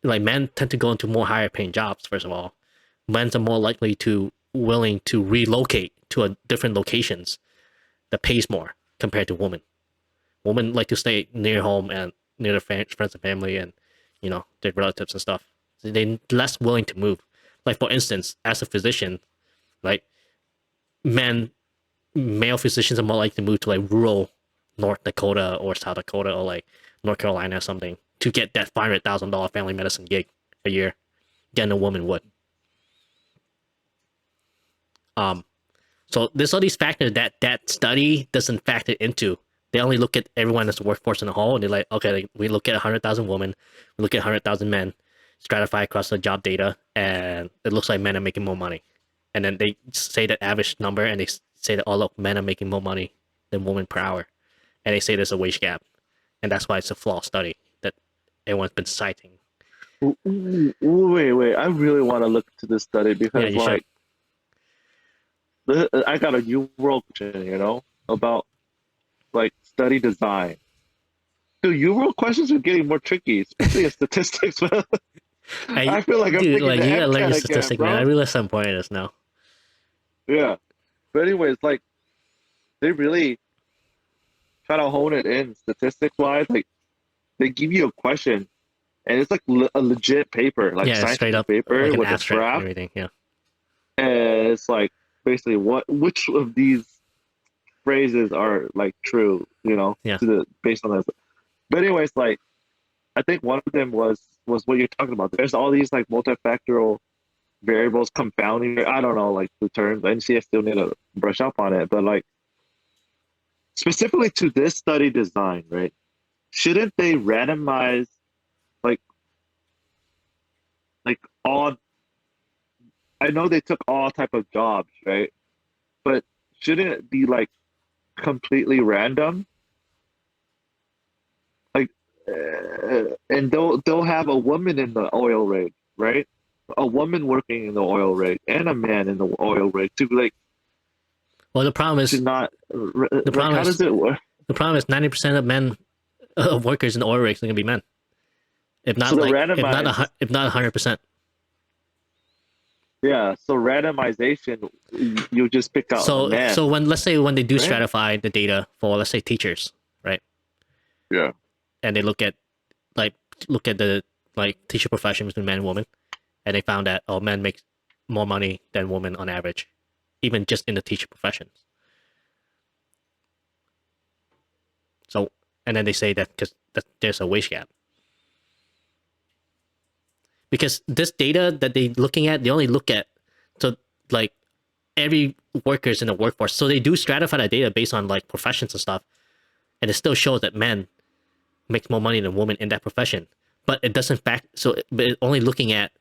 Like men tend to go into more higher paying jobs. First of all, men are more likely to willing to relocate to a different locations that pays more compared to women. Women like to stay near home and near their friends and family and their relatives and stuff. So they're less willing to move. Like for instance, as a physician, like male physicians are more likely to move to like rural North Dakota or South Dakota or like North Carolina or something to get that $500,000 family medicine gig a year than a woman would. So there's all these factors that study doesn't factor into. They only look at everyone as a workforce in a whole, and they're like, okay, like, we look at 100,000 women, we look at 100,000 men, stratify across the job data, and it looks like men are making more money. And then they say that average number, and they say that, oh, look, men are making more money than women per hour. And they say there's a wage gap. And that's why it's a flawed study that everyone's been citing. Wait, I really want to look into this study Yeah, because you should. I got a new world question, about like study design. Dude, UWorld questions are getting more tricky, especially in statistics, man. I feel like I'm Dude, taking like the you gotta learn your MCAT again, statistic, man. I bro. realize how important it is now. Yeah. But anyways, like they really try to hone it in statistics wise. Like they give you a question and it's like a legit paper, like Yeah, straight scientific up like paper an with a abstract and graph, everything. Yeah. and it's like basically which of these phrases are like true, Yeah. to the based on this. But anyways, like I think one of them was what you're talking about. There's all these like multifactorial variables confounding. I don't know like the terms. NCS still need to brush up on it, but like specifically to this study design, right? Shouldn't they randomize like all? I know they took all type of jobs, right? But shouldn't it be like completely random? Like, and they'll have a woman in the oil rig, right? A woman working in the oil rig and a man in the oil rig to like Well, the problem to is not the like problem how is does it work? the problem is 90% of men of workers in the oil rigs are gonna be men. If So not the like randomize, if not 100%. yeah. So randomization, you just pick out a So man, when let's say when they do right? stratify the data for let's say teachers, right? Yeah. And they like look at the like teacher profession between men and women, and they found that men make more money than women on average, even just in the teacher professions. So and then they say that because there's a wage gap. Because this data that they looking at, they only look at so like every workers in the workforce. So they do stratify that data based on like professions and stuff, and it still shows that men make more money than women in that profession. But it doesn't but it's only looking at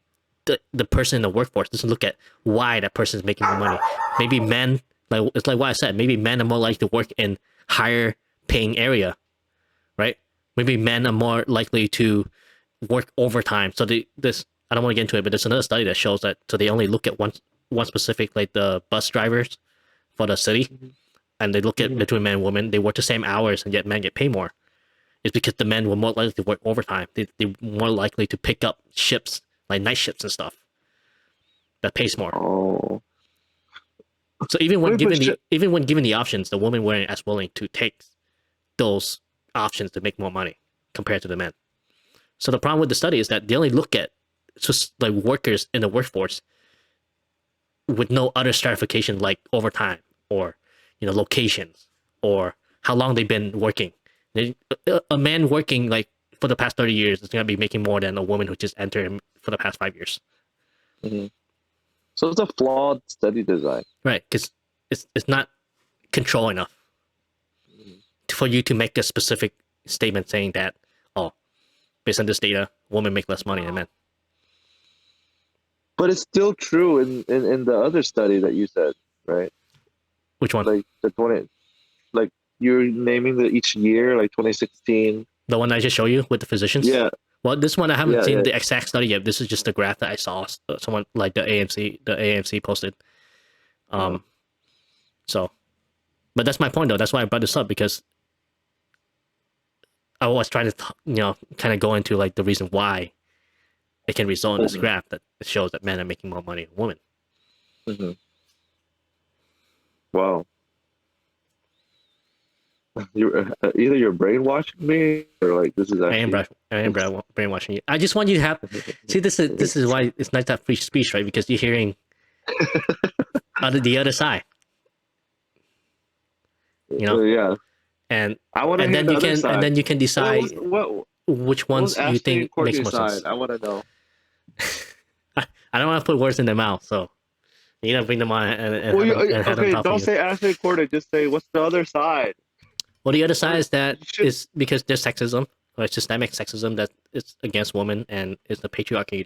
the person in the workforce. It doesn't look at why that person is making more money. Maybe men like it's like what I said. Maybe men are more likely to work in higher paying area, right? Maybe men are more likely to work overtime. So this I don't want to get into it, but there's another study that shows that so they only look at one specific like the bus drivers for the city, Mhm. and they look at Mhm. between men and women. They work the same hours, and yet men get paid more. It's because the men were more likely to work overtime. They're more likely to pick up shifts like night shifts and stuff that pays more. Oh, So even when wait, but given the options, the women weren't as willing to take those options to make more money compared to the men. So the problem with the study is that they only look at just like workers in the workforce with no other stratification like overtime or locations or how long they've been working. A man working like for the past 30 years is going to be making more than a woman who just entered for the past 5 years. Mhm. So it's a flawed study design. Right, because it's not control enough Mhm. for you to make a specific statement saying that, oh, based on this data, women make less money than men. But it's still true in the other study that you said, right? Which one? Like the 20, like you're naming the each year, like 2016. The one I just showed you with the physicians? Yeah, Well, this one I haven't yeah, seen yeah. the exact study yet. This is just the graph that I saw someone like the AMC posted. Uh, So, but that's my point though. That's why I brought this up because I was trying to kind of go into like the reason why it can result in this mhm, graph that shows that men are making more money than women. mhm. Wow. You either you're brainwashing me or like this is actually. I am brainwashing you. I just want you to have see this is why it's nice to have free speech, right? Because you're hearing the other side, you know, Yeah, and I want to hear the other and side. then you can decide What which what was ones you Ashley and think makes Courtney's more side? sense. I want to know. I don't want to put words in their mouth, so you gotta bring them on and Well, have them and have them okay, talk for don't you. say Ashley and Courtney. Just say what's the other side. Well, the other side What is that you should. is because there's sexism, or systemic sexism that is against women, and it's the patriarchy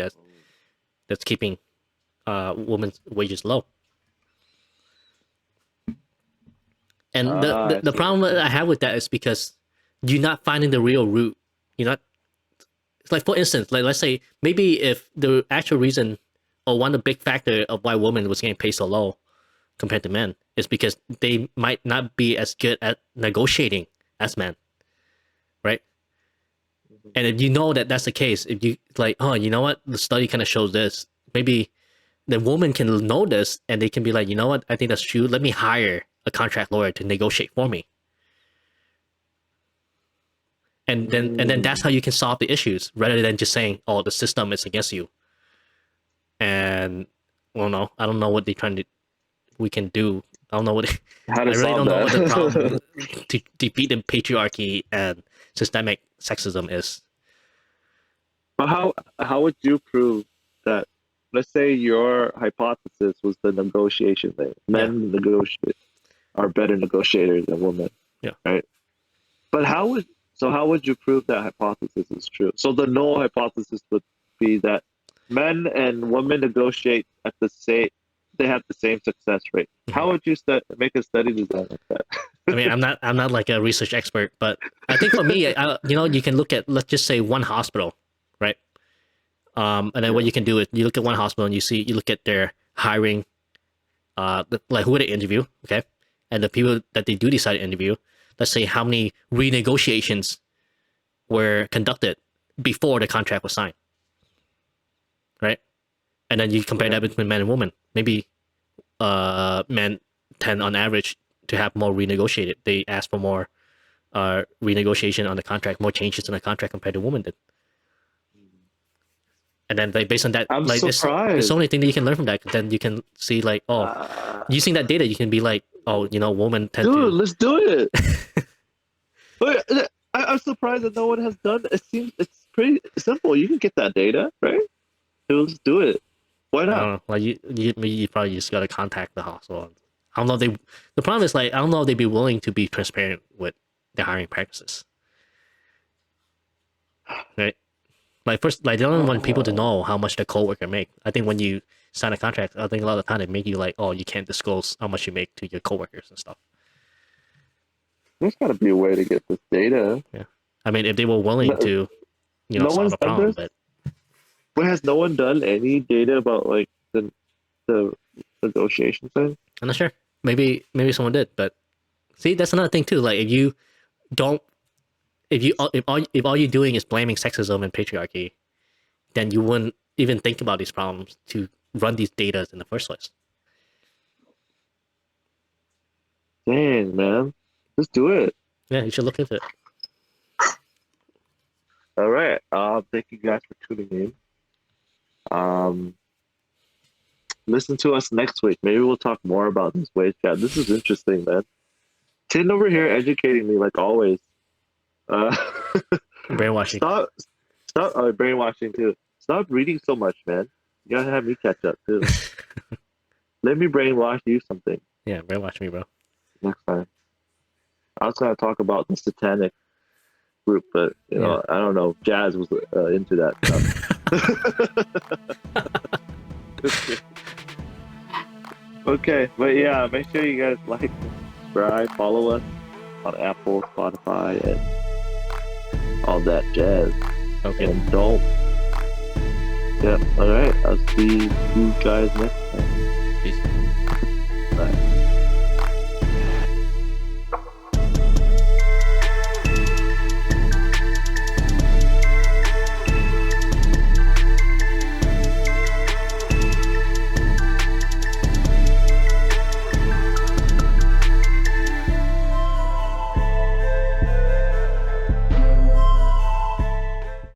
that's keeping women's wages low. And Ah, I the see. problem that I have with that is because you're not finding the real root. You're not. It's like for instance, like let's say maybe if the actual reason or one of the big factor of why women was getting paid so low compared to men is because they might not be as good at negotiating as men, right? And if you know that that's the case, if you like, oh, you know what, the study kind of shows this, maybe the woman can know this and they can be like, you know what, I think that's true. Let me hire a contract lawyer to negotiate for me. And then that's how you can solve the issues rather than just saying, oh, the system is against you. And well, no, I don't know what they're trying to we can do. I don't know what How I to really solve don't know that? what the problem to defeat the patriarchy and systemic sexism is. But how would you prove that? Let's say your hypothesis was the negotiation thing. Men negotiate are better negotiators than women. Yeah. Right. But how would you prove that hypothesis is true? So the null hypothesis would be that men and women negotiate at the same. They have the same success rate. How would you make a study design like that? I mean, I'm not like a research expert, but I think for me, you can look at, let's just say, one hospital, right? And then what you can do is you look at one hospital and you look at their hiring, like who they interview, okay, and the people that they do decide to interview. Let's say how many renegotiations were conducted before the contract was signed, right? And then you compare that between men and women. Maybe men tend on average to have more renegotiated. They ask for more renegotiation on the contract, more changes in the contract compared to women did. And then like based on that, I'm like there's surprised. so many things that you can learn from that. Then you can see like, using that data, you can be like, oh, women tend to. Dude, let's do it. But I'm surprised that no one has done it. It seems it's pretty simple. You can get that data, right? So let's do it. Why I not? don't know. Like you probably just gotta contact the hospital. I don't know. The problem is like I don't know if they'd be willing to be transparent with their hiring practices, right? Like first, like they don't want people to know how much their coworker make. I think when you sign a contract, I think a lot of the time they make you like, oh, you can't disclose how much you make to your coworkers and stuff. There's got to be a way to get this data. Yeah, I mean, if they were willing to, no solve one's the done problem, this? but But has no one done any data about like the negotiation thing? I'm not sure. Maybe someone did, but see, that's another thing too. Like if you don't, if all you're doing is blaming sexism and patriarchy, then you wouldn't even think about these problems to run these data in the first place. Dang, man. Let's do it. Yeah, you should look into it. All right. Thank you guys for tuning in. Listen to us next week. Maybe we'll talk more about this wage gap. This is interesting, man. Tin over here educating me like always. Brainwashing. Stop brainwashing too. Stop reading so much, man. You gotta have me catch up too. Let me brainwash you something Yeah, brainwash me, bro. next time. I was gonna talk about the satanic group, but you know, I don't know. Jazz was into that stuff. Okay, but yeah, make sure you guys like, subscribe, follow us on Apple, Spotify, and all that jazz. Okay. And don't. Yeah, alright. I'll see you guys next time.